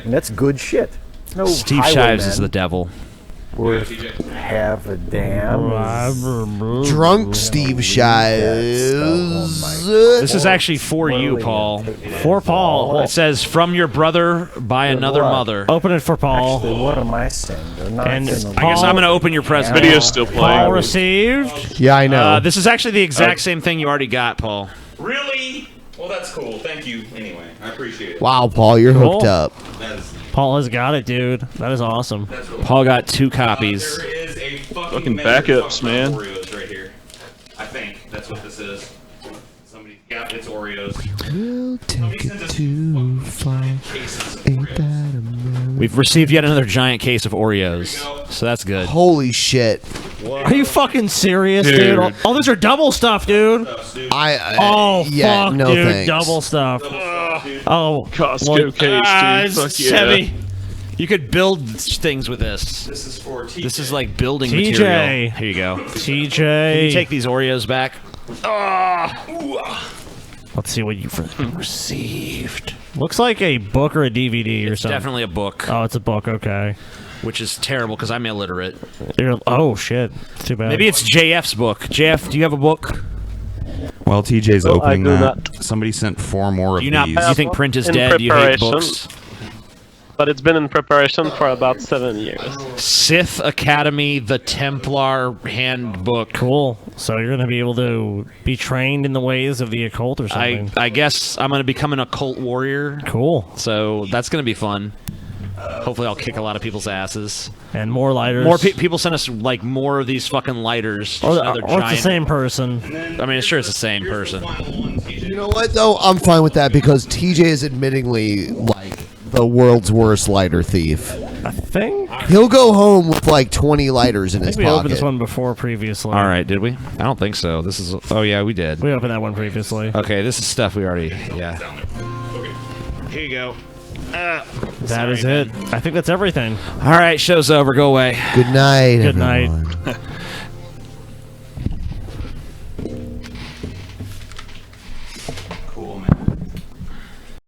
S17: And that's good shit. No
S10: Steve Shives is the devil.
S17: Worth half a damn.
S5: drunk Steve Shives.
S10: This is actually for you, Paul.
S8: For Paul.
S10: It says, "From your brother by another mother."
S8: Open it for Paul.
S17: Actually, what am I saying? They're not
S8: And
S17: in the
S10: I guess I'm going to open your present.
S20: Video's still playing.
S8: Paul received.
S5: Yeah, I know.
S10: This is actually the exact same thing you already got, Paul.
S9: Really? Well, that's cool. Thank you. Anyway, I appreciate it.
S5: Wow, Paul, you're
S8: Cool.
S5: hooked up.
S9: That is,
S8: Paul has got it, dude. That is awesome.
S9: that's really
S10: Paul got 2 copies.
S9: There is a
S20: Fucking
S9: bag of
S20: backups,
S9: fucked
S20: man.
S9: up Oreos right here. I think that's what this is. Somebody, yeah, it's Oreos.
S5: We'll take it too far. Ain't that amazing?
S10: We've received yet another giant case of Oreos, so that's good.
S5: Holy shit!
S8: Are you fucking serious, dude?
S20: Dude.
S8: Oh, these are double stuff, dude. Oh,
S5: yeah,
S8: fuck,
S5: no
S8: dude.
S5: thanks.
S8: Double stuff. Oh,
S20: Costco case,
S10: it's
S20: dude. Fuck yeah.
S10: heavy. You could build things with this.
S9: This is for TJ.
S10: This is like building
S8: TJ.
S10: material. Here you go.
S8: TJ.
S10: Can you take these Oreos back?
S8: Let's see what you've received. Looks like a book or a DVD or
S10: It's
S8: something.
S10: definitely a book,
S8: Oh, it's a book. Okay.
S10: which is terrible because I'm illiterate.
S8: Oh shit. It's too bad.
S10: Maybe it's JF's book. JF, do you have a book?
S4: While TJ's
S11: Well, I
S4: opening
S11: do
S4: that, somebody sent 4 more of
S10: Do you not?
S4: these.
S10: Do you think print is
S11: In
S10: dead? Do you hate
S11: preparation.
S10: books?
S11: But it's been in preparation for about 7 years.
S10: Sith Academy, the Templar Handbook.
S8: Cool. So you're gonna be able to be trained in the ways of the occult or something.
S10: I guess I'm gonna become an occult warrior.
S8: Cool.
S10: So that's gonna be fun. Hopefully, I'll kick a lot of people's asses.
S8: And more lighters.
S10: More people send us like more of these fucking lighters. Just another
S8: Or it's the
S10: giant.
S8: same person.
S10: I mean, sure, it's the same person.
S5: You know what though? I'm fine with that because TJ is admittingly like the world's worst lighter thief.
S8: I think
S5: He'll go home with like 20 lighters in
S8: I
S5: his
S8: think we opened
S5: pocket.
S8: this one before previously.
S10: All right, did we? I don't think so. This is. Oh yeah, we did.
S8: We opened that one previously.
S10: Okay, this is stuff we already. Yeah.
S3: Here you go.
S8: That is it. I think that's everything.
S10: All right, show's over. Go away.
S5: Good night.
S8: Good
S5: everyone.
S8: night.